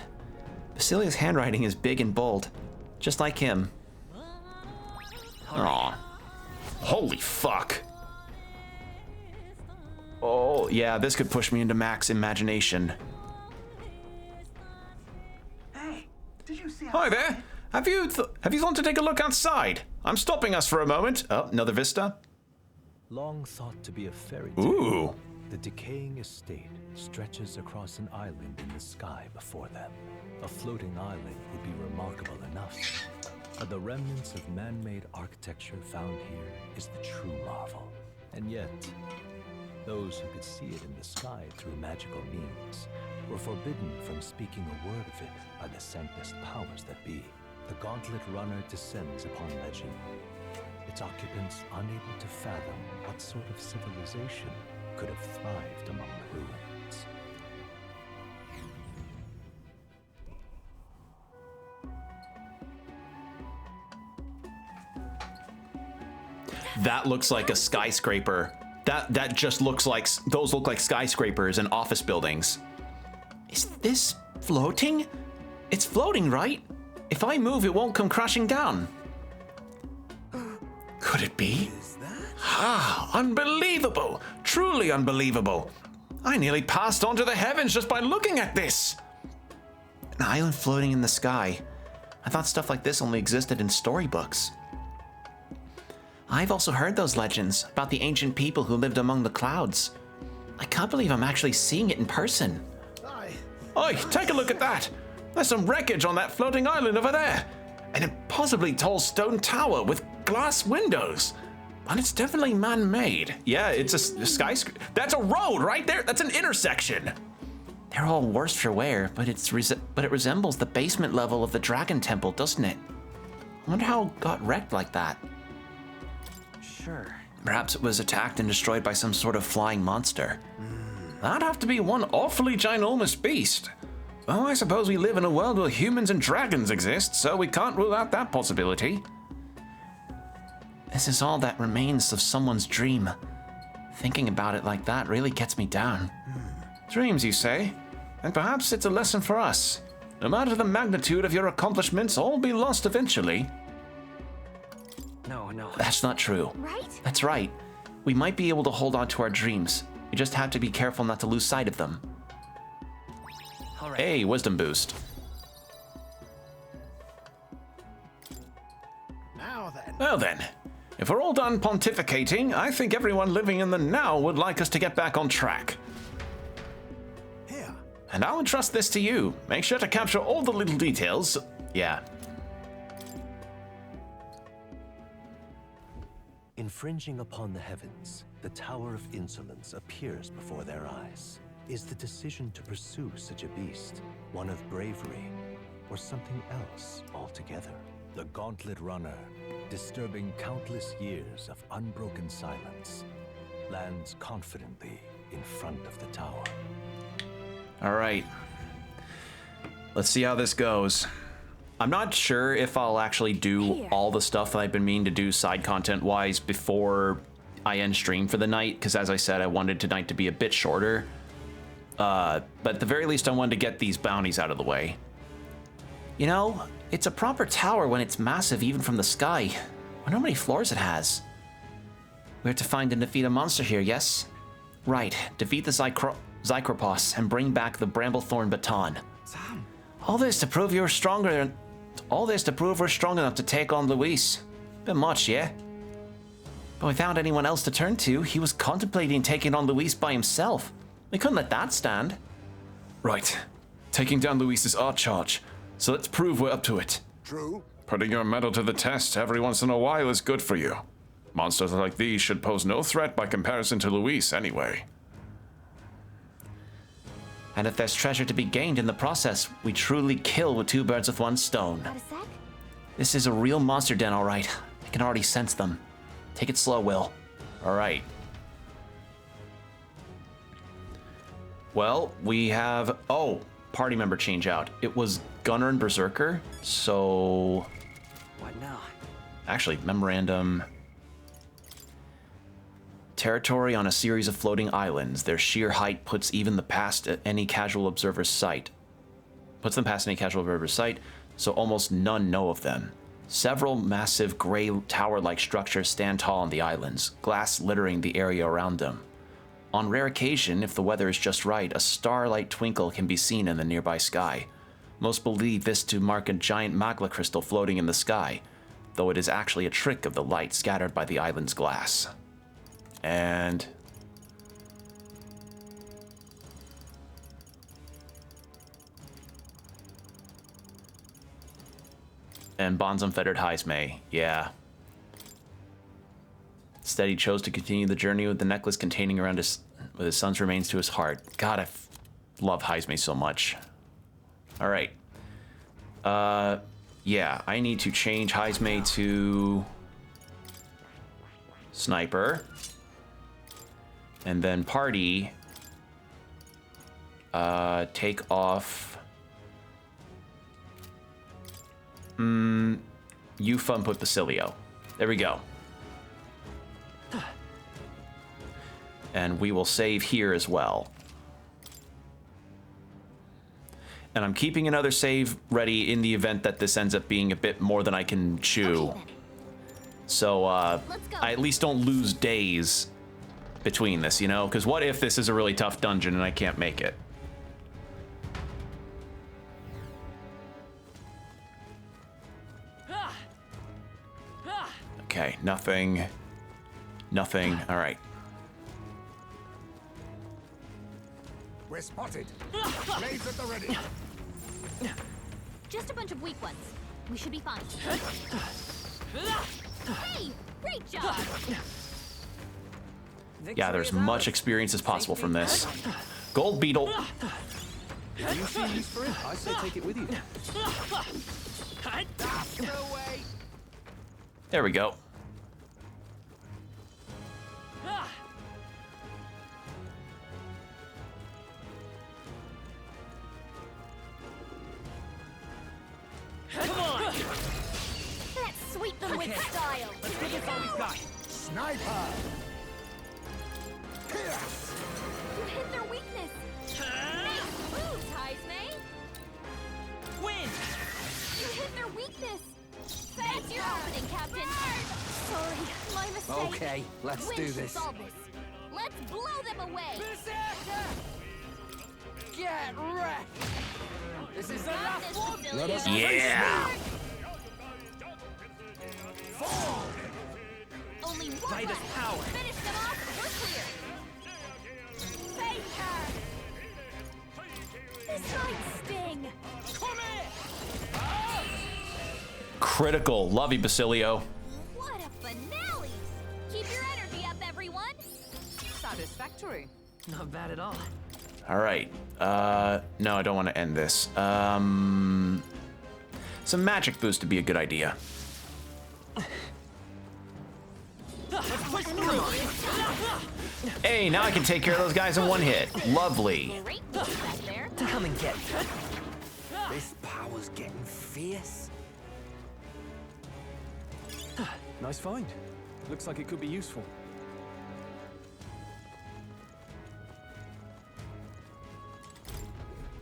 Basilio's handwriting is big and bold, just like him. Aw. Holy fuck. Oh, yeah, this could push me into max imagination. Hey, did you see? Hi there. Have you thought to take a look outside? I'm stopping us for a moment. Oh, another vista. Long thought to be a fairy tale. Ooh. The decaying estate stretches across an island in the sky before them. A floating island would be remarkable enough. But the remnants of man-made architecture found here is the true marvel. And yet, those who could see it in the sky through magical means were forbidden from speaking a word of it by the sanctest powers that be. The Gauntlet Runner descends upon legend, its occupants unable to fathom what sort of civilization could have thrived among the ruins. That looks like a skyscraper. That just looks like, those look like skyscrapers and office buildings. Is this floating? It's floating, right? If I move, it won't come crashing down. Could it be? Ah, unbelievable! Truly unbelievable! I nearly passed on to the heavens just by looking at this! An island floating in the sky. I thought stuff like this only existed in storybooks. I've also heard those legends about the ancient people who lived among the clouds. I can't believe I'm actually seeing it in person. Oi, take a look at that! There's some wreckage on that floating island over there! An impossibly tall stone tower with glass windows! And it's definitely man-made. Yeah, it's a skyscraper. That's a road right there! That's an intersection! They're all worse for wear, but it resembles the basement level of the Dragon Temple, doesn't it? I wonder how it got wrecked like that. Sure. Perhaps it was attacked and destroyed by some sort of flying monster. That'd have to be one awfully ginormous beast. Well, I suppose we live in a world where humans and dragons exist, so we can't rule out that possibility. This is all that remains of someone's dream. Thinking about it like that really gets me down. Dreams, you say? And perhaps it's a lesson for us. No matter the magnitude of your accomplishments, all will be lost eventually. No. That's not true. Right? That's right. We might be able to hold on to our dreams. We just have to be careful not to lose sight of them. All right. Hey, wisdom boost. Well then, if we're all done pontificating, I think everyone living in the now would like us to get back on track. Here. And I'll entrust this to you. Make sure to capture all the little details. Yeah. Infringing upon the heavens, the Tower of Insolence appears before their eyes. Is the decision to pursue such a beast one of bravery, or something else altogether? The Gauntlet Runner, disturbing countless years of unbroken silence, lands confidently in front of the tower. All right. Let's see how this goes. I'm not sure if I'll actually do all the stuff that I've been meaning to do side content-wise before I end stream for the night, because as I said, I wanted tonight to be a bit shorter. But at the very least, I wanted to get these bounties out of the way. You know, it's a proper tower when it's massive even from the sky. I wonder how many floors it has. We're to find and defeat a monster here, yes? Right, defeat the Zycropos and bring back the Bramblethorn baton. Sam. All this to prove we're strong enough to take on Luis. Bit much, yeah? But without anyone else to turn to, he was contemplating taking on Luis by himself. We couldn't let that stand. Right. Taking down Luis is our charge, so let's prove we're up to it. True. Putting your mettle to the test every once in a while is good for you. Monsters like these should pose no threat by comparison to Luis, anyway. And if there's treasure to be gained in the process, we truly kill with two birds with one stone. Got a sec? This is a real monster den, all right. I can already sense them. Take it slow, Will. All right. Well, we have... Oh, party member change out. It was Gunner and Berserker, so... What now? Actually, memorandum... Territory on a series of floating islands. Their sheer height puts them past any casual observer's sight. So almost none know of them. Several massive gray tower-like structures stand tall on the islands, glass littering the area around them. On rare occasion, if the weather is just right, a starlight twinkle can be seen in the nearby sky. Most believe this to mark a giant magma crystal floating in the sky, though it is actually a trick of the light scattered by the island's glass. And Bonds Unfettered Heismay, yeah. Instead, he chose to continue the journey with the necklace containing around his son's remains to his heart. God, I love Heismay so much. All right. Yeah, I need to change Heismay to Sniper. And then party, take off, Yufa and put Basilio. There we go. And we will save here as well. And I'm keeping another save ready in the event that this ends up being a bit more than I can chew. Okay, so I at least don't lose days between this, you know? Because what if this is a really tough dungeon and I can't make it? Okay, nothing. Nothing. All right. We're spotted. Blades at the ready. Just a bunch of weak ones. We should be fine. Hey, great job. Yeah, there's much experience as possible from this. Gold Beetle. If you see use for it, I say take it with you. There we go. Come on! Let's sweep them with style. Let's give it all we've got. Sniper! You hit their weakness. Nice moves, Heismay. Win! You hit their weakness. That's your opening, Captain. Sorry, my mistake. Okay, let's Win do should this. solve this. Let's blow them away. Get wrecked! This is the last one! Let us Yeah! Only one By this left. power. Finish them off. We're clear. Save her. This might sting. Come here! Critical. Love you, Basilio. What a finale! Keep your energy up, everyone. Satisfactory. Not bad at all. All right. No, I don't want to end this. Some magic boost would be a good idea. Hey, now I can take care of those guys in one hit. Lovely. Great move back there. Come and get me. This power's getting fierce. Nice find. Looks like it could be useful.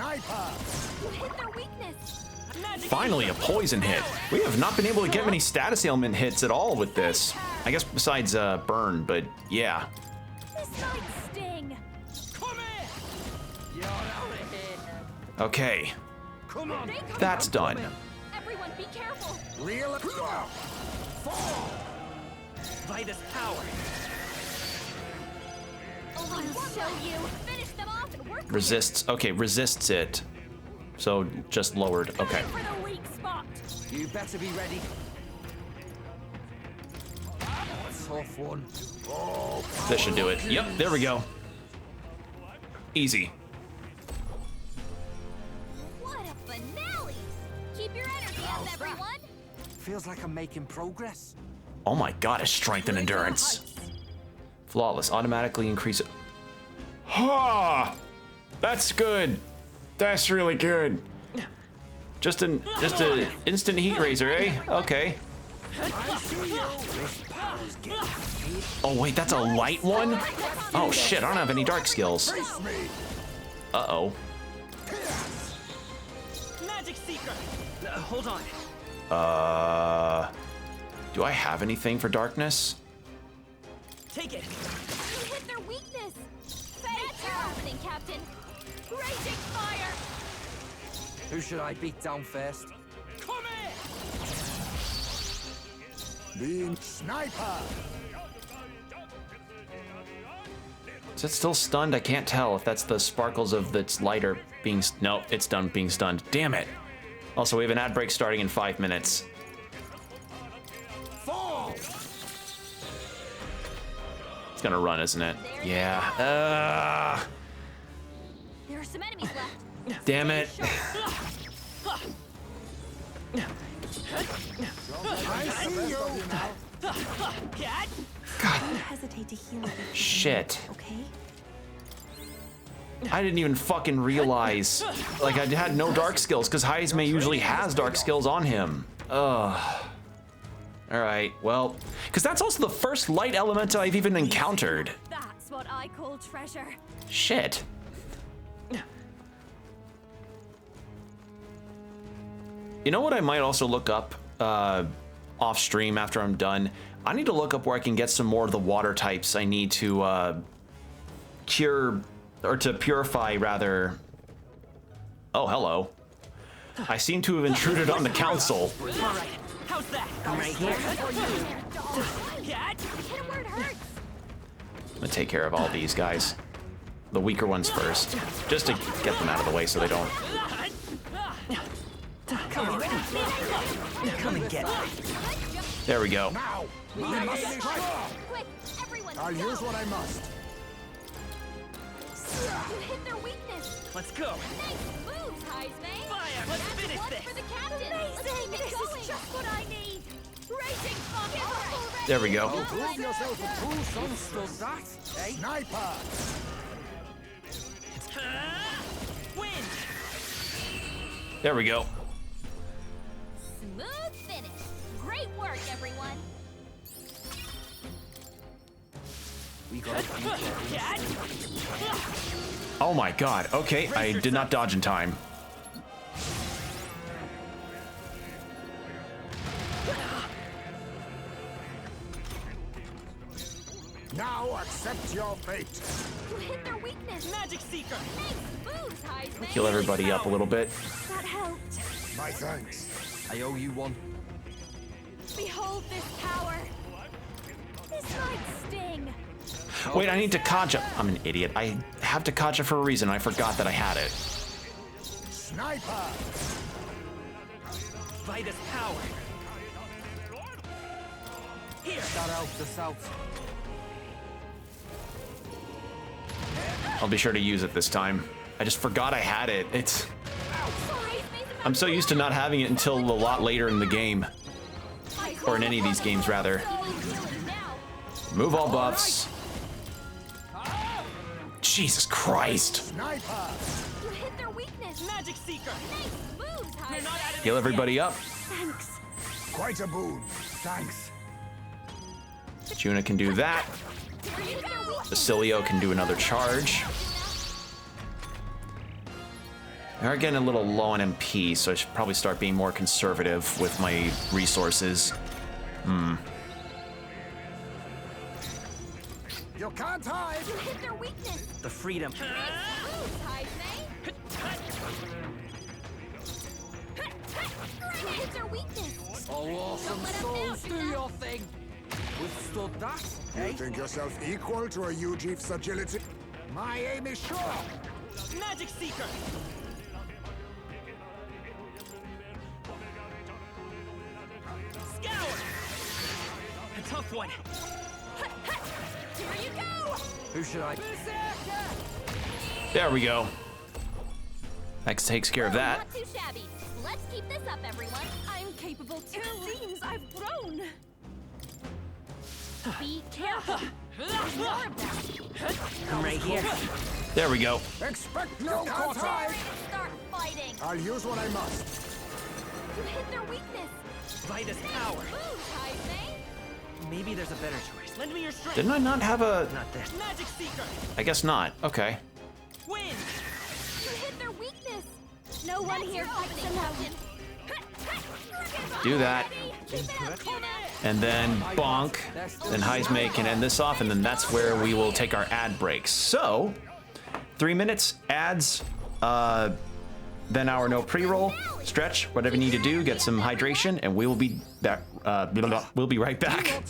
Sniper! You hit their weakness. Finally, a poison hit. We have not been able to get many status ailment hits at all with this. I guess besides burn, but yeah. This might sting. Come here! You're out of here. Okay, Come on! that's done. Everyone, be careful. Real fall! By this power. Only I'll show you. Finish them off and work. Resists. Okay, resists it. So just lowered. Okay. For the weak spot. You better be ready. Tough one. This should do it. Yep, there we go. Easy. What a finale! Keep your energy up, everyone. Feels like I'm making progress. Oh my god, it's strength and endurance. Flawless. Automatically increase it. Ha! That's good. That's really good. Just an instant heat razor, eh? Okay. Oh wait, that's a light one? Oh shit, I don't have any dark skills. Uh-oh. Magic Seeker. Hold on. Do I have anything for darkness? Take it. You hit their weakness. That's happening, Captain. Raging fire. Who should I beat down first? Come here. Beam sniper! Is it still stunned? I can't tell if that's the sparkles of its lighter being... No, it's done being stunned. Damn it. Also, we have an ad break starting in 5 minutes. Fall! It's gonna run, isn't it? Yeah. There are some enemies left. Damn it. I see you! Don't hesitate to heal it. Shit. Okay? I didn't even fucking realize. Like, I had no dark skills, because Heisme usually has dark skills on him. Ugh. Alright, well, because that's also the first light element I've even encountered. That's what I call treasure. Shit. You know what I might also look up off stream after I'm done? I need to look up where I can get some more of the water types I need to cure, or to purify rather. Oh, hello. I seem to have intruded on the council. All right. How's that? I'm right here. Hit him where it hurts. I'm gonna take care of all these guys. The weaker ones first, just to get them out of the way so they don't. Come and get it. There we go. Now! I must strike! Quick, everyone. I'll use what I must. You hit their weakness. Let's go. Nice moves, Heisme. Fire. Let's finish One this. for the captain. Amazing. This is just what I need. Raging fire. There we go. Prove yourself a true son. Does that, eh? Sniper! Win. There we go. Smooth finish. Great work, everyone. We got Oh my god. Okay, I did not dodge in time. Now accept your fate. You hit their weakness. Magic Seeker. Nice moves, Heisme. Heal everybody up a little bit. That helped. My thanks. I owe you one. Behold this power. This might sting. Wait, I need to Kaja. I'm an idiot. I have to Kaja for a reason. I forgot that I had it. Sniper! By this power. Here. That helps us out. I'll be sure to use it this time. I just forgot I had it. I'm so used to not having it until a lot later in the game. Or in any of these games, rather. Move all buffs. Jesus Christ. Sniper! You hit their weakness. Magic Seeker. Nice moves, You're not Heisme. out of Heal this everybody up. Thanks. Quite a boon. Thanks. Juna can do that. Here you go. Basilio can do another charge. We are getting a little low on MP, so I should probably start being more conservative with my resources. You can't hide! You hit their weakness. The freedom. Move, Heisman. You hit their weakness. Oh, awesome souls, do your thing. Withstood that, You eh? think yourself equal to a Ujief's agility? My aim is sure! Magic Seeker. Scour. A tough one. Here you go. Who should I? There we go. That takes care of that. Not too shabby. Let's keep this up, everyone. I'm capable too. It seems I've grown. Be careful. There's more of them. I'm right here. There we go. Expect no Ready quarter! to start fighting. I'll use what I must. You hit their weakness. By this power. Move, Heisman. Maybe there's a better choice. Lend me your strength. Didn't I not have a... Not this. Magic Seeker. I guess not. Okay. Wind. You hit their weakness. No one here fights alone. Do that. Keep it up, Tina. And then bonk. Then Heisman can end this off, and then that's where we will take our ad breaks. So, 3 minutes, ads, then our no pre-roll, stretch, whatever you need to do, get some hydration, and we will be back. We'll be right back.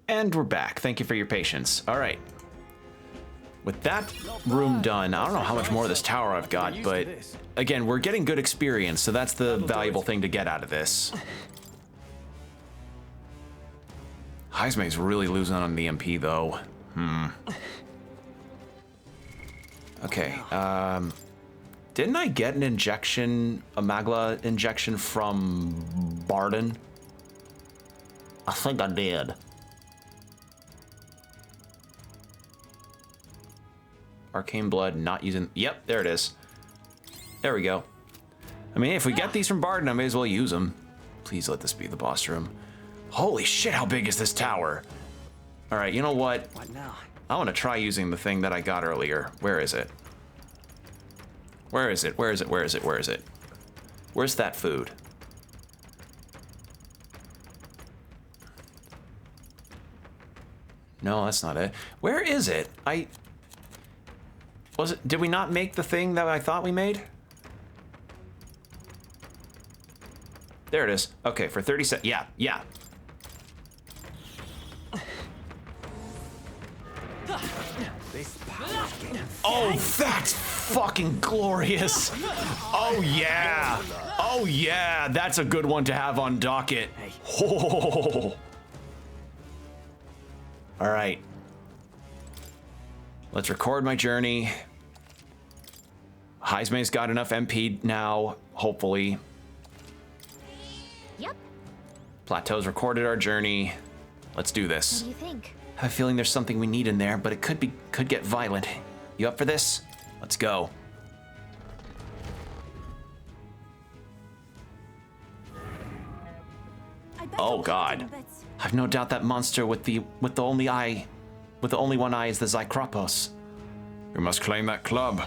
And we're back. Thank you for your patience. All right. with that room done, I don't know how much more of this tower I've got, but again, we're getting good experience, so that's the valuable thing to get out of this. Heismay's really losing on the MP, though. Okay, didn't I get an injection, a Magla injection from Barden? I think I did. Arcane Blood, not using... Yep, there it is. There we go. I mean, if we get these from Barden, I may as well use them. Please let this be the boss room. Holy shit, how big is this tower? All right, you know what? What now? I want to try using the thing that I got earlier. Where is it? Where is it? Where is it? Where is it? Where is it? Where's that food? No, that's not it. Where is it? Did we not make the thing that I thought we made? There it is. Okay, for 30 seconds. Yeah. Oh, that's fucking glorious. Oh, yeah. Oh, yeah. That's a good one to have on docket. Oh. All right. Let's record my journey. Heismay's got enough MP now, hopefully. Yep. Plateau's recorded our journey. Let's do this. What do you think? I have a feeling there's something we need in there, but it could get violent. You up for this? Let's go. Oh God. I've no doubt that monster with the only one eye is the Zycropos. We must claim that club,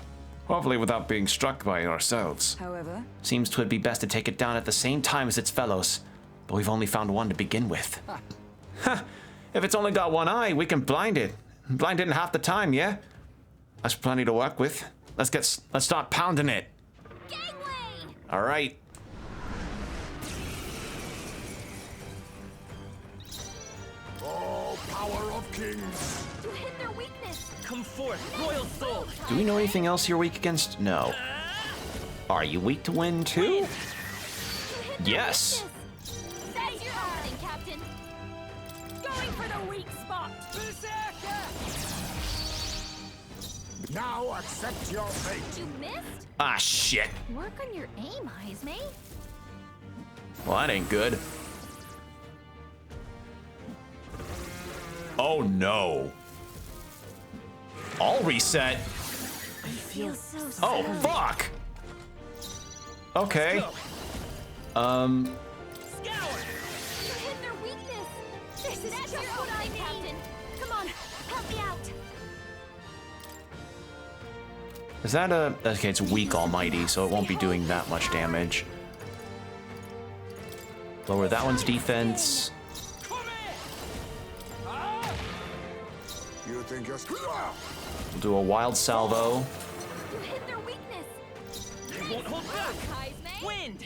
hopefully without being struck by it ourselves. However, Seems 'twould be best to take it down at the same time as its fellows, but we've only found one to begin with. Ha! If it's only got one eye, we can blind it. Blind it in half the time, yeah? That's plenty to work with. Let's start pounding it. Gangway! All right. Oh, power of kings! You hit their weakness. Come forth, royal soul. Do we know anything else you're weak against? No. Are you weak to wind too? You hit their Yes. weakness. That's your opening, Captain. Going for the weak spot. Now accept your fate. You missed? Ah, shit. Work on your aim, Heismay. Well, that ain't good. Oh no. I'll reset. I feel so Oh, sorry. fuck. Okay. Scour. You hit their weakness. This is just what I need. Captain. Come on, help me out. Is that a... Okay, it's weak almighty, so it won't be doing that much damage. Lower that one's defense. You think you're... We'll do a wild salvo. You hit their weakness. They won't hold back. Heismay. Wind.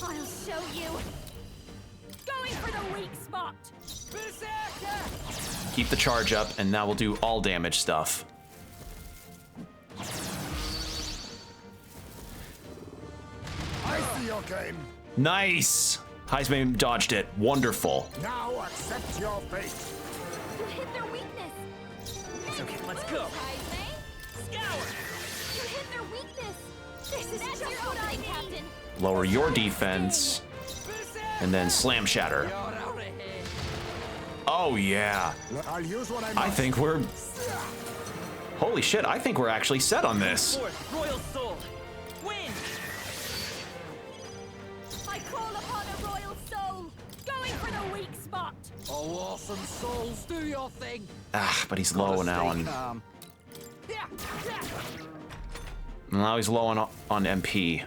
I'll show you. Going for the weak spot. Keep the charge up, and now we'll do all damage stuff. I see your game. Nice! Heisman dodged it. Wonderful. Now accept your fate. You hit their weakness. It's okay, let's go. Heismay. Scour. You hit their weakness. This is just what I need. Captain. Lower your defense, and then slam shatter. Oh yeah. I'll use what I must. I think we're... Holy shit, I think we're actually set on this. Forth, royal soul. Wind. I call upon a royal soul. Going for the weak spot. Oh, awesome souls, do your thing. Ah, but he's low now on... Calm. Now he's low on MP.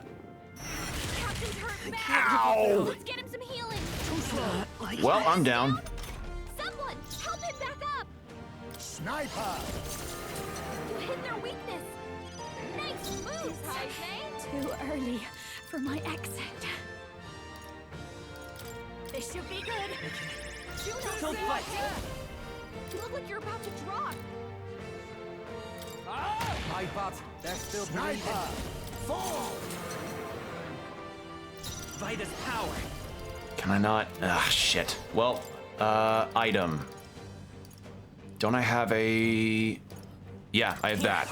Captain's hurt bad. Ow! Let's get him some healing. Well, I'm down. Someone, help him back up. Sniper! You hit their weakness. Nice moves, Heismay. Too early for my exit. This should be good. Don't fight. You look like you're about to drop. My bad. They're still breathing. Fall! Vida's power. Can I not? Ah, shit. Well, item. Don't I have a... Yeah, I have that.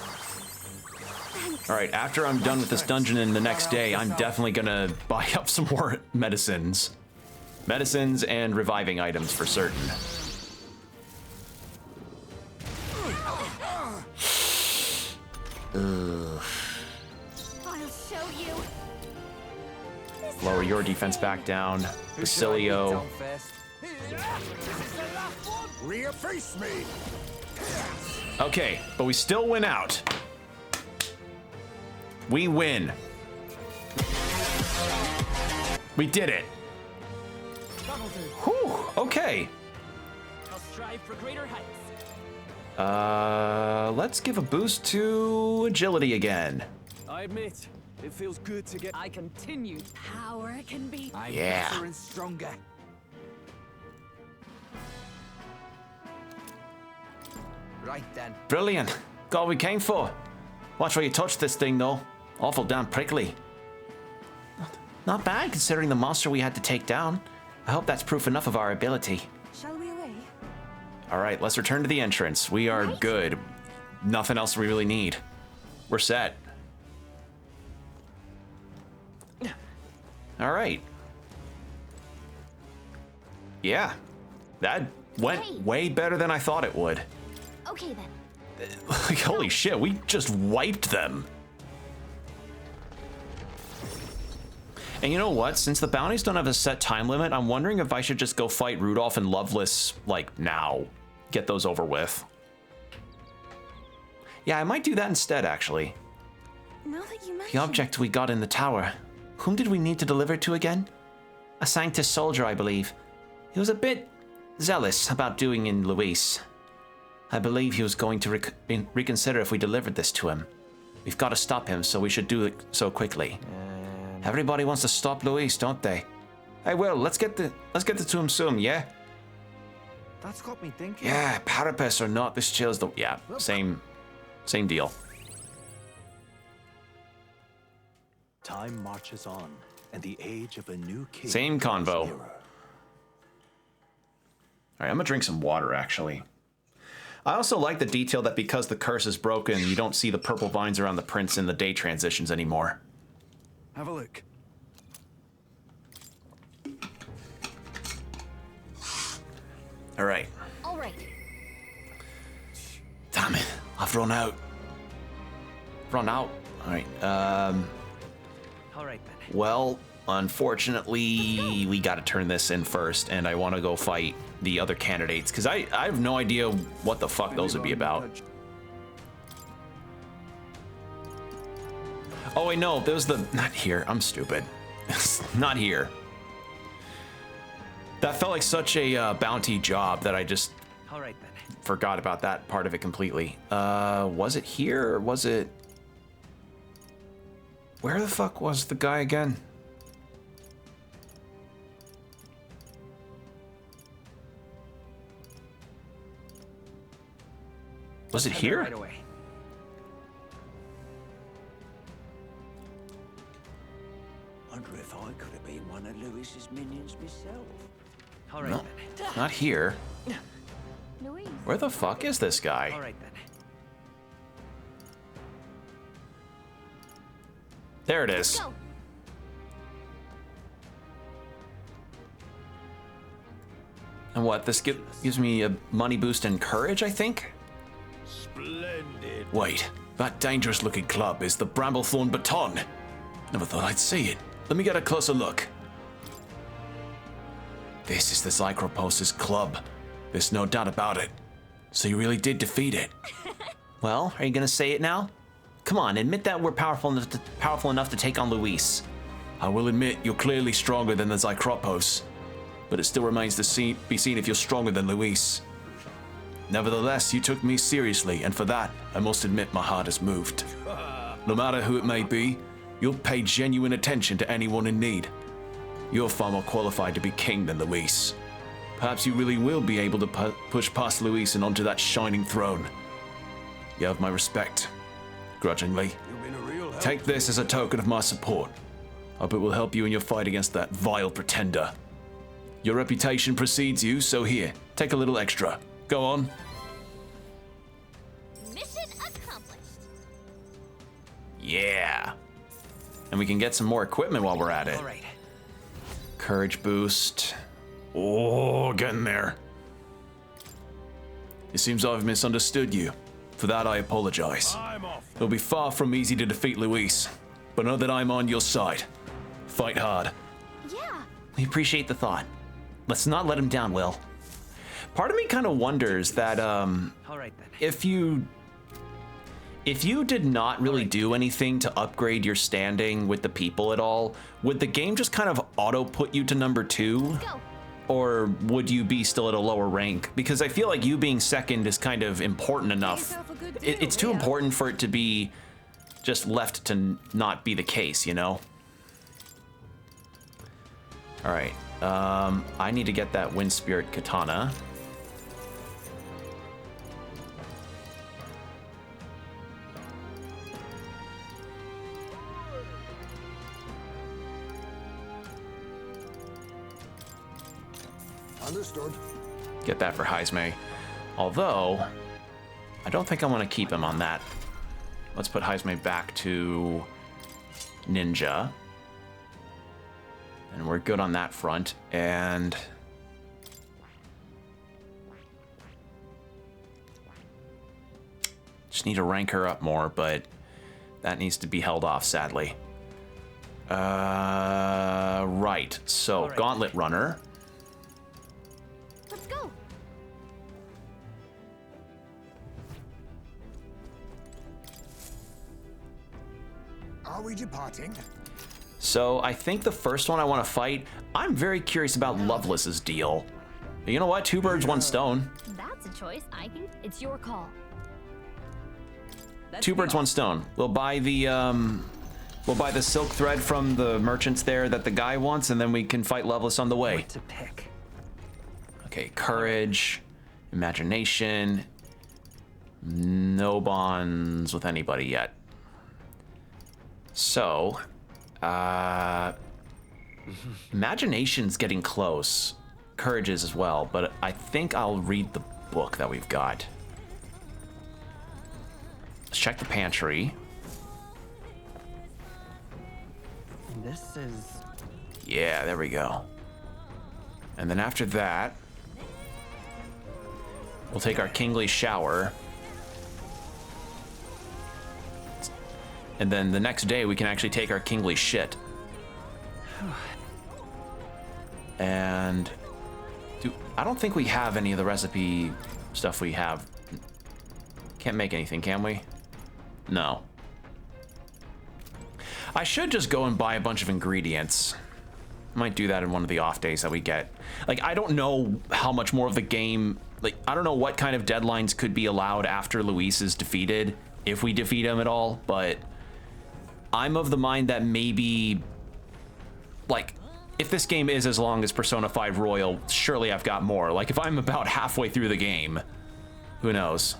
Alright, after I'm done with this dungeon and the next day, I'm definitely gonna buy up some more medicines. Medicines and reviving items for certain. Ugh. I'll show you. Lower your defense back down. Basilio. Reefface me! Okay, but we still win out. We win. We did it. Whew, okay. I'll strive for greater heights. Let's give a boost to agility again. I admit, it feels good to get. I continue. Power can be. I'm Yeah. better and stronger. Right then. Brilliant. Got what we came for. Watch where you touch this thing, though. Awful damn prickly. Not bad, considering the monster we had to take down. I hope that's proof enough of our ability. Shall we away? All right, let's return to the entrance. We are good. Nothing else we really need. We're set. All right. Yeah, that went way better than I thought it would. Okay then. Like, holy shit, we just wiped them. And you know what? Since the bounties don't have a set time limit, I'm wondering if I should just go fight Rudolph and Lovelace, like, now. Get those over with. Yeah, I might do that instead, actually. Now that you mention The object we got in the tower. Whom did we need to deliver it to again? A Sanctus soldier, I believe. He was a bit zealous about doing in Luis. I believe he was going to reconsider if we delivered this to him. We've got to stop him, so we should do it so quickly. Everybody wants to stop Luis, don't they? Hey, Will, let's get the to him soon, yeah? That's got me thinking. Yeah, Parapes or not, this chills the... Yeah, same deal. Time marches on, and the age of a new king. Same draws convo. nearer. All right, I'm gonna drink some water, actually. I also like the detail that because the curse is broken, you don't see the purple vines around the prince in the day transitions anymore. Have a look. All right. All right. Damn it, I've run out. Run out. All right. All right then. Well, unfortunately, we got to turn this in first, and I want to go fight the other candidates because I have no idea what the fuck those would be about. Oh wait, no, there's the not here. I'm stupid. Not here. That felt like such a bounty job that I just All right then. forgot about that part of it completely. Was it here or was it? Where the fuck was the guy again? Was it Head there here? right away. Wonder if I could have been one of Lewis's minions myself. All right No, then. not here. Louise. Where the fuck is this All guy? right then. There it is. Go. And what? This gives me a money boost and courage, I think? Splendid. Wait, that dangerous-looking club is the Bramblethorn Baton. Never thought I'd see it. Let me get a closer look. This is the Zycropos' club. There's no doubt about it. So you really did defeat it. Well, are you gonna say it now? Come on, admit that we're powerful enough to take on Luis. I will admit you're clearly stronger than the Zycropos, but it still remains to be seen if you're stronger than Luis. Nevertheless, you took me seriously, and for that, I must admit my heart is moved. No matter who it may be, you'll pay genuine attention to anyone in need. You're far more qualified to be king than Luis. Perhaps you really will be able to push past Luis and onto that shining throne. You have my respect. Grudgingly. You've been a real help. Take this as a token of my support. Hope it will help you in your fight against that vile pretender. Your reputation precedes you, so here, take a little extra. Go on. Mission accomplished. Yeah. And we can get some more equipment while we're at it. All right. Courage boost. Oh, getting there. It seems I've misunderstood you. For that, I apologize. I'm off. It'll be far from easy to defeat Luis, but know that I'm on your side. Fight hard. Yeah. We appreciate the thought. Let's not let him down, Will. Part of me kind of wonders that All right then. if you did not really do anything to upgrade your standing with the people at all, would the game just kind of auto put you to number 2? Go. Or would you be still at a lower rank? Because I feel like you being second is kind of important enough. yourself a good deal, It's too Leo. important for it to be just left to not be the case, you know? All right. I need to get that Wind Spirit Katana. Understood. Get that for Heisme. Although, I don't think I want to keep him on that. Let's put Heisme back to Ninja. And we're good on that front. And just need to rank her up more, but that needs to be held off, sadly. Right. So, right. Gauntlet Runner. Let's go. Are we departing? So I think the first one I want to fight, I'm very curious about Loveless's deal. But you know what? 2 birds, 1 stone. That's a choice. It's your call. 2 birds, 1 stone. We'll buy the silk thread from the merchants there that the guy wants, and then we can fight Loveless on the way. What to pick? Okay, courage, imagination. No bonds with anybody yet. So, imagination's getting close. Courage is as well, but I think I'll read the book that we've got. Let's check the pantry. This is... Yeah, there we go. And then after that, we'll take our kingly shower. And then the next day we can actually take our kingly shit. And I don't think we have any of the recipe stuff we have. Can't make anything, can we? No. I should just go and buy a bunch of ingredients. Might do that in one of the off days that we get. Like, I don't know how much more of the game, like, I don't know what kind of deadlines could be allowed after Luis is defeated, if we defeat him at all, but I'm of the mind that maybe, like, if this game is as long as Persona 5 Royal, surely I've got more. Like, if I'm about halfway through the game, who knows?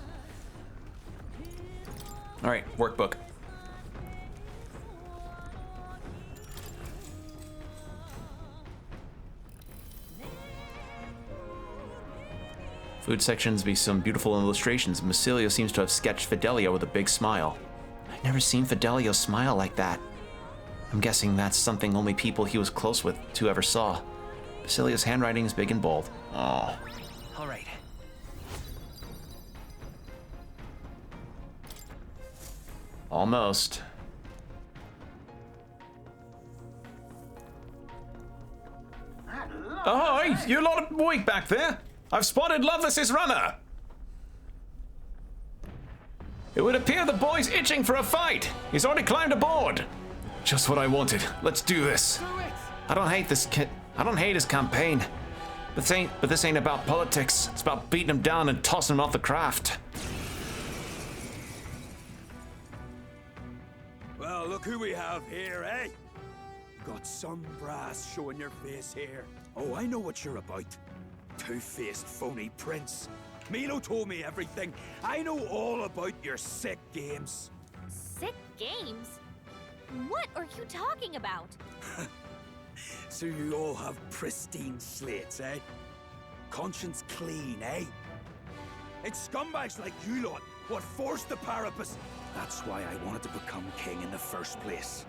All right, workbook. Food sections be some beautiful illustrations. Basilio seems to have sketched Fidelio with a big smile. I've never seen Fidelio smile like that. I'm guessing that's something only people he was close with to ever saw. Basilio's handwriting is big and bold. Oh. All right. Almost. Oh, hey, you lot awake back there? I've spotted Lovelace's runner. It would appear the boy's itching for a fight. He's already climbed aboard. Just what I wanted. Let's do this. I don't hate this kid. I don't hate his campaign. But this ain't about politics. It's about beating him down and tossing him off the craft. Well, look who we have here, eh? Got some brass showing your face here. Oh, I know what you're about. Two-faced phony prince. Milo told me everything. I know all about your sick games. Sick games? What are you talking about? So you all have pristine slates, eh? Conscience clean, eh? It's scumbags like you lot what forced the Parapus. That's why I wanted to become king in the first place.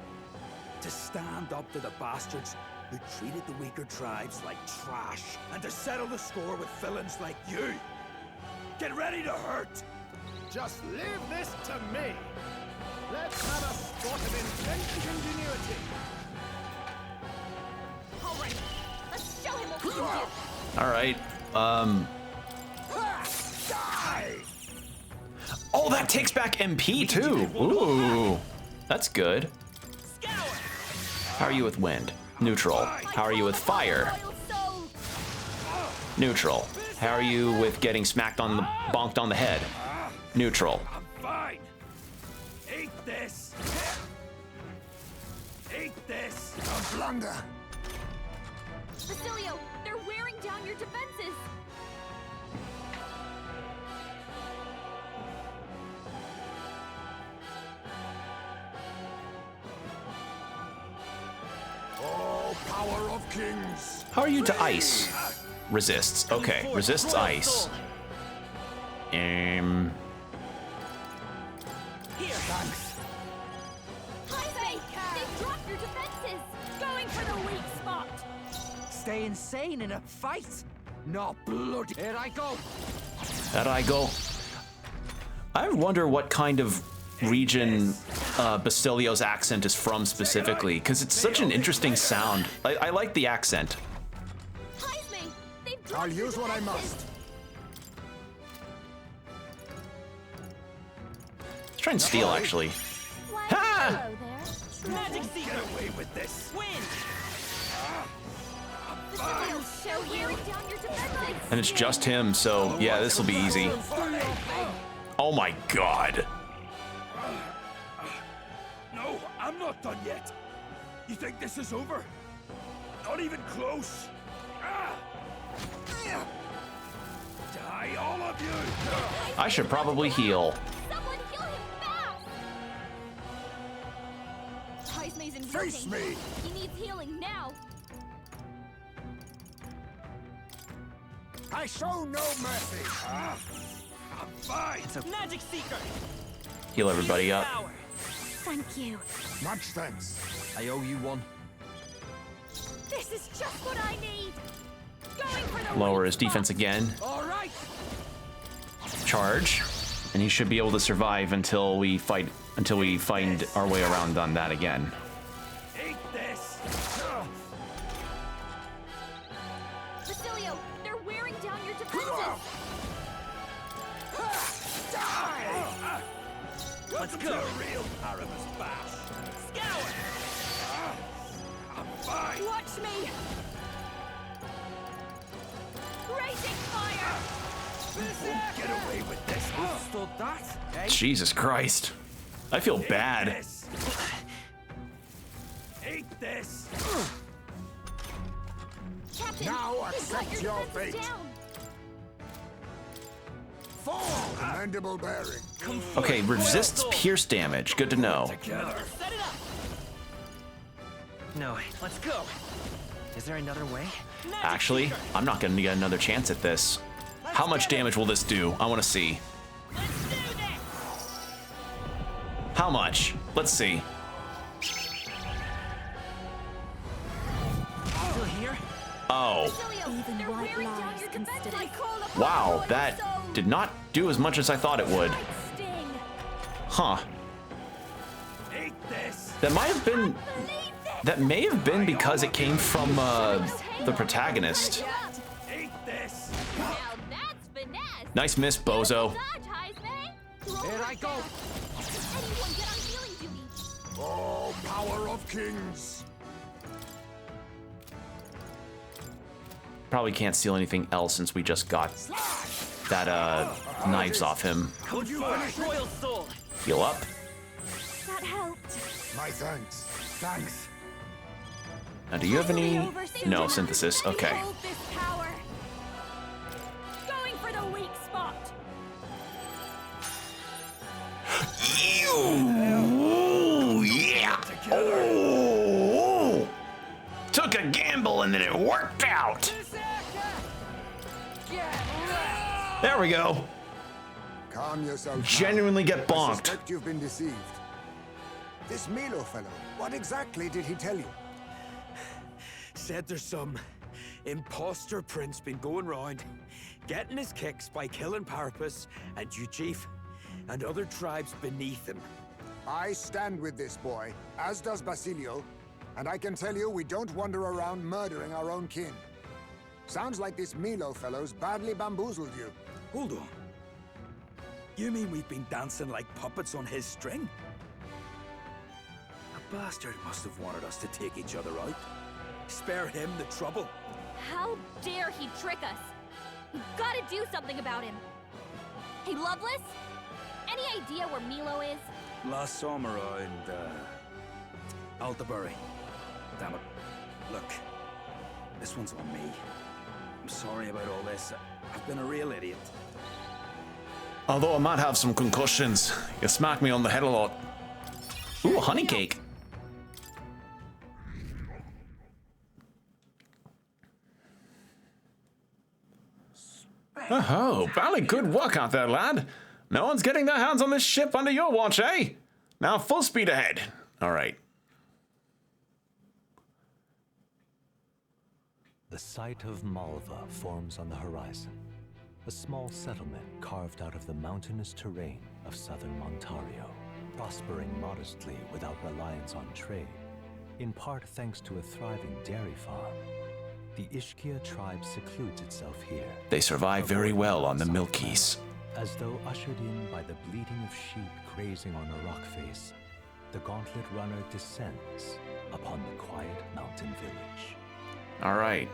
To stand up to the bastards who treated the weaker tribes like trash, and to settle the score with villains like you. Get ready to hurt! Just leave this to me. Let's have a spot of intense ingenuity. All right, let's show him what we can do. All right. Die! Oh, that takes back MP too. Ooh, that's good. How are you with wind? Neutral. How are you with fire? Neutral. How are you with getting smacked on the bonked on the head? Neutral. I'm fine. Eat this. Eat this. A blunder. Basilio, they're wearing down your defenses. Oh, power of kings. How are you to ice? Resists. Okay, resists ice. Here. Thanks. Jaime, they've dropped your defenses. Going for the weak spot. Stay insane in a fight. Not bloody. Here I go. There I go. I wonder what kind of region Basilio's accent is from specifically, because it's such an interesting sound. I like the accent. Jaime, they've dropped I'll your use what I defenses. must. Let's try and steal, actually. Why, Ha! hello there. Get away with this. Basilio, show you. Down your defenses. And it's just him, so yeah, this will be easy. Oh my god. No, I'm not done yet. You think this is over? Not even close. Die, all of you. I should probably heal. Someone heal him fast. Jaime's in real Face danger. me. He needs healing now. I show no mercy. I'm fine. Magic Seeker! Heal everybody up. Power! Thank you. Much thanks. I owe you one. This is just what I need. Going for the Lower weak his defense spot. again. All right. Charge. And he should be able to survive until we find our way around on that again. Eat this. Basilio, they're wearing down your defenses. Let's go. Real Paramus bash. Scour! I'm fine. Watch me. Raging fire. Get away with this. Stood that, eh? Jesus Christ. I feel bad. This. Eat this. Captain, Now he's got accept your your defenses fate. down. Fall. Commendable bearing. Okay, resists pierce damage. Good to know. Together. Set it up! No, let's go! Is there another way? Actually, I'm not going to get another chance at this. How much damage will this do? I want to see. Let's do this! How much? Let's see. Still here? Oh. Basilio, they're white wearing down lies your can defenses. stay. I call upon Wow, your that soul. did not do as much as I thought it would. Right sting. Huh. Eat this. That might have been... Believe this. That may have been because it came from the protagonist. Eat this. Now that's finesse. Nice miss, bozo. Dodge, Jaime. Here I go. Anyone get on healing duty. Oh, power of kings. Probably can't steal anything else since we just got that knives off him. Could you finish Royal Soul? Heal up. That helped. My thanks. Thanks. Now, do you have any? No, synthesis. Okay. Hold this power. Oh, yeah. Oh. Took a gamble and then it worked out. There we go. Calm yourself. Genuinely get I bonked. suspect you've been deceived. This Milo fellow, what exactly did he tell you? Said there's some imposter prince been going round, getting his kicks by killing Parapus and Ujif and other tribes beneath him. I stand with this boy, as does Basilio, and I can tell you we don't wander around murdering our own kin. Sounds like this Milo fellow's badly bamboozled you. Hold on. You mean we've been dancing like puppets on his string? The bastard must have wanted us to take each other out. Spare him the trouble. How dare he trick us? We've got to do something about him. Hey, Loveless? Any idea where Milo is? Last summer around, Altabury. Damn it. Look, this one's on me. I'm sorry about all this. I've been a real idiot. Although I might have some concussions, you smack me on the head a lot. Ooh, a honey cake. Oh, valley good work out there, lad. No one's getting their hands on this ship under your watch, eh? Now full speed ahead. All right. The site of Malva forms on the horizon, a small settlement carved out of the mountainous terrain of southern Ontario, prospering modestly without reliance on trade, in part thanks to a thriving dairy farm. The Ishkia tribe secludes itself here. They survive very well on the Milkies. As though ushered in by the bleating of sheep grazing on a rock face, the gauntlet runner descends upon the quiet mountain village. All right.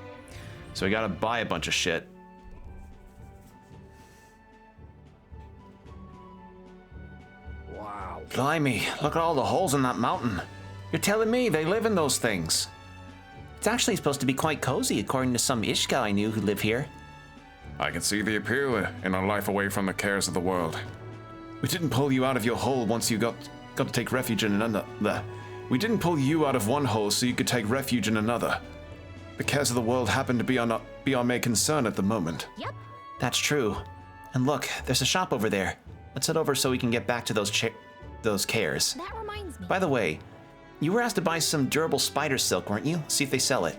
So we gotta buy a bunch of shit. Wow. Blimey, look at all the holes in that mountain. You're telling me they live in those things? It's actually supposed to be quite cozy, according to some Ishka I knew who live here. I can see the appeal in a life away from the cares of the world. We didn't pull you out of your hole once you got to take refuge in another. We didn't pull you out of one hole so you could take refuge in another. The cares of the world happen to be our main concern at the moment. Yep. That's true. And look, there's a shop over there. Let's head over so we can get back to those cares. That reminds me. By the way, you were asked to buy some durable spider silk, weren't you? See if they sell it.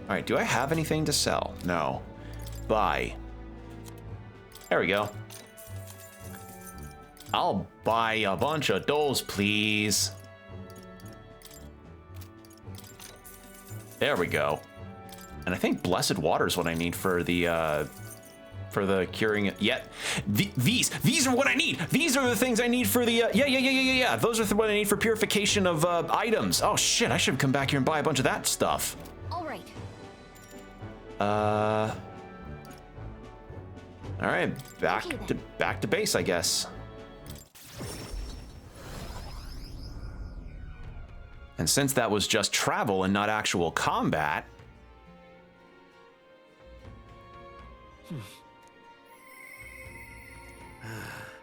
All right, do I have anything to sell? No. Buy. There we go. I'll buy a bunch of those, please. There we go. And I think blessed water is what I need for the curing. These are what I need. These are the things I need for the yeah. Those are what I need for purification of items. Oh shit! I should come back here and buy a bunch of that stuff. All right. All right, back to base, I guess. And since that was just travel and not actual combat,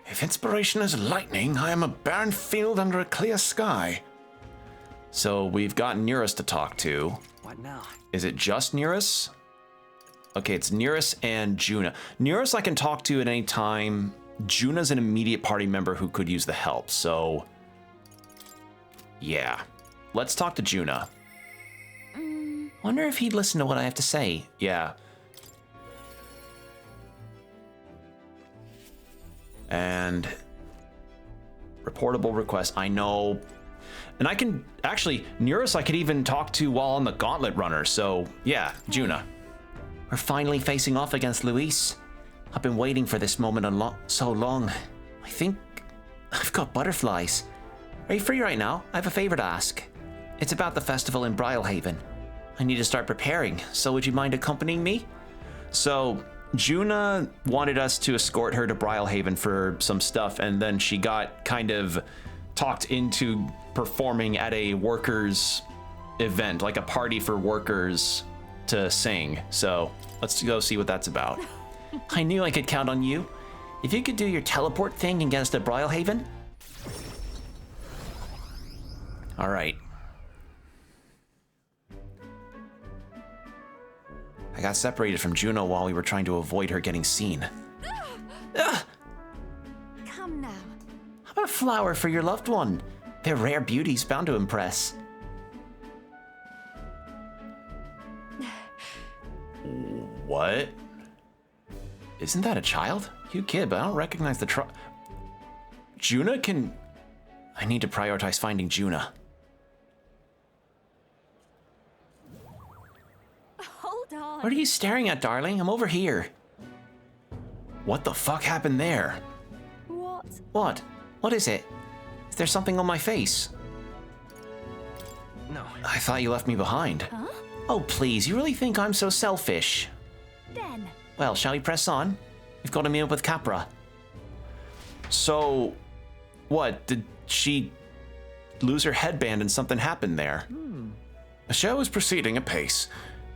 If inspiration is lightning, I am a barren field under a clear sky. so we've got Nearest to talk to. What now? Is it just Nearest? Okay, it's Nearest and Juna. Nearest I can talk to at any time. Juna's an immediate party member who could use the help, so yeah. Let's talk to Juna. Wonder if he'd listen to what I have to say. Yeah. And reportable request. I know. And I can actually, Nearest I could even talk to while on the Gauntlet Runner. So yeah, Juna. We're finally facing off against Luis. I've been waiting for this moment so long. I think I've got butterflies. Are you free right now? I have a favor to ask. It's about the festival in Brylehaven. I need to start preparing, so would you mind accompanying me? So Juna wanted us to escort her to Brylehaven for some stuff, and then she got kind of talked into performing at a workers event, like a party for workers to sing. So let's go see what that's about. I knew I could count on you. If you could do your teleport thing and get us to Brylehaven. All right. I got separated from Juno while we were trying to avoid her getting seen. Ugh. Come now. How about a flower for your loved one? They're rare beauties, bound to impress. What? Isn't that a child? Cute kid, but I don't recognize the Juna can... I need to prioritize finding Juna. Hold on. What are you staring at, darling? I'm over here. What the fuck happened there? What? What? What is it? Is there something on my face? No. I thought you left me behind. Huh? Oh, please, you really think I'm so selfish? Then. Well, shall we press on? We've got to meet up with Capra. So, what? Did she lose her headband and something happened there? The show is proceeding apace.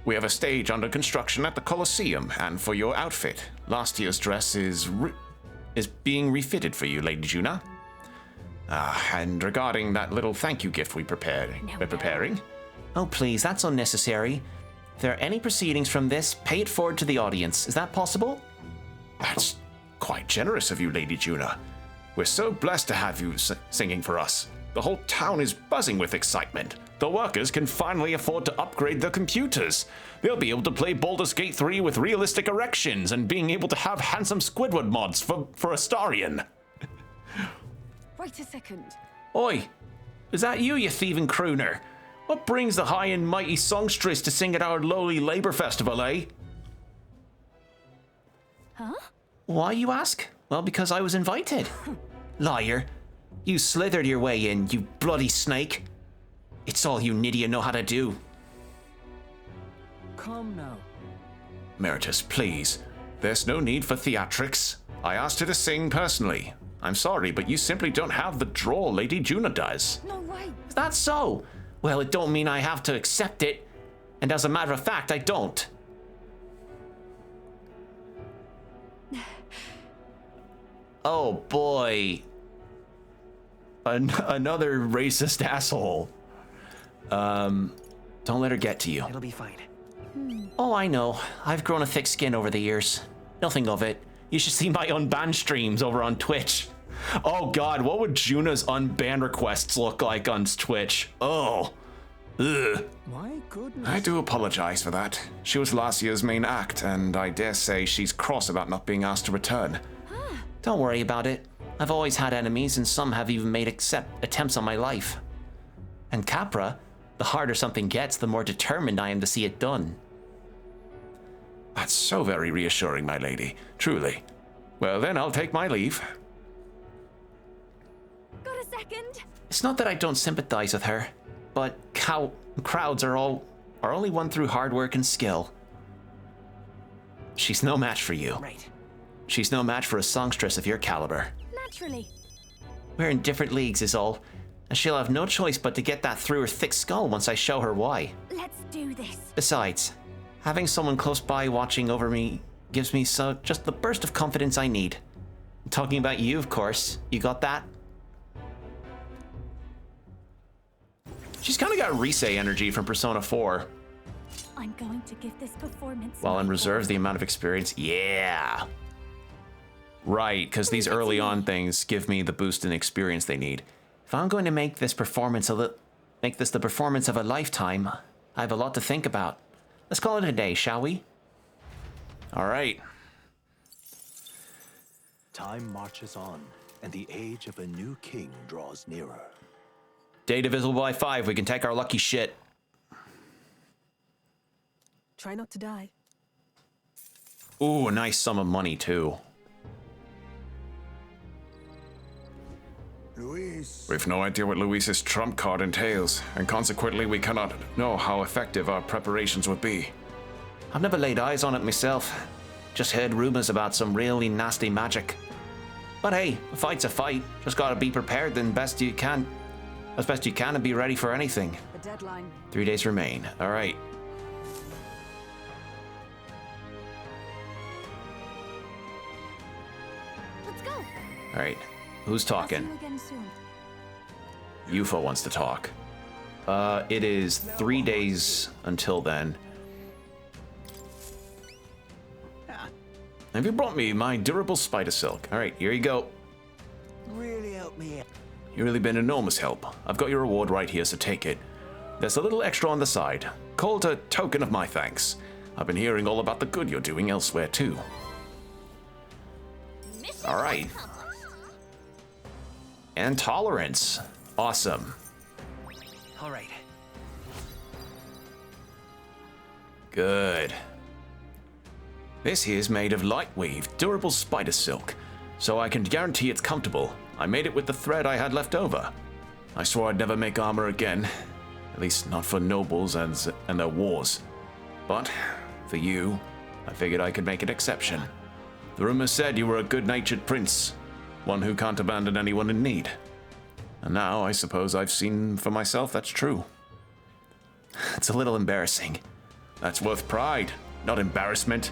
We have a stage under construction at the Colosseum, and for your outfit, last year's dress is being refitted for you, Lady Juna. And regarding that little thank you gift we're preparing. Oh, please, that's unnecessary. If there are any proceedings from this, pay it forward to the audience. Is that possible? That's quite generous of you, Lady Juna. We're so blessed to have you singing for us. The whole town is buzzing with excitement. The workers can finally afford to upgrade their computers. They'll be able to play Baldur's Gate 3 with realistic erections and being able to have handsome Squidward mods for Astarion. Wait a second. Oi, is that you thieving crooner? What brings the high and mighty songstress to sing at our lowly labor festival, eh? Huh? Why, you ask? Well, because I was invited. Liar. You slithered your way in, you bloody snake. It's all you Nydia know how to do. Come now. Meritus, please. There's no need for theatrics. I asked her to sing personally. I'm sorry, but you simply don't have the draw Lady Juna does. No way. Is that so? Well, it don't mean I have to accept it. And as a matter of fact, I don't. Oh boy. Another racist asshole. Don't let her get to you. It'll be fine. Oh, I know. I've grown a thick skin over the years. Nothing of it. You should see my unbanned streams over on Twitch. Oh god, what would Juna's unbanned requests look like on Twitch? Oh. Ugh. My goodness. I do apologize for that. She was last year's main act, and I dare say she's cross about not being asked to return. Don't worry about it. I've always had enemies, and some have even made attempts on my life. And Capra, the harder something gets, the more determined I am to see it done. That's so very reassuring, my lady. Truly. Well, then I'll take my leave. Got a second? It's not that I don't sympathize with her, but crowds are only won through hard work and skill. She's no match for you. Right. She's no match for a songstress of your caliber. Naturally. We're in different leagues is all, and she'll have no choice but to get that through her thick skull once I show her why. Let's do this. Besides, having someone close by watching over me gives me just the burst of confidence I need. I'm talking about you, of course. You got that? She's kind of got Rise energy from Persona 4. I'm going to give this performance. While in my reserve, all. the amount of experience. Yeah. Right, because these early on things give me the boost in experience they need. If I'm going to make this the performance of a lifetime, I have a lot to think about. Let's call it a day, shall we? All right. Time marches on, and the age of a new king draws nearer. Day divisible by 5. We can take our lucky shit. Try not to die. Ooh, a nice sum of money, too. Luis. We've no idea what Luis's trump card entails, and consequently we cannot know how effective our preparations would be. I've never laid eyes on it myself. Just heard rumors about some really nasty magic. But hey, a fight's a fight. Just gotta be prepared as best you can and be ready for anything. The deadline. 3 days remain. All right. Let's go. All right. Who's I'll see talking? you again soon. UFO wants to talk. It is 3 days until then. Have you brought me my durable spider silk? All right, here you go. Really help me out. You've really been enormous help. I've got your reward right here, so take it. There's a little extra on the side, called a token of my thanks. I've been hearing all about the good you're doing elsewhere, too. All right. And tolerance. Awesome. All right. Good. This here's made of light weave, durable spider silk, so I can guarantee it's comfortable. I made it with the thread I had left over. I swore I'd never make armor again, at least not for nobles and their wars. But for you, I figured I could make an exception. The rumor said you were a good-natured prince, one who can't abandon anyone in need. And now I suppose I've seen for myself that's true. It's a little embarrassing. That's worth pride, not embarrassment.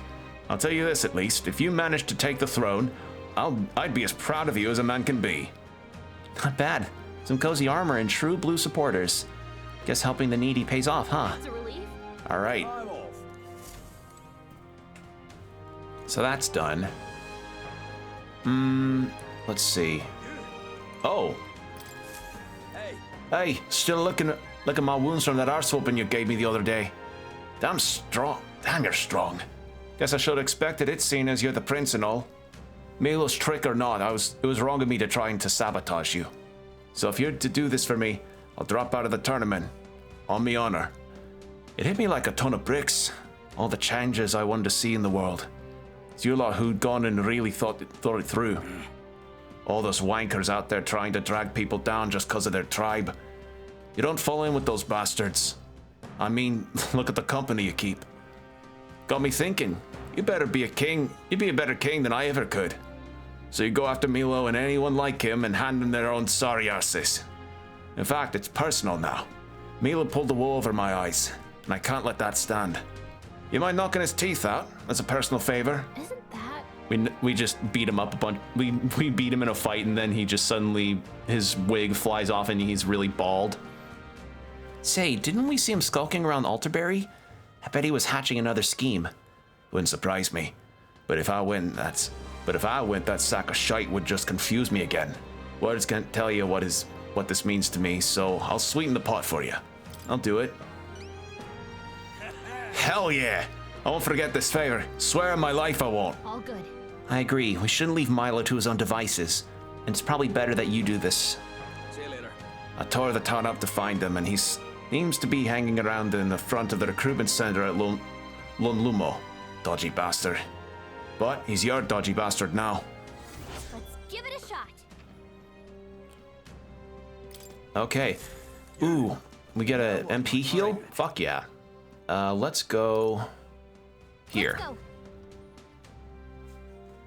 I'll tell you this at least, if you manage to take the throne, I'd be as proud of you as a man can be. Not bad. Some cozy armor and true blue supporters. Guess helping the needy pays off, huh? It's a relief. All right. So that's done. Let's see. Oh. Hey, still looking at my wounds from that arse whooping you gave me the other day. Damn strong. Damn, you're strong. Guess I should have expected it, seeing as you're the prince and all. Milo's trick or not, it was wrong of me to try to sabotage you. So if you're to do this for me, I'll drop out of the tournament. On me honor. It hit me like a ton of bricks. All the changes I wanted to see in the world. It's you lot who'd gone and really thought it through. All those wankers out there trying to drag people down just because of their tribe. You don't fall in with those bastards. I mean, look at the company you keep. Got me thinking, you better be a king. You'd be a better king than I ever could. So you go after Milo and anyone like him and hand them their own sorry arses. In fact, it's personal now. Milo pulled the wool over my eyes, and I can't let that stand. You mind knocking his teeth out as a personal favor? Isn't that... We just beat him up a bunch. We beat him in a fight, and then he just suddenly, his wig flies off and he's really bald. Say, didn't we see him skulking around Alterberry? I bet he was hatching another scheme. Wouldn't surprise me. But if I win, that sack of shite would just confuse me again. Words can't tell you what this means to me, so I'll sweeten the pot for you. I'll do it. Hell yeah! I won't forget this favor. Swear on my life I won't. All good. I agree. We shouldn't leave Milo to his own devices. And it's probably better that you do this. See you later. I tore the town up to find him, and he seems to be hanging around in the front of the recruitment center at Lunlumo. Dodgy bastard. But he's your dodgy bastard now. Let's give it a shot. Okay. Ooh, we get a MP heal? Fuck yeah. Let's go here. Let's go.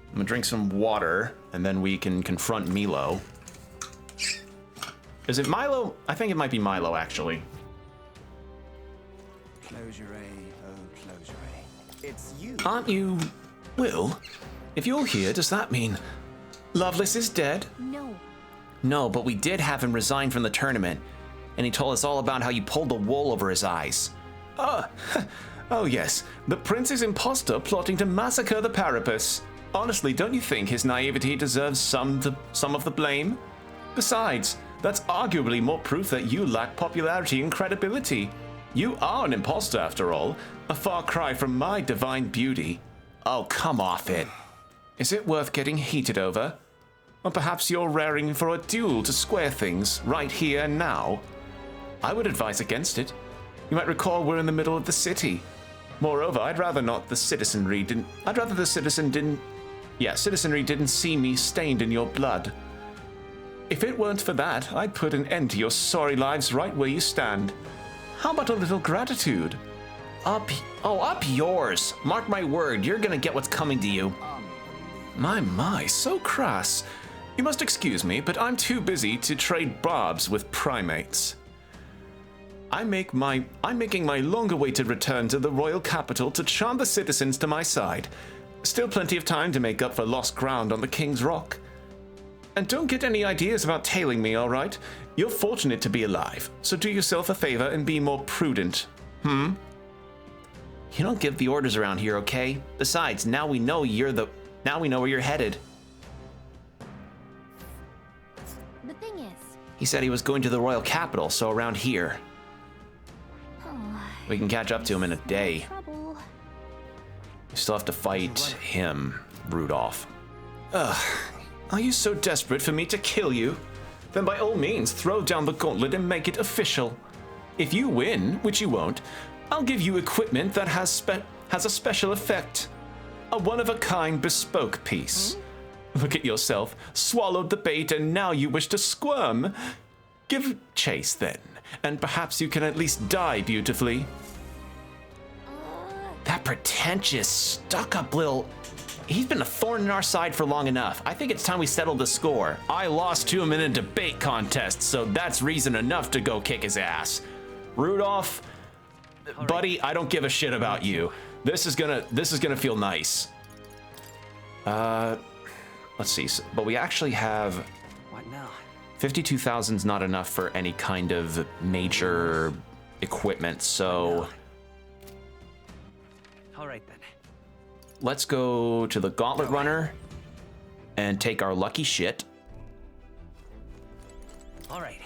I'm gonna drink some water, and then we can confront Milo. Is it Milo? I think it might be Milo, actually. Close your eye, oh, close your eye. It's you. Aren't you... Will? If you're here, does that mean Lovelace is dead? No. No, but we did have him resign from the tournament. And he told us all about how you pulled the wool over his eyes. Oh yes, the prince's imposter plotting to massacre the Parapus. Honestly, don't you think his naivety deserves some of the blame? Besides, that's arguably more proof that you lack popularity and credibility. You are an imposter after all, a far cry from my divine beauty. Oh, come off it. Is it worth getting heated over? Or perhaps you're raring for a duel to square things right here and now? I would advise against it. You might recall we're in the middle of the city. Moreover, I'd rather the citizenry didn't see me stained in your blood. If it weren't for that, I'd put an end to your sorry lives right where you stand. How about a little gratitude? Up yours. Mark my word, you're gonna get what's coming to you. My, so crass. You must excuse me, but I'm too busy to trade barbs with primates. I'm making my long-awaited return to the royal capital to charm the citizens to my side. Still plenty of time to make up for lost ground on the King's Rock. And don't get any ideas about tailing me, all right? You're fortunate to be alive, so do yourself a favor and be more prudent. You don't give the orders around here, okay? Besides, now we know where you're headed. The thing is... He said he was going to the royal capital, so around here. We can catch up to him in a day. Trouble. You still have to fight him, Rudolph. Ugh. Are you so desperate for me to kill you? Then by all means, throw down the gauntlet and make it official. If you win, which you won't, I'll give you equipment that has a special effect. A one-of-a-kind bespoke piece. Look at yourself, swallowed the bait and now you wish to squirm. Give chase then, and perhaps you can at least die beautifully. That pretentious, stuck-up little... He's been a thorn in our side for long enough. I think it's time we settle the score. I lost to him in a debate contest, so that's reason enough to go kick his ass. Rudolph, buddy, I don't give a shit about you. This is gonna feel nice. Let's see. But we actually have... What now? 52,000's not enough for any kind of major equipment, so... All right then. Let's go to the Gauntlet Runner and take our lucky shit. All right.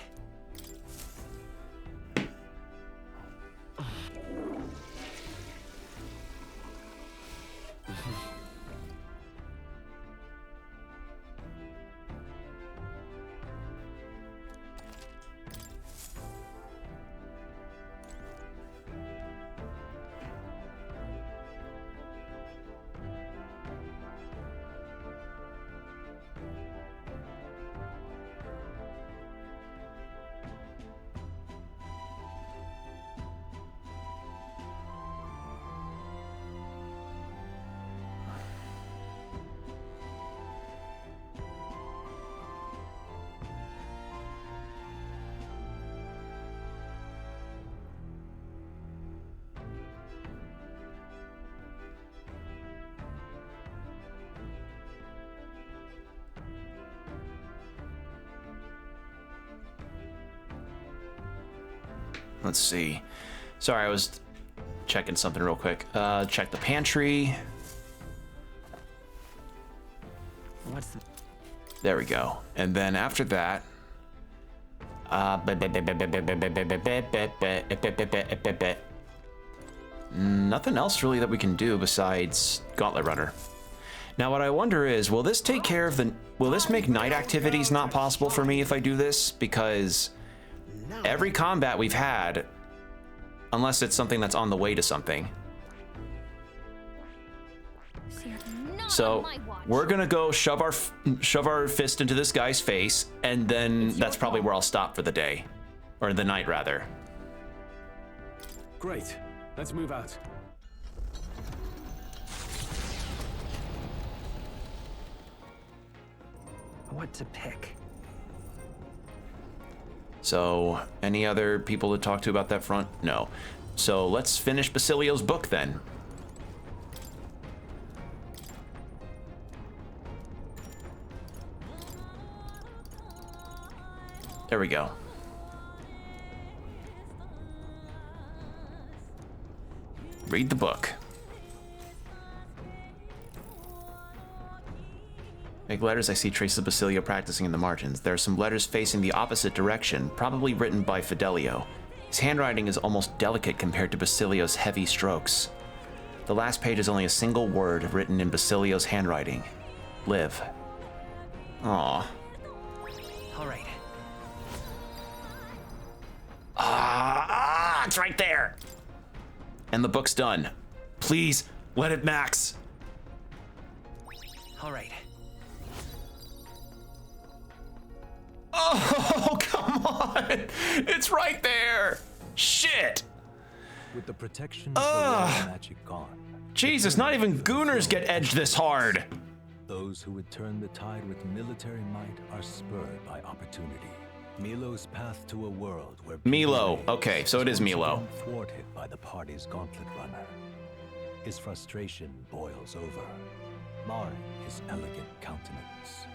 Let's see. Sorry, I was checking something real quick. Check the pantry. What's the... There we go. And then after that... Nothing else really that we can do besides Gauntlet Runner. Now what I wonder is, will this take care of the... Will this make night activities not possible for me if I do this? Because... every combat we've had, unless it's something that's on the way to something. So we're gonna go shove our fist into this guy's face, and then that's probably where I'll stop for the day, or the night rather. Great. Let's move out. What to pick? So, any other people to talk to about that front? No. So let's finish Basilio's book then. There we go. Read the book. Make letters. I see traces of Basilio practicing in the margins. There are some letters facing the opposite direction, probably written by Fidelio. His handwriting is almost delicate compared to Basilio's heavy strokes. The last page is only a single word written in Basilio's handwriting. Live. Aww. All right. It's right there. And the book's done. Please, let it max. All right. Oh, come on! It's right there! Shit! With the protection of the royal magic gone. Jesus, not even Gooners get edged this hard! Those who would turn the tide with military might are spurred by opportunity. Milo's path to a world where Milo. Okay, so it is Milo. Thwarted by the party's Gauntlet Runner. His frustration boils over, marring his elegant countenance.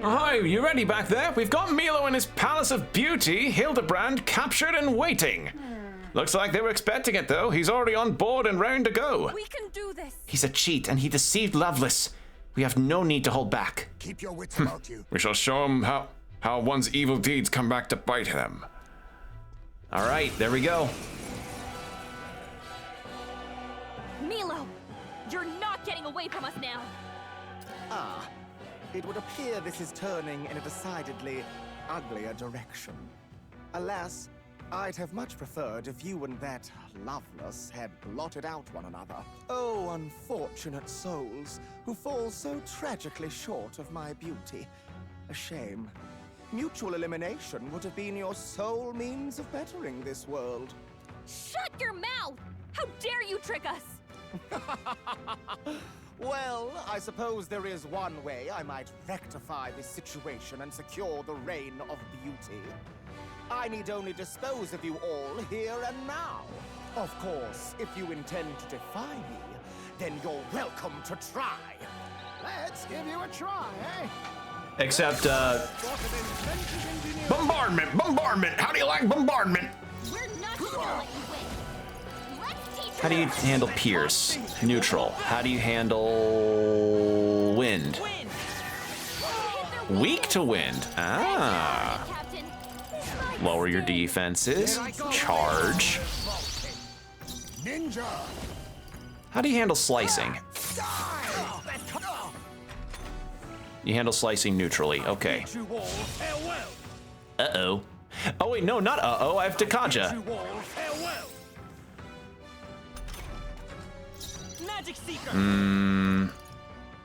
Hi, you ready back there? We've got Milo in his Palace of Beauty, Hildebrand captured and waiting. Looks like they were expecting it, though. He's already on board and raring to go. We can do this. He's a cheat, and he deceived Lovelace. We have no need to hold back. Keep your wits about you. We shall show him how one's evil deeds come back to bite them. All right, there we go. Milo, you're not getting away from us now. Ah, it would appear this is turning in a decidedly uglier direction. Alas, I'd have much preferred if you and that Lovelace had blotted out one another. Oh, unfortunate souls who fall so tragically short of my beauty. A shame. Mutual elimination would have been your sole means of bettering this world. Shut your mouth! How dare you trick us! Well, I suppose there is one way I might rectify this situation and secure the reign of beauty. I need only dispose of you all here and now. Of course, if you intend to defy me, then you're welcome to try. Let's give you a try, eh? Except, bombardment, bombardment. How do you like bombardment? We're not just gonna let you win. Let's teach How do you handle Pierce? Neutral. How do you handle wind? Weak to wind. Ah. Lower your defenses. Charge. Ninja. How do you handle slicing? You handle slicing neutrally. Okay. Uh-oh. Oh, wait, no, not uh-oh. I have Takaja.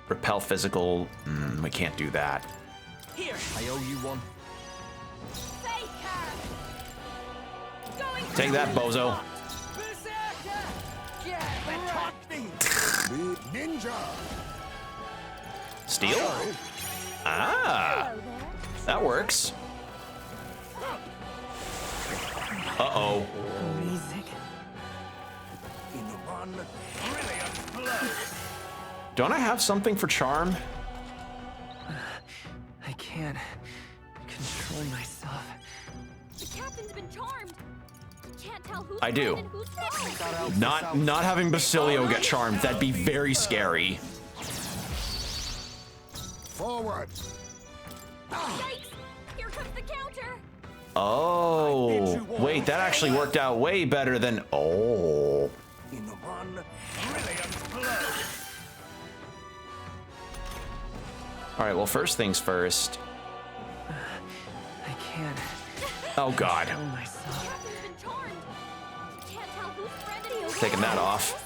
Repel physical. We can't do that. Here, I owe you one. Take that, bozo. Ninja. Steal? Ah. That works. Uh-oh. Don't I have something for charm? I can't control myself. The captain's been charmed. Can't tell who's I do. and who's Not having Basilio get charmed. That'd be very scary. Forward. Yikes! Here comes the counter. Oh, wait, that actually worked out way better than. Oh. All right, well, first things first. I can't. Oh, God. Control myself. Taking that off.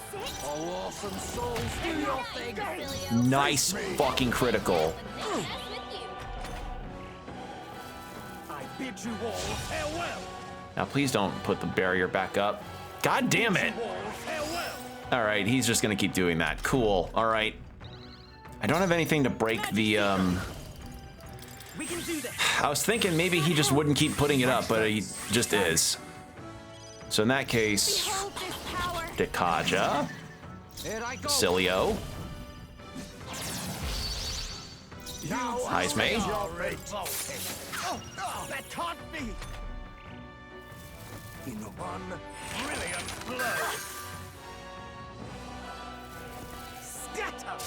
Nice fucking critical. I bid you all farewell. Now, please don't put the barrier back up. God damn it. All right, he's just gonna keep doing that. Cool. All right. I don't have anything to break the, We can do this. I was thinking maybe he just wouldn't keep putting it up, but he just is. So in that case, Dekaja, Basilio, Heisme. That can't be. In one brilliant blow. Scatter.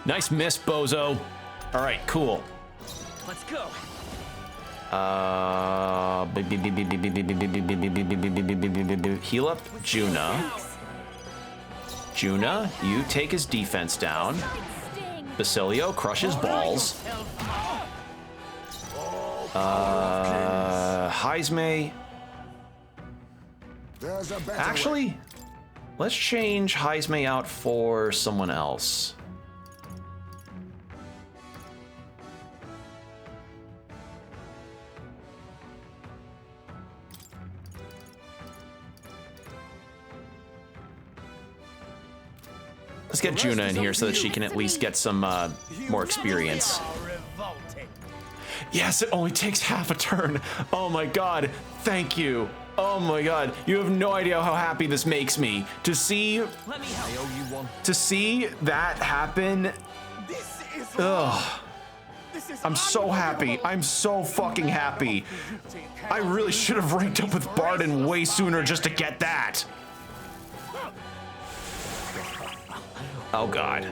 Nice miss, bozo. All right, cool. Let's go. Heal up Juna. Juna, you take his defense down. Basilio, crush his balls. Heisme. Actually, let's change Heisme out for someone else. Let's get Juna in here so that she can at least get some more experience. Yes, it only takes half a turn. Oh my god, thank you. Oh my god, you have no idea how happy this makes me. To see that happen. This is Ugh. I'm so happy. I'm so fucking happy. I really should have ranked up with Barden way sooner just to get that. Oh god.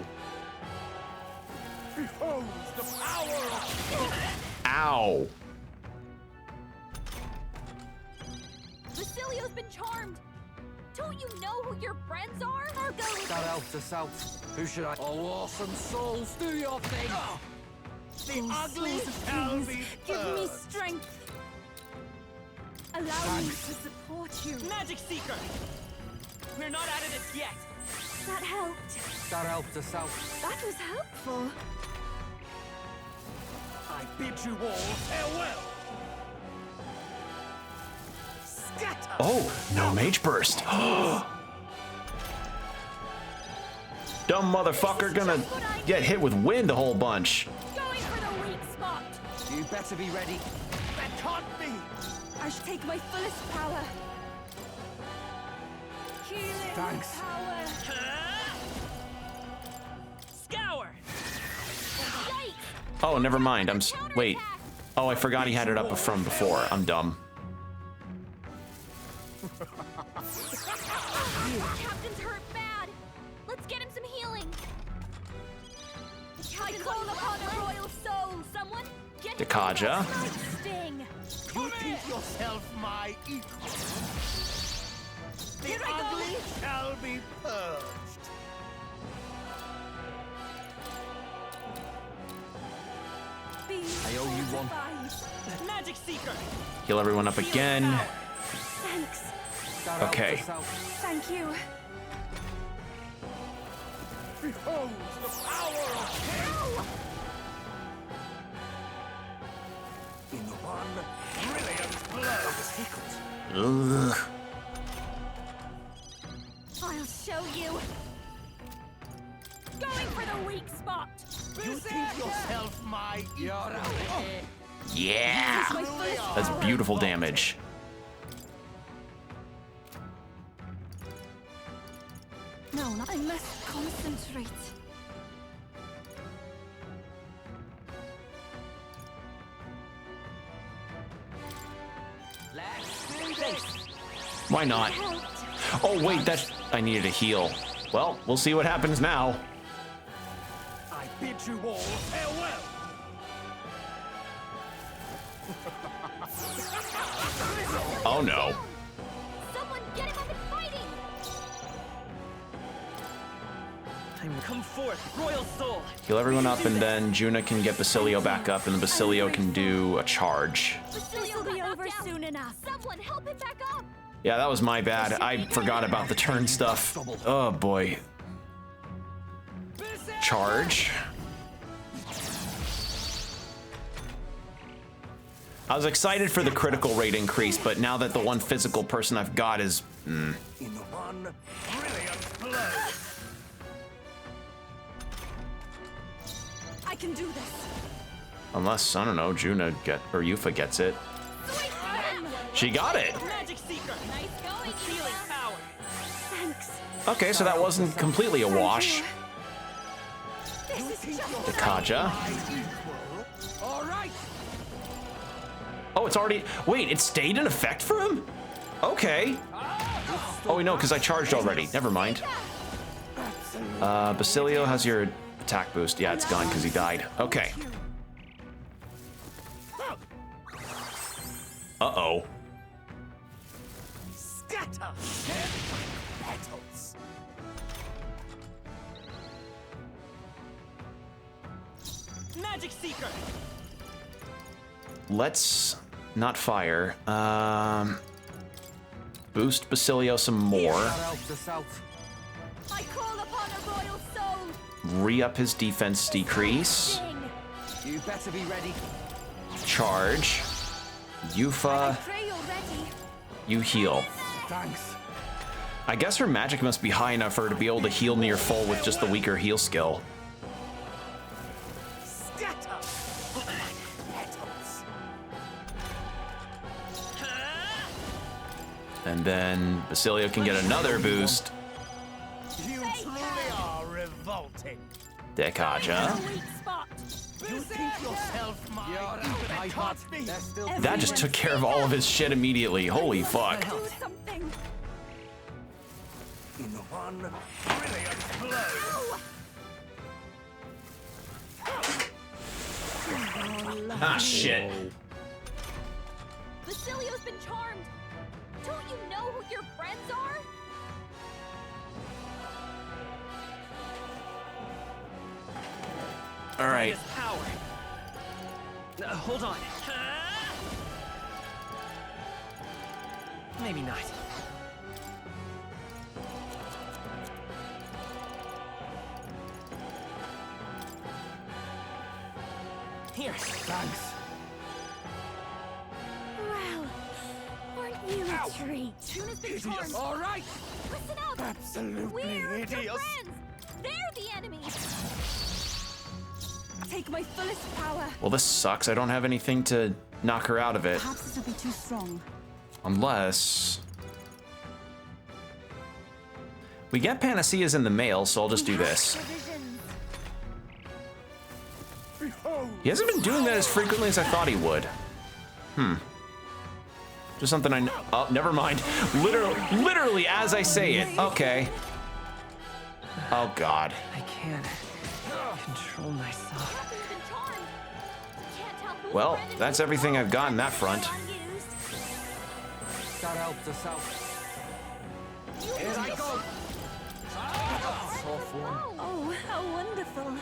Ow. Basilio's been charmed. Don't you know who your friends are? I'll go with That elf to south. Who should I? Oh, awesome souls, do your thing. the ugly shall be give me strength. Allow me to support you. Magic Seeker! We're not out of this yet. That helped. That elf to south. That was helpful. I bid you all farewell. Scatter. Oh, no mage burst. Dumb motherfucker gonna get hit with wind a whole bunch. Going for the weak spot. You better be ready. That can't be. I should take my fullest power. Healing Thanks. power. Scour! Yikes! Oh, never mind. Wait. Oh, I forgot he had it up from before. I'm dumb. Captain's hurt bad. Let's get him some healing. I call upon a royal soul. Someone get The Kaja. sting. You think yourself my equal. The Here I go. ugly shall be purged. I owe you one. Magic Seeker! Heal everyone up again. Thanks. That elf Okay. to south. Thank you. Behold the power of Ow! in one brilliant blow. Ugh. I'll show you. Going for the weak spot. You think yourself my equal. Yeah. My fullest That's power. beautiful damage. No, I must concentrate. Why not? Oh, wait, I needed a heal. Well, we'll see what happens now. I bid you all farewell. Oh, no. Someone get him up and fighting. Come forth, Royal Soul! Heal everyone up, and then Juna can get Basilio back up, and the Basilio can do a charge. This will be over soon enough. Someone help him back up. Yeah, that was my bad. I forgot about the turn stuff. Oh, boy. Charge. I was excited for the critical rate increase, but now that the one physical person I've got is... In one brilliant blow. I can do this. Unless, I don't know, Juna or Yufa gets it. She got it! Magic Seeker! Nice going, Healing power! Thanks. Okay, so that wasn't completely a wash. This is just The Kaja. All right. Oh, it's already... Wait, it stayed in effect for him? Okay. Oh, wait, no, because I charged already. Never mind. Basilio, how's your attack boost? Yeah, it's gone because he died. Okay. Uh-oh. Scatter. Petals. Magic Seeker! Let's not fire. Boost Basilio some more. That elf to south. I call upon a royal soul. Re-up his defense decrease. Sting. You better be ready. Charge. Yufa, Pray you're ready. you heal. Thanks. I guess her magic must be high enough for her to be able to heal near full with just the weaker heal skill. Scatter. Petals. And then Basilio can get another boost. You truly are revolting. Dekaja. Weak spot. yourself, my That just took care of all of his shit immediately. Holy fuck. Do something. In one brilliant blow. Ah, shit. Basilio's been charmed. Don't you know who your friends are? All right. Power. Hold on. Maybe not. Here. Thanks. Well, aren't you a treat? Tuna's been charmed. All right. Listen up. Absolutely We're your hideous. friends. They're the enemy. Take my fullest power. Well, this sucks. I don't have anything to knock her out of it. Perhaps this will be too strong. Unless... we get panaceas in the mail, so I'll just do this. He hasn't been doing that as frequently as I thought he would. Just something I know. Oh, never mind. Literally as I say it. Okay. Oh, God. I can't control myself. Well, that's everything I've got in that front. That helped us out. Here I go. Tough one. Oh, how wonderful.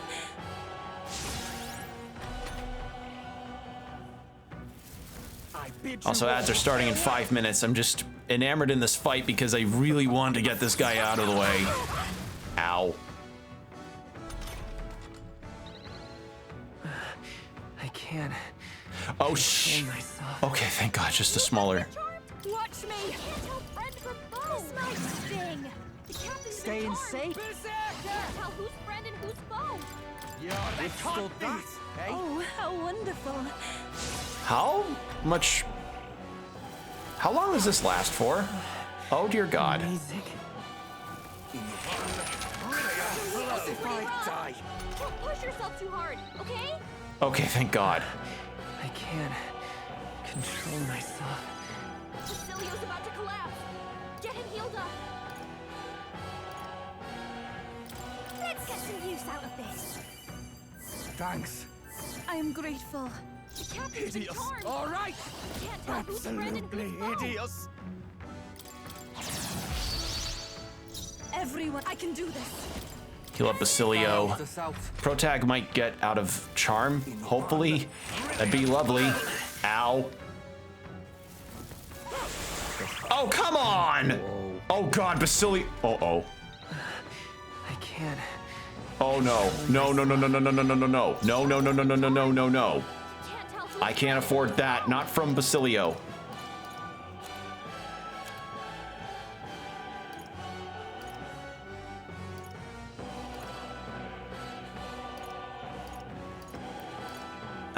Also, ads are starting in 5 minutes. I'm just enamored in this fight because I really wanted to get this guy out of the way. Ow. I can't. Oh, shh. Okay, thank God, just a smaller. Watch me. I can't tell friend from foe. This might sting. The captain's Staying been charmed. safe. Can't tell who's friend and who's foe. Withstood that, eh? Oh, how wonderful. How much... how long does this last for? Oh, dear God. Amazing. Don't push yourself too hard, okay? Okay, thank God. I can't control myself. Basilio's about to collapse. Get him healed up. Let's get some use out of this. Thanks. I am grateful. The captain's been Hideous. charmed. All right. Can't tell who's friend and Absolutely who's foe. hideous. Everyone, I can do this. Heal up Basilio. Helped us out. Protag might get out of charm, hopefully. That'd be lovely. Ow. Oh, come on! Oh, God, Basilio. Uh-oh. I can't. Oh, no. No, no, no, no, no, no, no, no, no, no. No, no, no, no, no, no, no, no, no. Can't tell who's I can't afford that. Not from Basilio.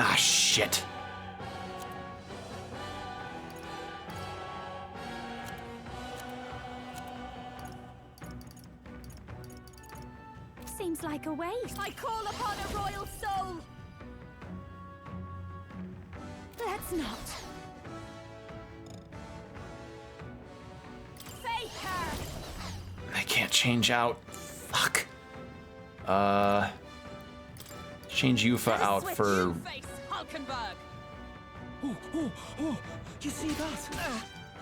Ah, shit. Seems like a waste. I call upon a royal soul. Let's not. Faker! I can't change out. Fuck. Change Yufa out for... Face, Hulkenberg. You see that?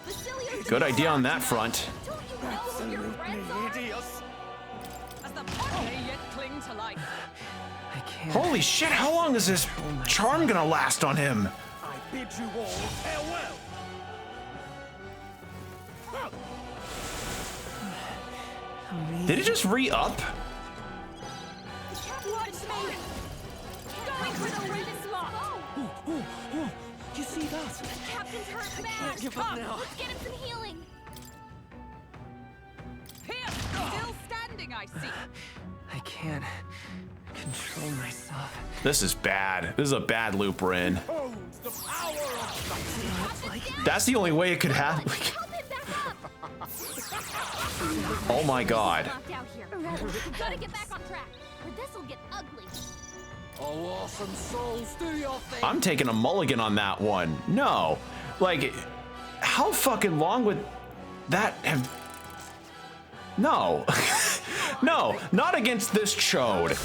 Basilio's Good idea on that front. Don't you know who your friends are? Hideous. As the may yet cling to life. I can't. Holy shit, how long is this charm gonna last on him? I bid you all farewell. Did it just re-up? Watch me! Going for the red slot! You see that? The captain's hurt bad! give up now. Let's get him some healing! Here, still standing, I see. I can't control myself. This is bad. This is a bad loop we're in. The power of That's the only way it could happen. Help him back up! Oh my God. Locked out here. Gotta get back on track, or this'll get ugly. Oh, awesome souls, do your thing. I'm taking a mulligan on that one. No. Like, how fucking long would that have... No. No, not against this chode.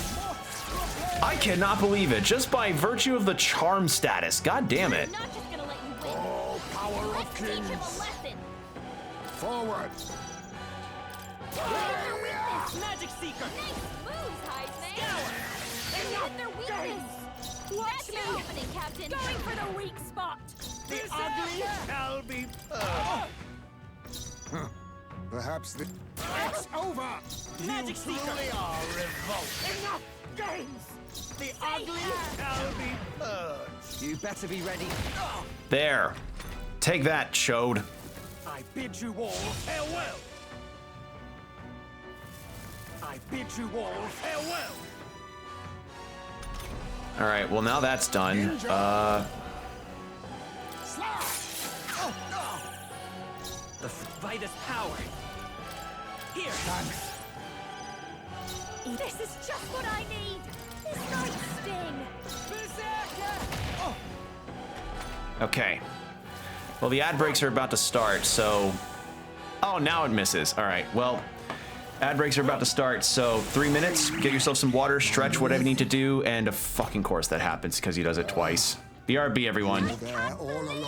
I cannot believe it, just by virtue of the charm status. God damn it. I'm not just gonna let you win. Oh, power Let's of teach him kings! a lesson. Forward! Magic Seeker! Nice moves, Heisman. Hit their weakness. That's your opening, Captain. Going for the weak spot. The ugly shall be purged. Perhaps the... It's over. Magic You Seeker! truly are revolting. Enough games. The ugly shall be purged. You better be ready. There. Take that, chode. I bid you all farewell. I bid you all farewell. All right, well, now that's done. The Vitus power. Here. This is just what I need. This night sting. Berserker! Okay. Well, the ad breaks are about to start, so... Oh, now it misses. All right, well, ad breaks are about to start, so 3 minutes, get yourself some water, stretch, whatever you need to do, and of fucking course that happens because he does it twice. BRB, everyone. There all along.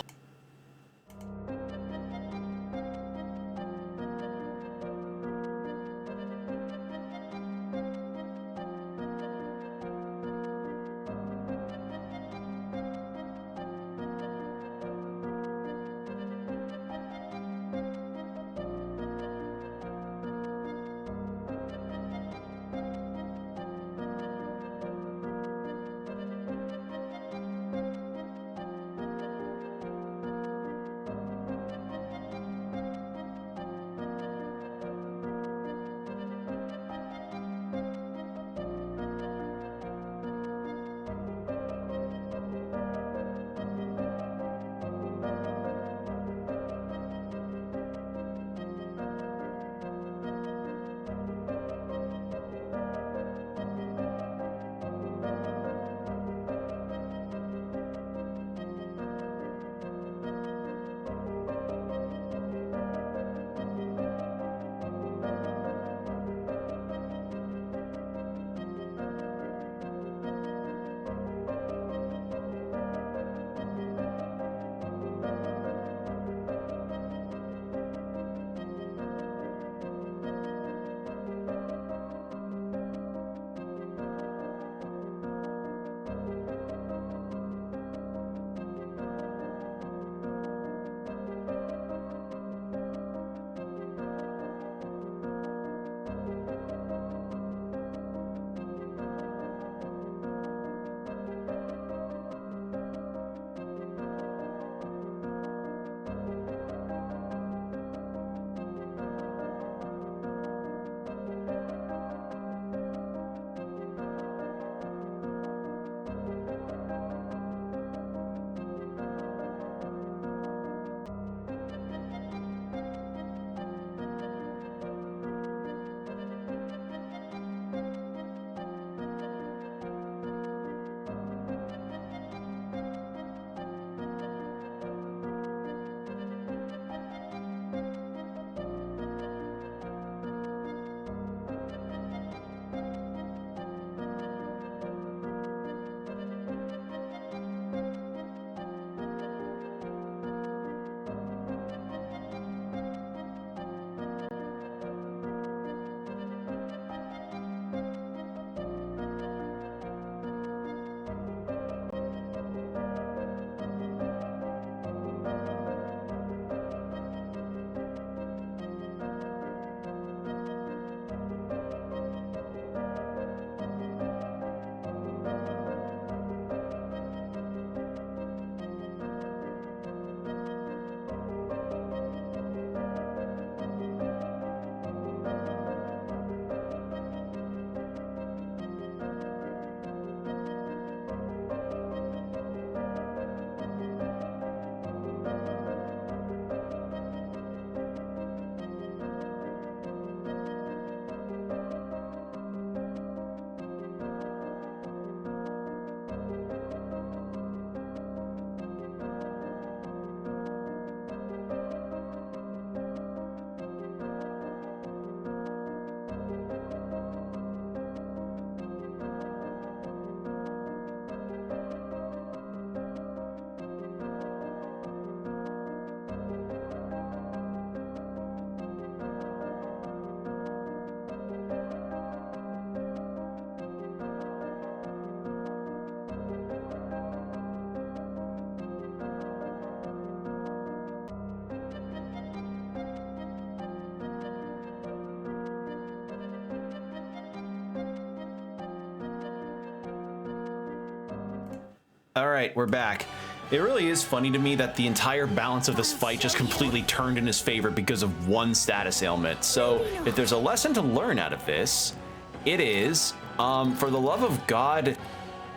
All right, we're back. It really is funny to me that the entire balance of this fight just completely turned in his favor because of one status ailment. So if there's a lesson to learn out of this, it is, for the love of God,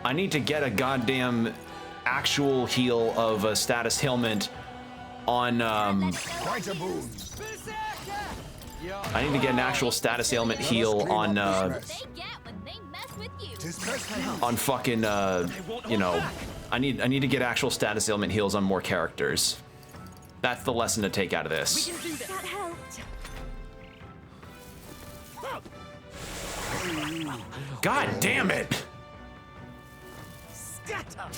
I need to get a goddamn actual heal of a status ailment on, I need to get an actual status ailment heal on, fucking, you know, I need to get actual status ailment heals on more characters. That's the lesson to take out of this. We can do that. That helped. God damn it! Scatter!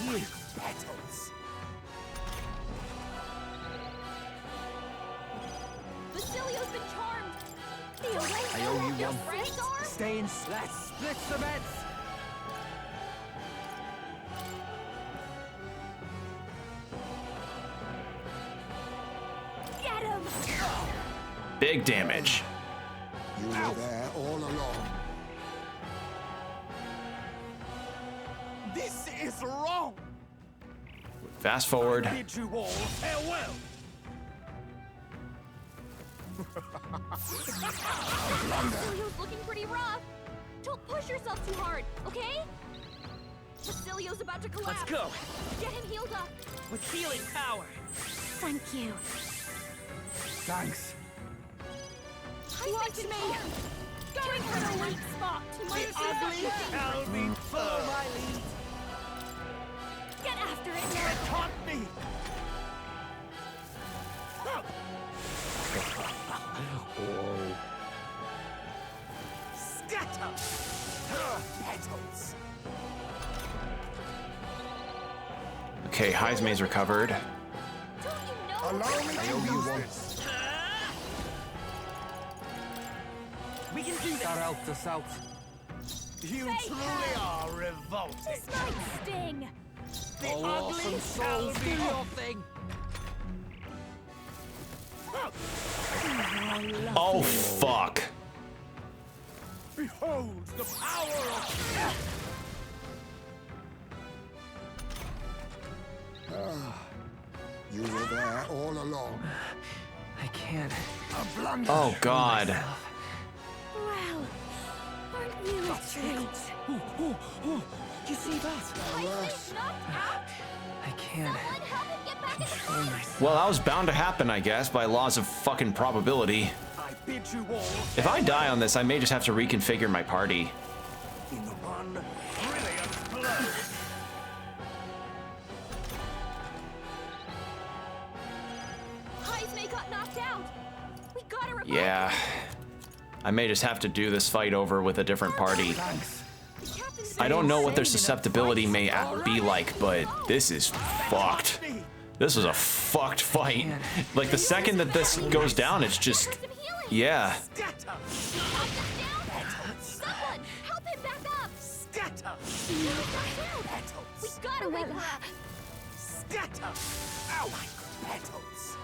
You petals! Basilio's been charmed. The I owe you your one. friends are? Stay in. Let's split the beds. Get him! Big damage. You were there all along. This is wrong! Fast forward. I bid you all farewell! Basilio's looking pretty rough. Don't push yourself too hard, okay? Basilio's about to collapse. Let's go. Get him healed up. With healing power. Thank you. Thanks. Watch me. Going for the weak spot. The ugly shall be Follow my lead. Get after it. caught me! Scatter! Petals! Okay, Heismay's recovered. Allow me to use this. We can do That this. helped us out. You truly are revolting! This might sting. The All ugly awesome shall souls, be do your thing. Oh, fuck. Behold the power of... You were there all along. I can't. A blunder. Oh, God. Wow. Aren't you a treat? You see that? Heismay's knocked out. I can't. Someone help him get back in the Control fight. myself. Well, that was bound to happen, I guess, by laws of fucking probability. I bid you all If I die on this, I may just have to reconfigure my party. in one brilliant blow. Heismay got knocked out. We gotta revive Yeah. I may just have to do this fight over with a different party. Thanks. the captain's I don't know what their susceptibility may be like, but this is fucked. This was a fucked fight. Like, the second that this goes down, it's just... some healing. Yeah. Scatter! Knocked us down. Someone help him back up. Scatter! We gotta wake her up. Scatter! Ow! Petals!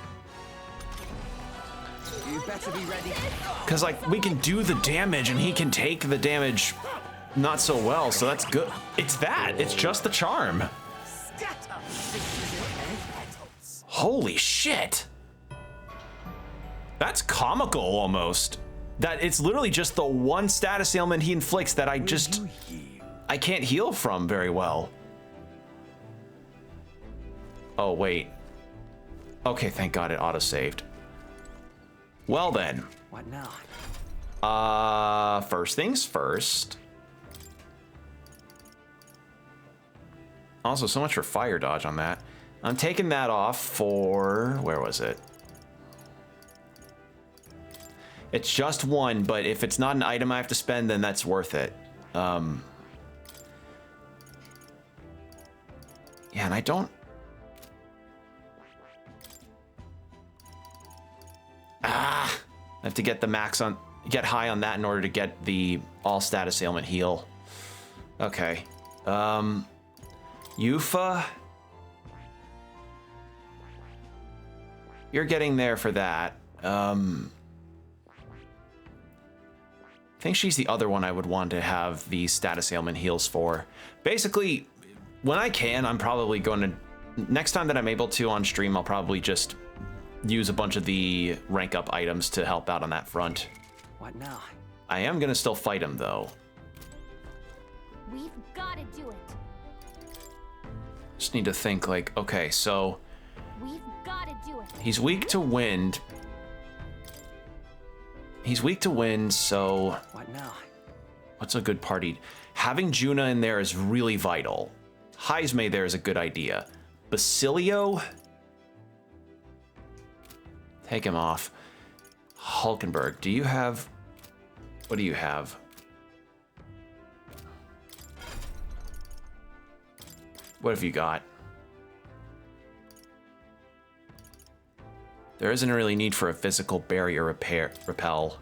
You better be ready. Because, like, we can do the damage, and he can take the damage not so well, so that's good. It's that. It's just the charm. Scatter! Petals! Holy shit. That's comical, almost. That it's literally just the one status ailment he inflicts that I can't heal from very well. Oh, wait. Okay, thank God it auto-saved. Well then. What now? First things first. Also, so much for fire dodge on that. I'm taking that off for... Where was it? It's just one, but if it's not an item I have to spend, then that's worth it. Yeah, and I don't... I have to get the max on... Get high on that in order to get the all status ailment heal. Okay. Yufa... You're getting there for that. I think she's the other one I would want to have the status ailment heals for. Basically, when I can, I'm probably going to... Next time that I'm able to on stream, I'll probably just use a bunch of the rank up items to help out on that front. What now? I am going to still fight him, though. We've got to do it. Just need to think, like, okay, so... We've got to do it. He's weak to wind. He's weak to wind, so... What now? What's a good party? Having Juna in there is really vital. Heisme there is a good idea. Basilio? Take him off. Hulkenberg, do you have... What do you have? What have you got? There isn't really need for a physical barrier repel.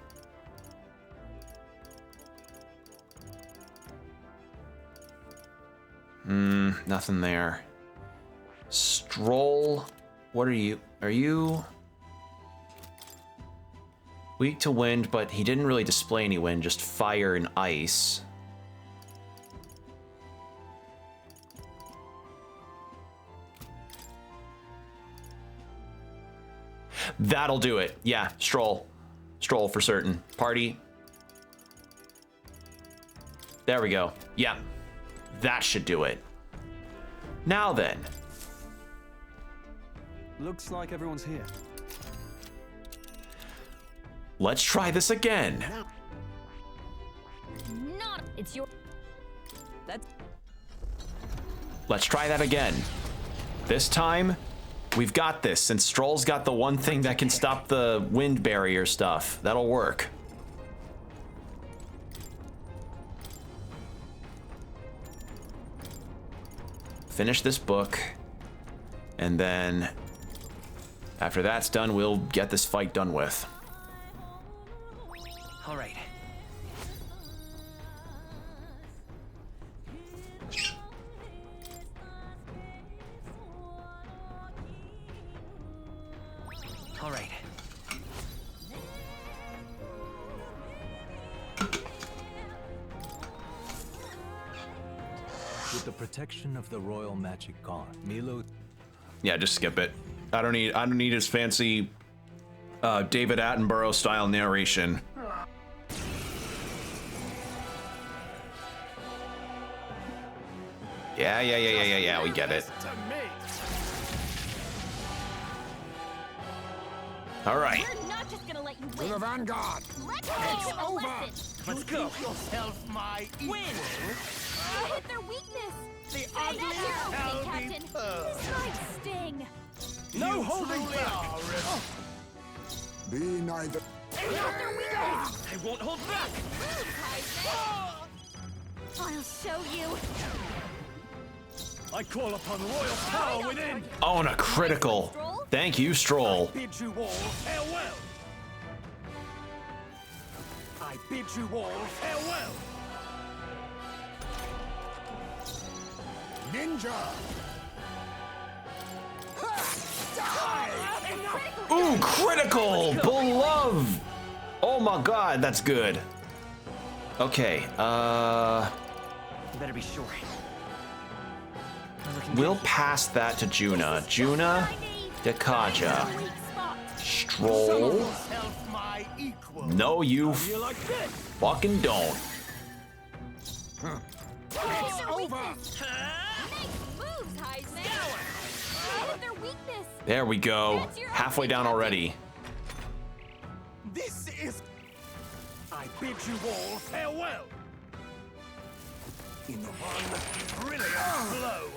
Nothing there. Stroll, what are you? Are you weak to wind, but he didn't really display any wind, just fire and ice. That'll do it. Yeah, Stroll. Stroll for certain. Party. There we go. Yeah. That should do it. Now then. Looks like everyone's here. Let's try this again. Not. It's your. That's. Let's try that again. This time, we've got this, since Stroll's got the one thing that can stop the wind barrier stuff. That'll work. Finish this book, and then after that's done, we'll get this fight done with. All right. All right. With the protection of the royal magic gone, Milo. Yeah, just skip it. I don't need his fancy David Attenborough style narration. Yeah, we get it. All right. We're not just gonna let you To win. the vanguard. Let's It's give them a over. lesson. Let's go. Yourself my Win. You hit their weakness. The Say ugly that to shall everything, be Captain. purged. This might sting. No holding back. Be neither. You hit their weakness. I won't hold back. I'll show you. I call upon royal power within. Oh, and a critical. Thank you, Stroll. Bid you all farewell. I bid you all farewell. Ninja. Die! Ooh, critical! Beloved! Oh my god, that's good. Okay, You better be sure. we'll pass that to Juna. Juna, Dekaja, Weak spot. Stroll. Yourself my equal. No, you You like this? fucking don't. It's over. Nice moves, Heisman. You hit their weakness. There we go. Halfway down already. This is. I bid you all farewell. In one brilliant blow.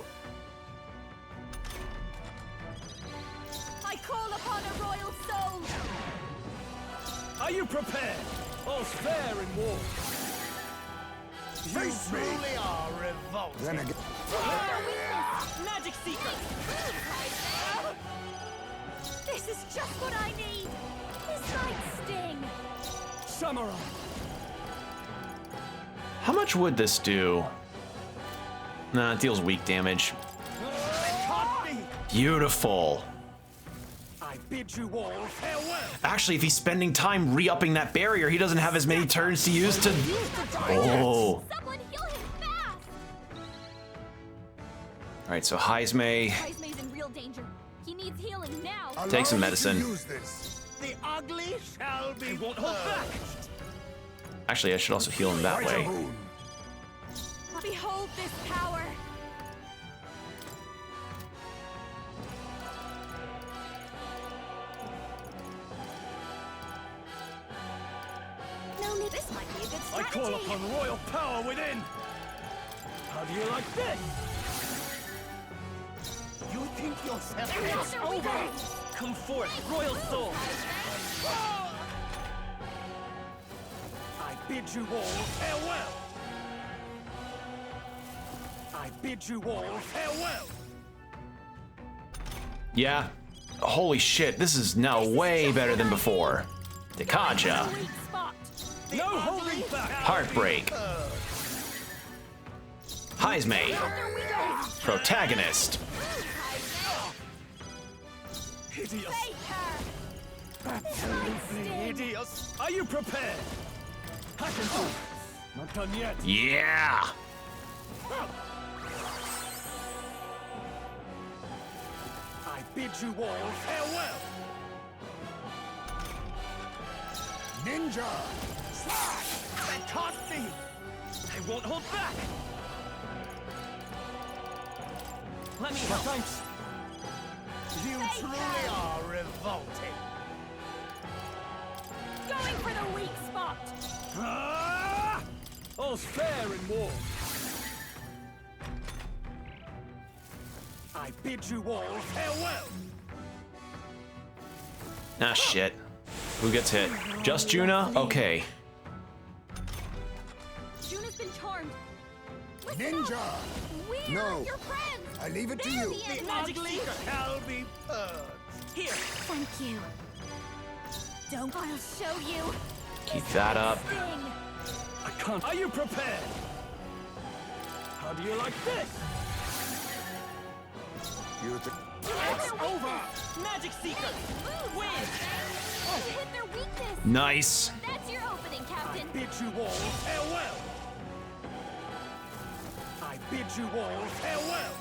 I call upon a royal soul. Are you prepared? All's fair in war. Face me. Truly are revolting. Then again. You hit their weakness. Magic secret. This is just what I need. This might sting. Samurai. How much would this do? Nah, it deals weak damage. Can't be. Beautiful. I bid you all farewell. Actually, if he's spending time re-upping that barrier, he doesn't have as many turns to use to... Oh. Someone heal him fast. All right, so Heismay. Heismay's in real danger. He needs healing now. Take some medicine. The ugly shall be won't hold back. Actually, I should also heal him that way. Behold this power. No need. This might be a good I strategy. call upon royal power within. How do you like this? You think yourself It's over. Come forth, royal soul. I bid you all farewell. I bid you all farewell. Yeah. Holy shit, this is now way better than before. Dekaja. No holding back. Heartbreak. Heismay. Protagonist. Hideous. Absolutely hideous. Are you prepared? Hacken. Not done yet. Yeah. I bid you all farewell. Ninja! Slash! They caught me! I won't hold back! Let me help. Thanks. You truly are revolting. Going for the weak spot. Ah! All's fair in war. I bid you all farewell. Ah, shit. Who gets hit? Just Juna? Okay. Juna's been charmed. Ninja! We're No. your friends. I leave it to They're you. the The ugly shall be purged. Here. Thank you. Don't. I'll show you. Keep that up. Sting. I can't. Are you prepared? How do you like this? It's over! Magic Seeker! Win! You hit their weakness. Nice. That's your opening, Captain. I bid you all farewell! I bid you all farewell!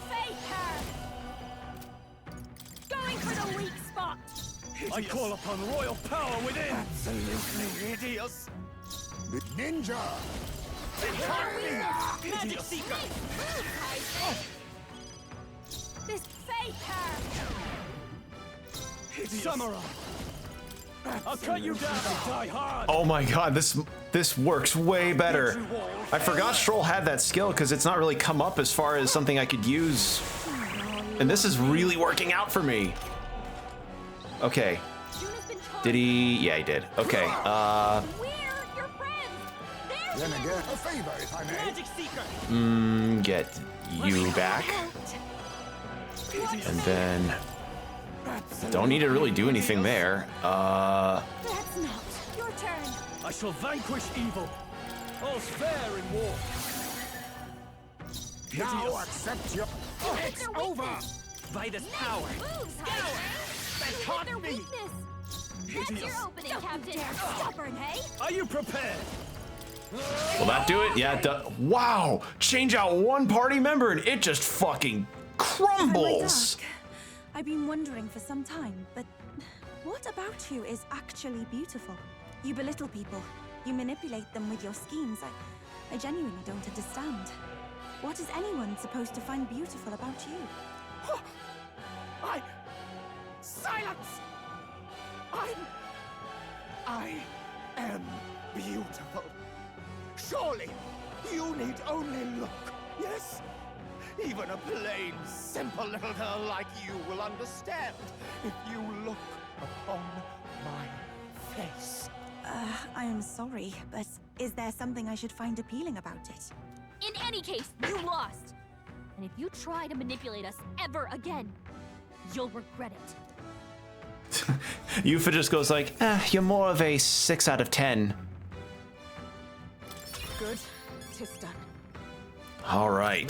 Face her. Going for the weak spot. I call upon royal power within! Absolutely hideous! Ninja! Magic Seeker! This face her. Samurai! I'll cut you down and die hard! Oh my god, this works way better. I forgot Stroll had that skill because it's not really come up as far as something I could use. And this is really working out for me. Okay. Did he? Yeah, he did. Okay. Then again, a favor, if I may. Magic Seeker! Get you back. And then don't need to really do anything there. That's not your turn. I shall vanquish evil. All's fair in war. Now accept your... It's over! By this power! Scour. They caught me! That's your opening, Captain. Stubborn, hey? Are you prepared? Will that do it? Yeah, it does. Wow! Change out one party member and it just fucking crumbles. I've been wondering for some time, but what about you is actually beautiful? You belittle people. You manipulate them with your schemes. I genuinely don't understand. What is anyone supposed to find beautiful about you? Silence! I am beautiful. Surely, you need only look, yes? Even a plain, simple little girl like you will understand if you look upon my face. I am sorry, but is there something I should find appealing about it? In any case, you lost. And if you try to manipulate us ever again, you'll regret it. Yufa just goes like, you're more of a 6 out of 10. Good. 'Tis done. All right.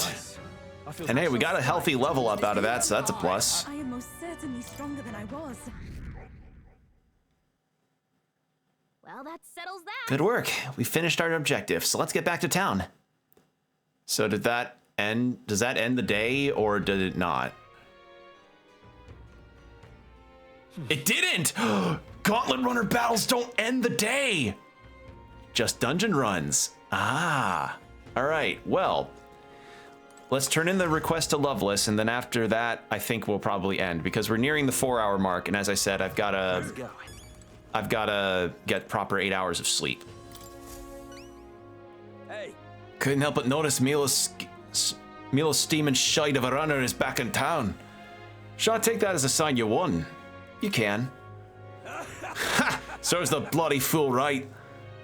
And hey, we got a healthy level up out of that, so that's a plus. I am most certainly stronger than I was. Well, that settles that. Good work. We finished our objective, so let's get back to town. So did that end? Does that end the day or did it not? It didn't! Gauntlet Runner battles don't end the day! Just dungeon runs. Ah. Alright, well. Let's turn in the request to Loveless, and then after that, I think we'll probably end, because we're nearing the 4-hour mark, and as I said, I've gotta get proper 8 hours of sleep. Hey. Couldn't help but notice Milo's steaming shite of a runner is back in town. Shall I take that as a sign you won? You can. Ha! Serves the bloody fool right.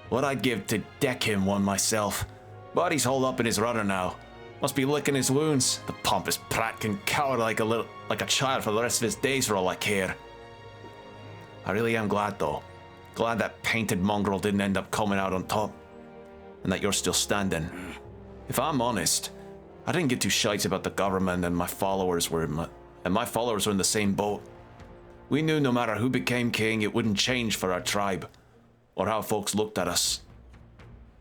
What I'd give to deck him one myself. But he's holed up in his runner now. Must be licking his wounds. The pompous prat can cower like a child for the rest of his days for all I care. I really am glad though. Glad that painted mongrel didn't end up coming out on top. And that you're still standing. If I'm honest, I didn't get too shites about the government, and my followers were in the same boat. We knew no matter who became king, it wouldn't change for our tribe, or how folks looked at us.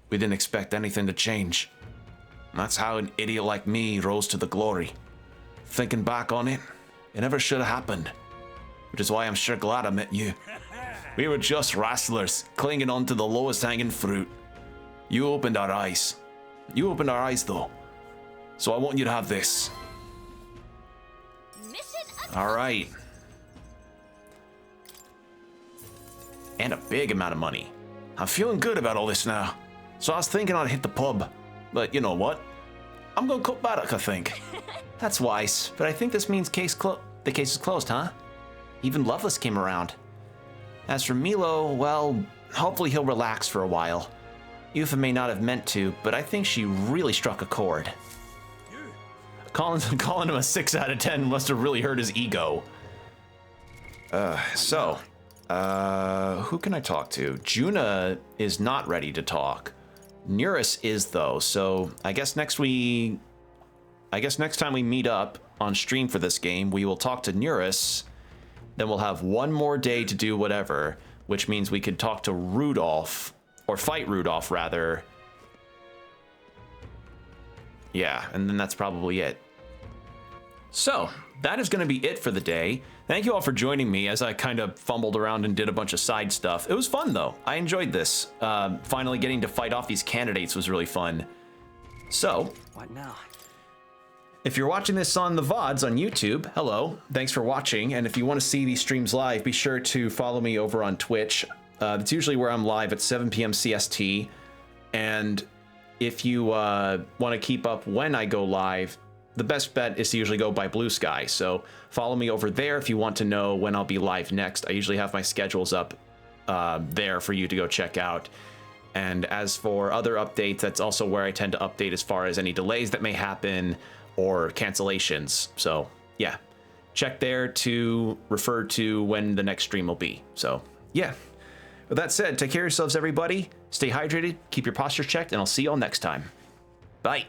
We didn't expect anything to change. And that's how an idiot like me rose to the glory. Thinking back on it, it never should have happened. Which is why I'm sure glad I met you. We were just wrestlers, clinging on to the lowest hanging fruit. You opened our eyes. You opened our eyes though. So I want you to have this. Alright. And a big amount of money. I'm feeling good about all this now. So I was thinking I'd hit the pub. But you know what? I'm gonna cut back, I think. That's wise, but I think this means the case is closed, huh? Even Loveless came around. As for Milo, well, hopefully he'll relax for a while. Yufa may not have meant to, but I think she really struck a chord. Calling him a 6 out of 10 must have really hurt his ego. Who can I talk to? Juna is not ready to talk. Neuris is though, so I guess next time we meet up on stream for this game, we will talk to Neuris. Then we'll have one more day to do whatever, which means we could talk to Rudolph, or fight Rudolph rather. Yeah, and then that's probably it. So, that is going to be it for the day. Thank you all for joining me as I kind of fumbled around and did a bunch of side stuff. It was fun though. I enjoyed this. Finally getting to fight off these candidates was really fun. So, what now? If you're watching this on the VODs on YouTube, hello, thanks for watching. And if you want to see these streams live, be sure to follow me over on Twitch. That's usually where I'm live at 7 p.m. CST. And if you want to keep up when I go live, the best bet is to usually go by Blue Sky. So follow me over there if you want to know when I'll be live next. I usually have my schedules up there for you to go check out. And as for other updates, that's also where I tend to update as far as any delays that may happen or cancellations. So yeah, check there to refer to when the next stream will be. So yeah, with that said, take care of yourselves, everybody. Stay hydrated, keep your posture checked, and I'll see you all next time. Bye.